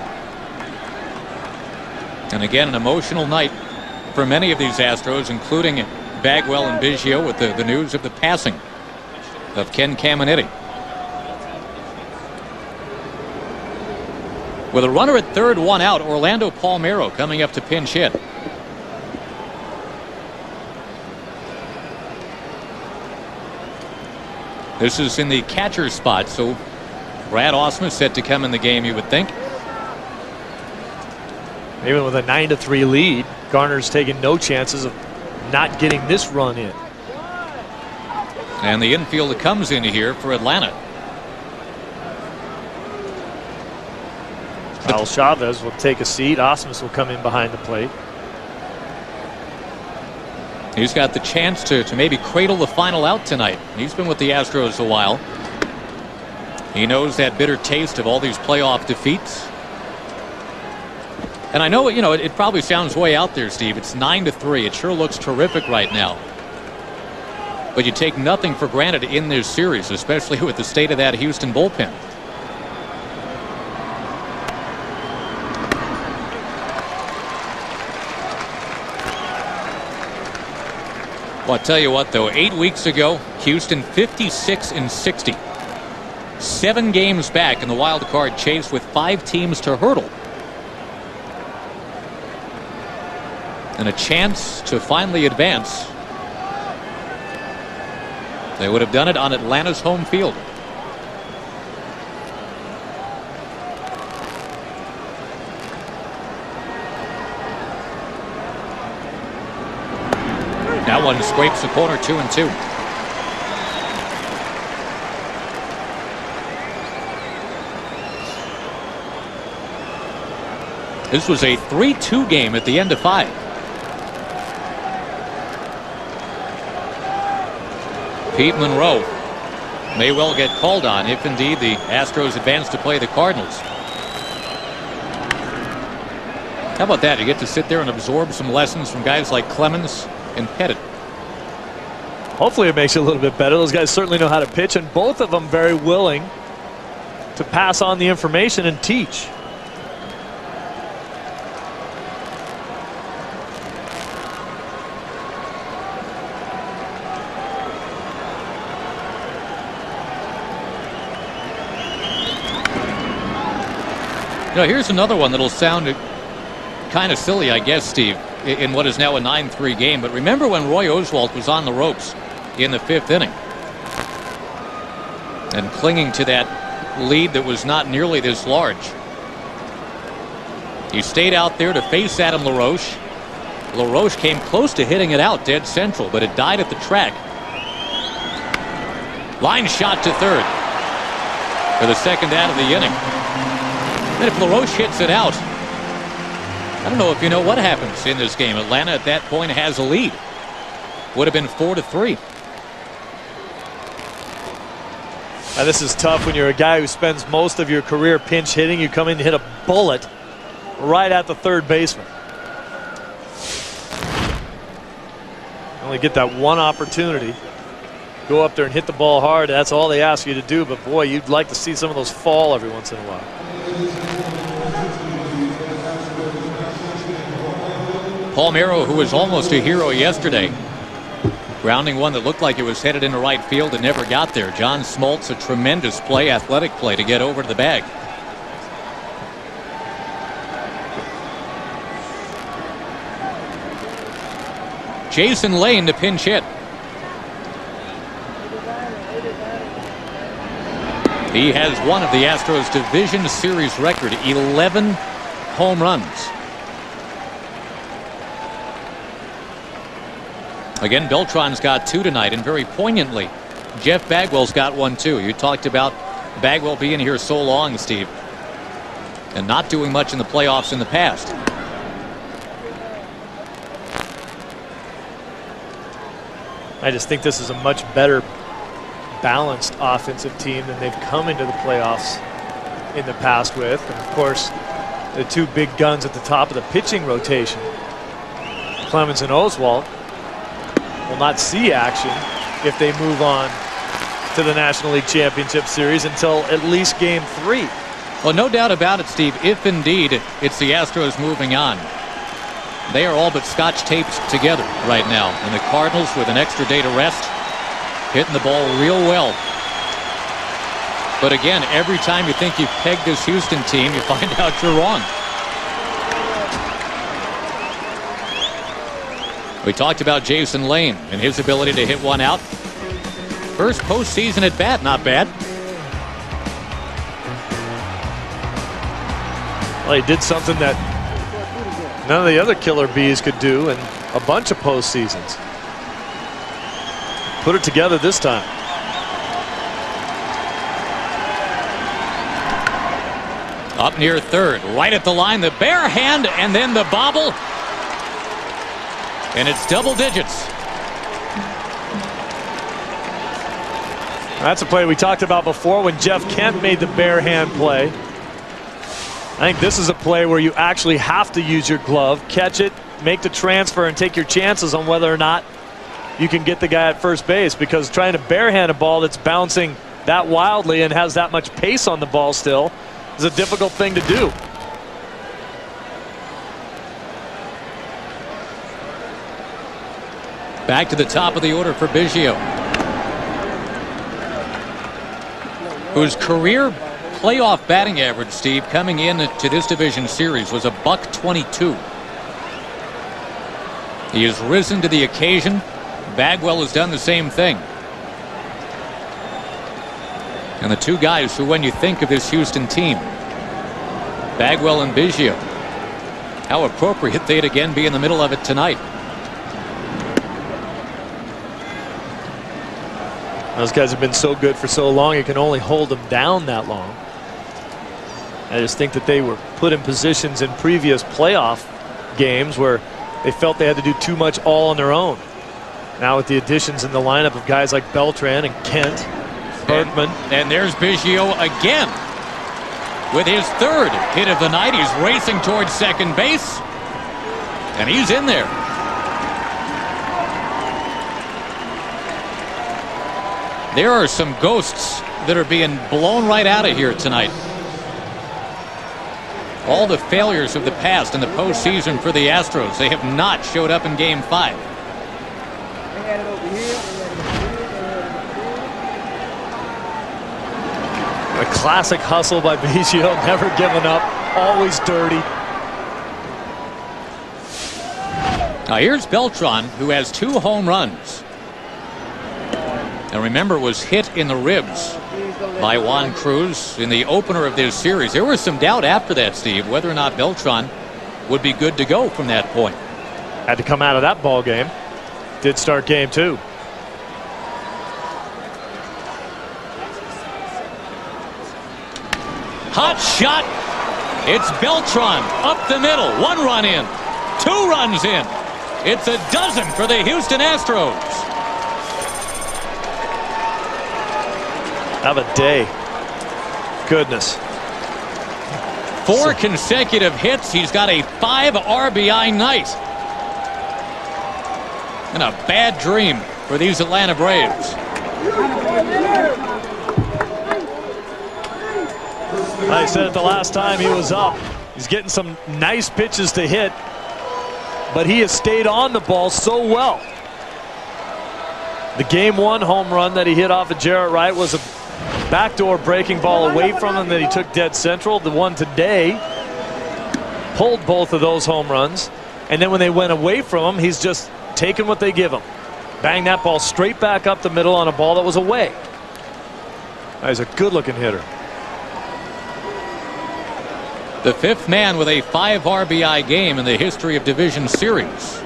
And again, an emotional night for many of these Astros, including Bagwell and Biggio, with the news of the passing of Ken Caminiti. With a runner at third, 1 out, Orlando Palmeiro coming up to pinch hit. This is in the catcher spot, so Brad Ausmus set to come in the game, you would think. Even with a 9-3 lead. Garner's taking no chances of not getting this run in. And the infield comes in here for Atlanta. Kyle Chavez will take a seat. Osmus will come in behind the plate. He's got the chance to maybe cradle the final out tonight. He's been with the Astros a while. He knows that bitter taste of all these playoff defeats. And I know, it probably sounds way out there, Steve. It's 9-3. It sure looks terrific right now. But you take nothing for granted in this series, especially with the state of that Houston bullpen. Well, I'll tell you what, though, 8 weeks ago, Houston 56-60. 7 games back in the wild card chase with 5 teams to hurdle. And a chance to finally advance. They would have done it on Atlanta's home field. That one scrapes the corner, 2-2. This was a 3-2 game at the end of 5. Pete Monroe may well get called on if indeed the Astros advance to play the Cardinals. How about that? You get to sit there and absorb some lessons from guys like Clemens and Pettit. Hopefully it makes it a little bit better. Those guys certainly know how to pitch, and both of them very willing to pass on the information and teach. Here's another one that'll sound kind of silly, I guess, Steve, in what is now a 9-3 game. But remember when Roy Oswalt was on the ropes in the 5th inning and clinging to that lead that was not nearly this large. He stayed out there to face Adam LaRoche. LaRoche came close to hitting it out dead central, but it died at the track. Line shot to third for the second out of the inning. And if LaRoche hits it out, I don't know if you know what happens in this game. Atlanta at that point has a lead. Would have been 4-3. Now, this is tough when you're a guy who spends most of your career pinch hitting. You come in and hit a bullet right at the third baseman. You only get that one opportunity. Go up there and hit the ball hard. That's all they ask you to do. But boy, you'd like to see some of those fall every once in a while. Palmeiro, who was almost a hero yesterday, grounding one that looked like it was headed into right field and never got there. John Smoltz, a tremendous play, athletic play to get over to the bag. Jason Lane to pinch hit. He has one of the Astros division series record, 11 home runs. Again, Beltran's got 2 tonight, and very poignantly, Jeff Bagwell's got 1 too. You talked about Bagwell being here so long, Steve, and not doing much in the playoffs in the past. I just think this is a much better balanced offensive team than they've come into the playoffs in the past with. And of course, the 2 big guns at the top of the pitching rotation, Clemens and Oswalt, will not see action if they move on to the National League Championship Series until at least Game 3. Well, no doubt about it, Steve, if indeed it's the Astros moving on. They are all but scotch taped together right now. And the Cardinals, with an extra day to rest, hitting the ball real well. But again, every time you think you've pegged this Houston team, you find out you're wrong. We talked about Jason Lane and his ability to hit one out. First postseason at bat, not bad. Well, he did something that none of the other killer bees could do in a bunch of postseasons. Put it together this time. Up near third, right at the line, the bare hand, and then the bobble. And it's double digits. That's a play we talked about before when Jeff Kent made the bare hand play. I think this is a play where you actually have to use your glove, catch it, make the transfer, and take your chances on whether or not you can get the guy at first base, because trying to barehand a ball that's bouncing that wildly and has that much pace on the ball still is a difficult thing to do. Back to the top of the order for Biggio, whose career playoff batting average, Steve, coming into this division series was a .122. He has risen to the occasion. Bagwell has done the same thing. And the two guys who, when you think of this Houston team, Bagwell and Biggio, how appropriate they'd again be in the middle of it tonight. Those guys have been so good for so long, you can only hold them down that long. I just think that they were put in positions in previous playoff games where they felt they had to do too much all on their own. Now with the additions in the lineup of guys like Beltran and Kent, Bergman. And there's Biggio again with his third hit of the night. He's racing towards second base, and he's in there. There are some ghosts that are being blown right out of here tonight. All the failures of the past in the postseason for the Astros, they have not showed up in Game 5. A classic hustle by Biggio, never giving up, always dirty. Now here's Beltran, who has 2 home runs. And remember, was hit in the ribs by Juan Cruz in the opener of this series. There was some doubt after that, Steve, whether or not Beltran would be good to go from that point. Had to come out of that ball game. Did start Game 2. Hot shot. It's Beltran up the middle. 1 run in, 2 runs in. It's a dozen for the Houston Astros. Have a day. Goodness. 4 consecutive hits. He's got a 5 RBI night. And a bad dream for these Atlanta Braves. I said it the last time he was up. He's getting some nice pitches to hit, but he has stayed on the ball so well. The Game 1 home run that he hit off of Jarrett Wright was a backdoor breaking ball away from him that he took dead central. The one today pulled both of those home runs, and then when they went away from him, he's just taking what they give him. Bang that ball straight back up the middle on a ball that was away. He's a good-looking hitter. The 5th man with a 5 RBI game in the history of division series.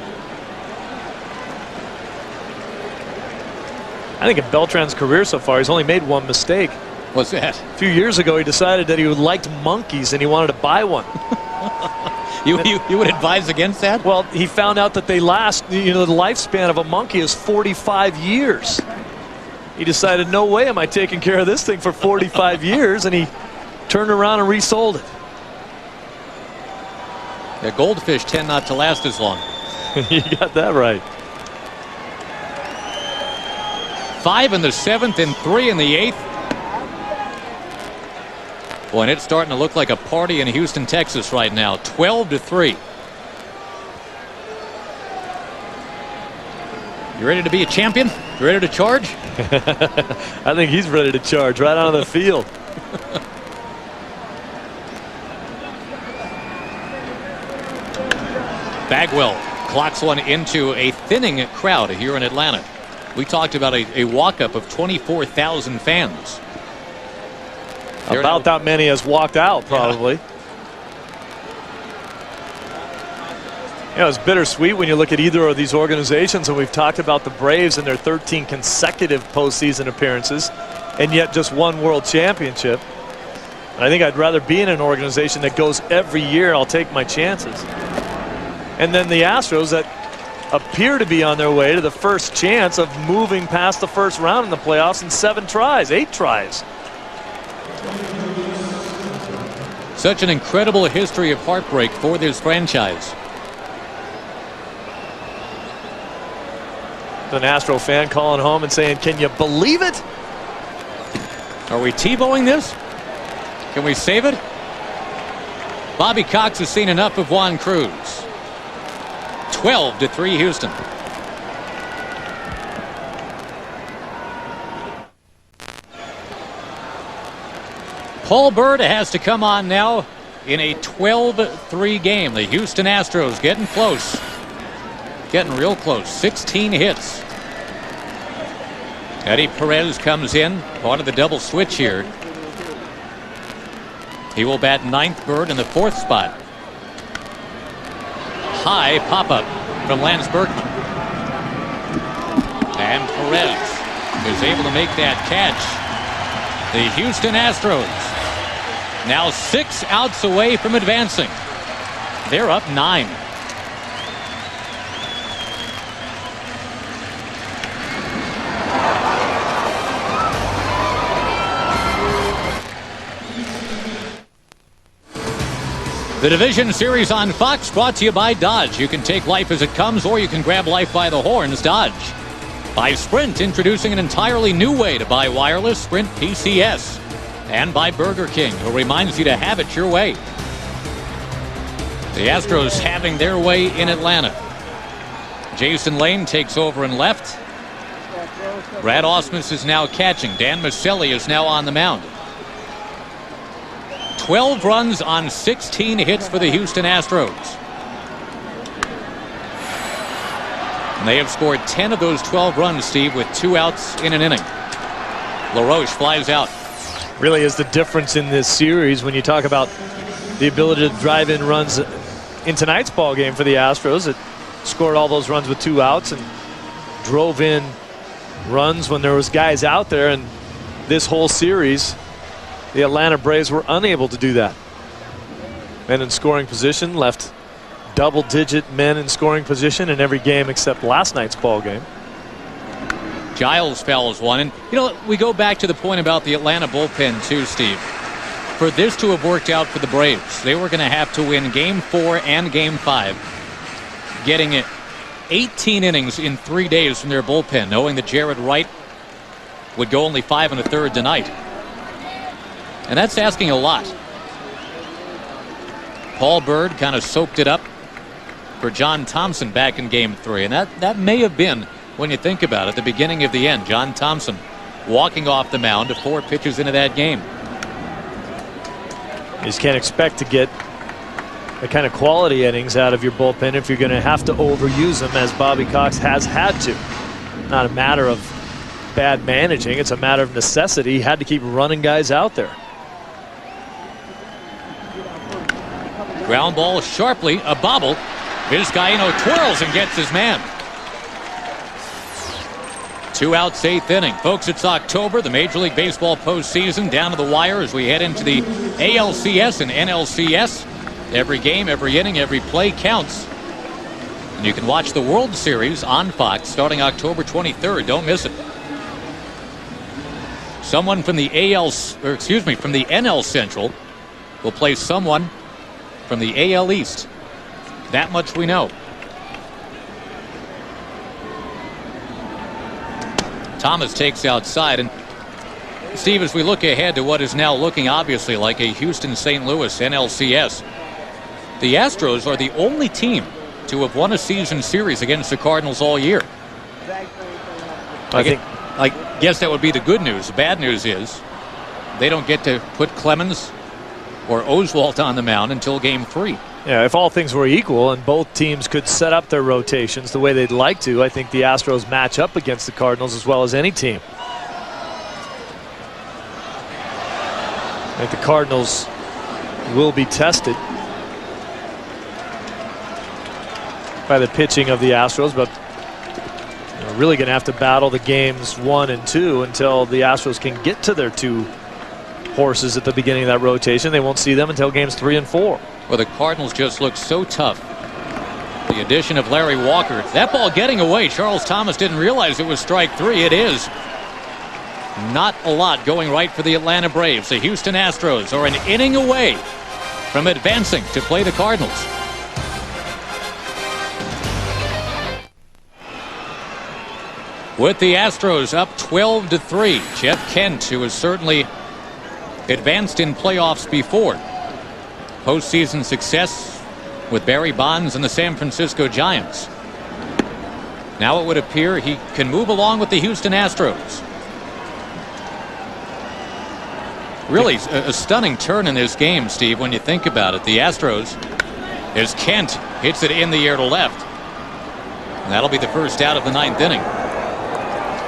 I think in Beltran's career so far, he's only made 1 mistake. What's that? A few years ago, he decided that he liked monkeys and he wanted to buy one. You would advise against that? Well, he found out that they last, the lifespan of a monkey is 45 years. He decided, no way am I taking care of this thing for 45 years, and he turned around and resold it. The goldfish tend not to last as long. You got that right. 5 in the 7th and 3 in the 8th. Boy, and it's starting to look like a party in Houston, Texas right now. 12-3. You ready to be a champion? You ready to charge? I think he's ready to charge right out of the field. Bagwell clocks one into a thinning crowd here in Atlanta. We talked about a walk-up of 24,000 fans. About that many has walked out, probably. You know, it's bittersweet when you look at either of these organizations, and we've talked about the Braves and their 13 consecutive postseason appearances, and yet just one world championship. I think I'd rather be in an organization that goes every year. I'll take my chances. And then the Astros that appear to be on their way to the first chance of moving past the first round in the playoffs in 8 tries. Such an incredible history of heartbreak for this franchise. An Astro fan calling home and saying, "Can you believe it?" Are we T-bowing this? Can we save it? Bobby Cox has seen enough of Juan Cruz. 12-3 Houston. Paul Bird has to come on now in a 12-3 game. The Houston Astros getting close. Getting real close. 16 hits. Eddie Perez comes in, part of the double switch here. He will bat ninth. Bird in the fourth spot. High pop-up from Lance Berkman. And Perez is able to make that catch. The Houston Astros now 6 outs away from advancing. They're up 9. The Division Series on Fox brought to you by Dodge. You can take life as it comes, or you can grab life by the horns. Dodge. By Sprint, introducing an entirely new way to buy wireless. Sprint PCS. And by Burger King, who reminds you to have it your way. The Astros having their way in Atlanta. Jason Lane takes over in left. Brad Ausmus is now catching. Dan Maselli is now on the mound. 12 runs on 16 hits for the Houston Astros. And they have scored 10 of those 12 runs, Steve, with 2 outs in an inning. LaRoche flies out. Really is the difference in this series when you talk about the ability to drive in runs in tonight's ball game for the Astros. It scored all those runs with 2 outs and drove in runs when there was guys out there, and this whole series the Atlanta Braves were unable to do that. Men in scoring position, left double-digit men in scoring position in every game except last night's ball game. Giles fouls one. And, you know, we go back to the point about the Atlanta bullpen, too, Steve. For this to have worked out for the Braves, they were going to have to win Game 4 and Game 5, getting it 18 innings in 3 days from their bullpen, knowing that Jared Wright would go only 5 1/3 tonight. And that's asking a lot. Paul Bird kind of soaked it up for John Thompson back in Game 3. And that may have been, when you think about it, the beginning of the end. John Thompson walking off the mound to 4 pitches into that game. You just can't expect to get the kind of quality innings out of your bullpen if you're going to have to overuse them, as Bobby Cox has had to. Not a matter of bad managing. It's a matter of necessity. He had to keep running guys out there. Ground ball sharply, a bobble. Vizcaíno twirls and gets his man. 2 outs, 8th inning. Folks, it's October, the Major League Baseball postseason down to the wire as we head into the ALCS and NLCS. Every game, every inning, every play counts. And you can watch the World Series on Fox starting October 23rd. Don't miss it. Someone from the from the NL Central will play someone from the AL East. That much we know. Thomas takes outside. And Steve, as we look ahead to what is now looking obviously like a Houston-St. Louis NLCS, the Astros are the only team to have won a season series against the Cardinals all year. I guess that would be the good news. The bad news is they don't get to put Clemens or Oswalt on the mound until Game 3. Yeah, if all things were equal and both teams could set up their rotations the way they'd like to, I think the Astros match up against the Cardinals as well as any team. I think the Cardinals will be tested. by the pitching of the Astros, but really going to have to battle the games 1 and 2 until the Astros can get to their 2 horses at the beginning of that rotation. They won't see them until games 3 and 4. Well, the Cardinals just look so tough. The addition of Larry Walker. That ball getting away. Charles Thomas didn't realize it was strike 3. It is. Not a lot going right for the Atlanta Braves. The Houston Astros are an inning away from advancing to play the Cardinals. With the Astros up 12-3, Jeff Kent, who has certainly advanced in playoffs before. Postseason success with Barry Bonds and the San Francisco Giants. Now it would appear he can move along with the Houston Astros. Really a stunning turn in this game, Steve, when you think about it. The Astros, as Kent hits it in the air to left. And that'll be the first out of the 9th inning.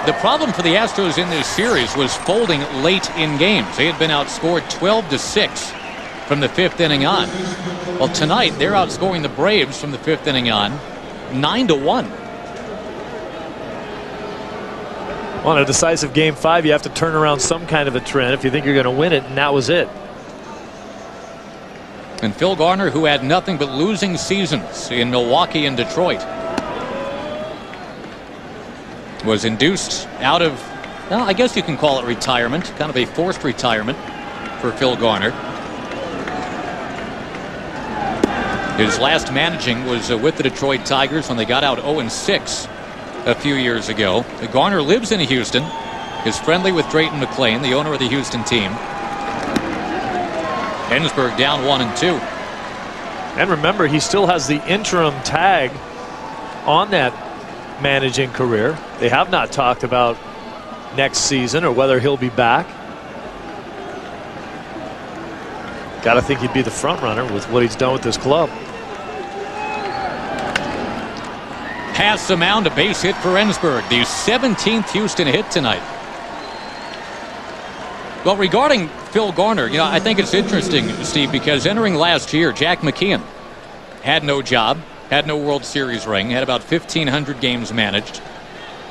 The problem for the Astros in this series was folding late in games. They had been outscored 12-6 from the 5th inning on. Well, tonight they're outscoring the Braves from the 5th inning on 9-1. On a decisive game 5, you have to turn around some kind of a trend if you think you're going to win it, and that was it. And Phil Garner, who had nothing but losing seasons in Milwaukee and Detroit, was induced out of, well, I guess you can call it retirement, kind of a forced retirement for Phil Garner. His last managing was with the Detroit Tigers when they got out 0-6 a few years ago. Garner lives in Houston, is friendly with Drayton McClain, the owner of the Houston team. Ensberg down 1-2. And remember, he still has the interim tag on that managing career. They have not talked about next season or whether he'll be back. Got to think he'd be the front runner with what he's done with this club. Past the mound, a base hit for Ensberg, the 17th Houston hit tonight. Well, regarding Phil Garner, I think it's interesting, Steve, because entering last year, Jack McKeon had no job, had no World Series ring, had about 1,500 games managed.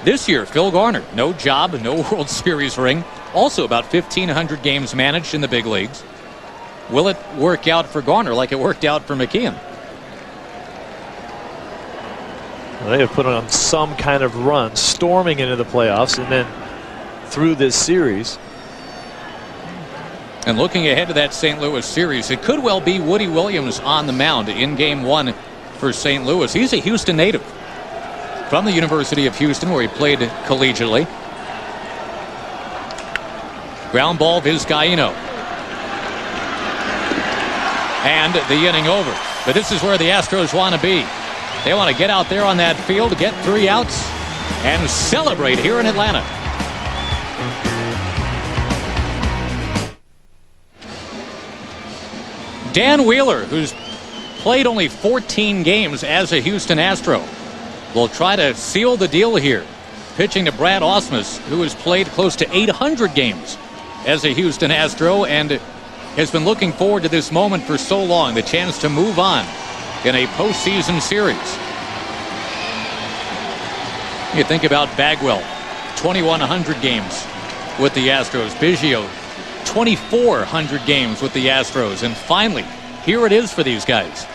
This year, Phil Garner, no job, no World Series ring, also about 1,500 games managed in the big leagues. Will it work out for Garner like it worked out for McKeon? Well, they have put on some kind of run, storming into the playoffs and then through this series. And looking ahead to that St. Louis series, it could well be Woody Williams on the mound in Game 1 for St. Louis. He's a Houston native from the University of Houston, where he played collegiately. Ground ball, Vizcaíno. And the inning over. But this is where the Astros want to be. They want to get out there on that field, get 3 outs, and celebrate here in Atlanta. Dan Wheeler, who's played only 14 games as a Houston Astro, will try to seal the deal here, pitching to Brad Ausmus, who has played close to 800 games as a Houston Astro and has been looking forward to this moment for so long, the chance to move on in a postseason series. You think about Bagwell, 2,100 games with the Astros. Biggio, 2,400 games with the Astros. And finally, here it is for these guys.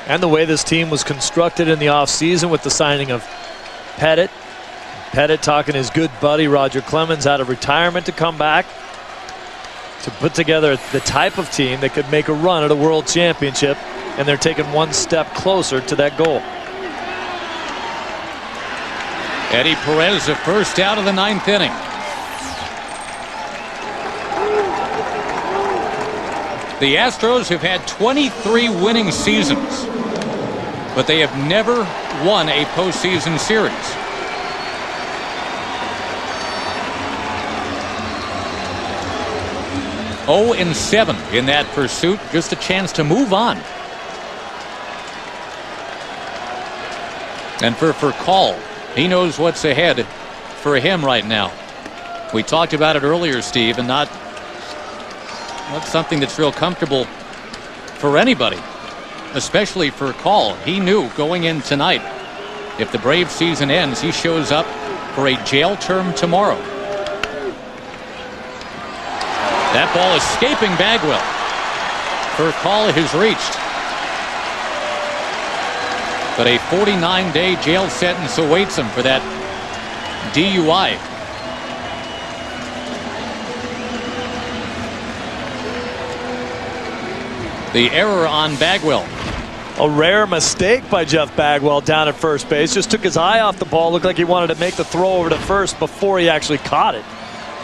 And the way this team was constructed in the offseason with the signing of Pettit. Pettit talking his good buddy Roger Clemens out of retirement to come back to put together the type of team that could make a run at a world championship, and they're taking one step closer to that goal. Eddie Perez, the first out of the 9th inning. The Astros have had 23 winning seasons, but they have never won a postseason series. (0-7) in that pursuit, just a chance to move on. And for Call, he knows what's ahead for him right now. We talked about it earlier, Steve, and not something that's real comfortable for anybody. especially for Call. He knew going in tonight, if the Braves season ends, he shows up for a jail term tomorrow. That ball escaping Bagwell. Call has reached. But a 49-day jail sentence awaits him for that DUI. The error on Bagwell. A rare mistake by Jeff Bagwell down at first base. Just took his eye off the ball. Looked like he wanted to make the throw over to first before he actually caught it.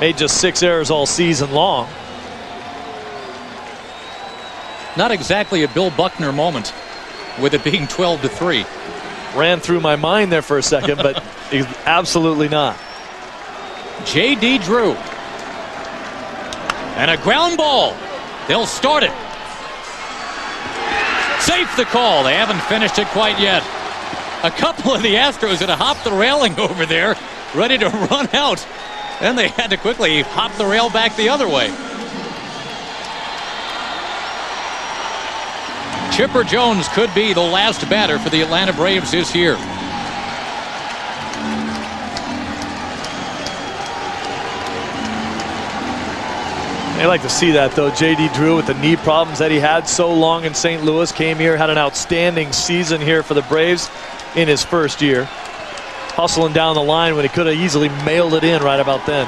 Made just 6 errors all season long. Not exactly a Bill Buckner moment, with it being 12-3. Ran through my mind there for a second, but absolutely not. J.D. Drew. And a ground ball. They'll start it. Safe the call. They haven't finished it quite yet. A couple of the Astros had hopped the railing over there, ready to run out. Then they had to quickly hop the rail back the other way. Chipper Jones could be the last batter for the Atlanta Braves this year. They like to see that, though. J.D. Drew, with the knee problems that he had so long in St. Louis, came here, had an outstanding season here for the Braves in his first year. Hustling down the line when he could have easily mailed it in right about then.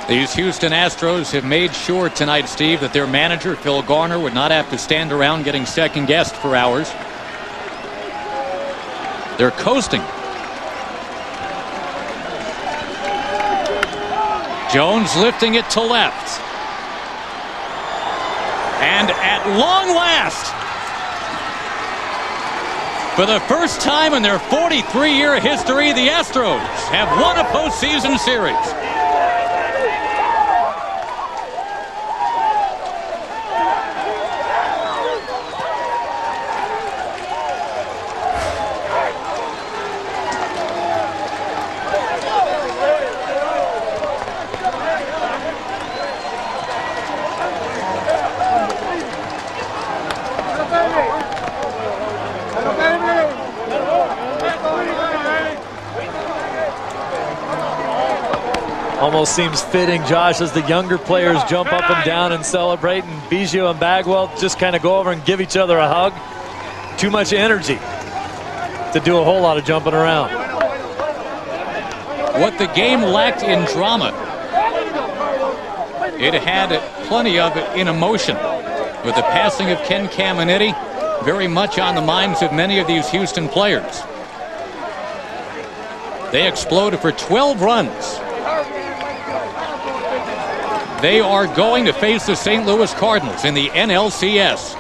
These Houston Astros have made sure tonight, Steve, that their manager, Phil Garner, would not have to stand around getting second-guessed for hours. They're coasting. Jones lifting it to left. And at long last, for the first time in their 43-year history, the Astros have won a postseason series. Almost seems fitting, Josh, as the younger players jump up and down and celebrate, and Biggio and Bagwell just kind of go over and give each other a hug. Too much energy to do a whole lot of jumping around. What the game lacked in drama, it had plenty of it in emotion. With the passing of Ken Caminiti very much on the minds of many of these Houston players. They exploded for 12 runs. They are going to face the St. Louis Cardinals in the NLCS.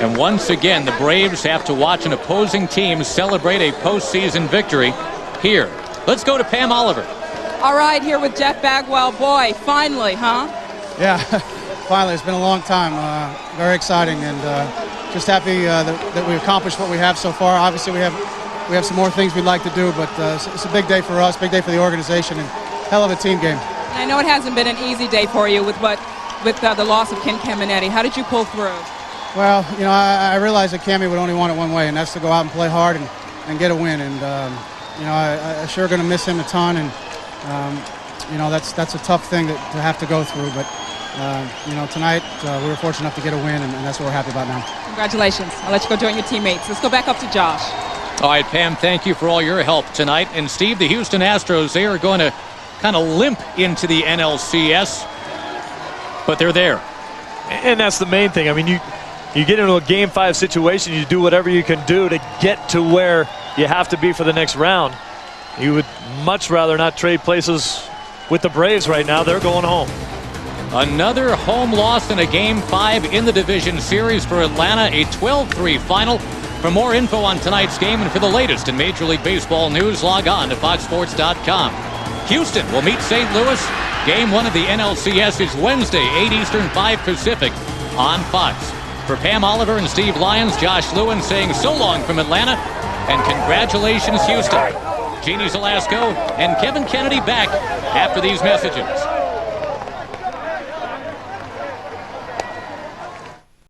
And once again, the Braves have to watch an opposing team celebrate a postseason victory here. Let's go to Pam Oliver. All right, here with Jeff Bagwell. Boy, finally, huh? Yeah, finally. It's been a long time. Very exciting, and just happy that we accomplished what we have so far. Obviously, we have some more things we'd like to do, but it's a big day for us, big day for the organization, and hell of a team game. I know it hasn't been an easy day for you with the loss of Ken Caminiti. How did you pull through? Well, you know, I realized that Cammy would only want it one way, and that's to go out and play hard and get a win. And you know, I sure going to miss him a ton, and you know, that's a tough thing to have to go through. But you know, tonight we were fortunate enough to get a win, and that's what we're happy about now. Congratulations. I'll let you go join your teammates. Let's go back up to Josh. All right, Pam, thank you for all your help tonight. And Steve, the Houston Astros, they are going to kind of limp into the NLCS, but they're there. And that's the main thing. I mean, you get into a Game 5 situation, you do whatever you can do to get to where you have to be for the next round. You would much rather not trade places with the Braves right now. They're going home. Another home loss in a Game 5 in the division series for Atlanta, a 12-3 final. For more info on tonight's game and for the latest in Major League Baseball news, log on to foxsports.com. Houston will meet St. Louis. Game 1 of the NLCS is Wednesday, 8 Eastern, 5 Pacific on Fox. For Pam Oliver and Steve Lyons, Josh Lewin saying so long from Atlanta, and congratulations, Houston. Jeannie Zelasco and Kevin Kennedy back after these messages.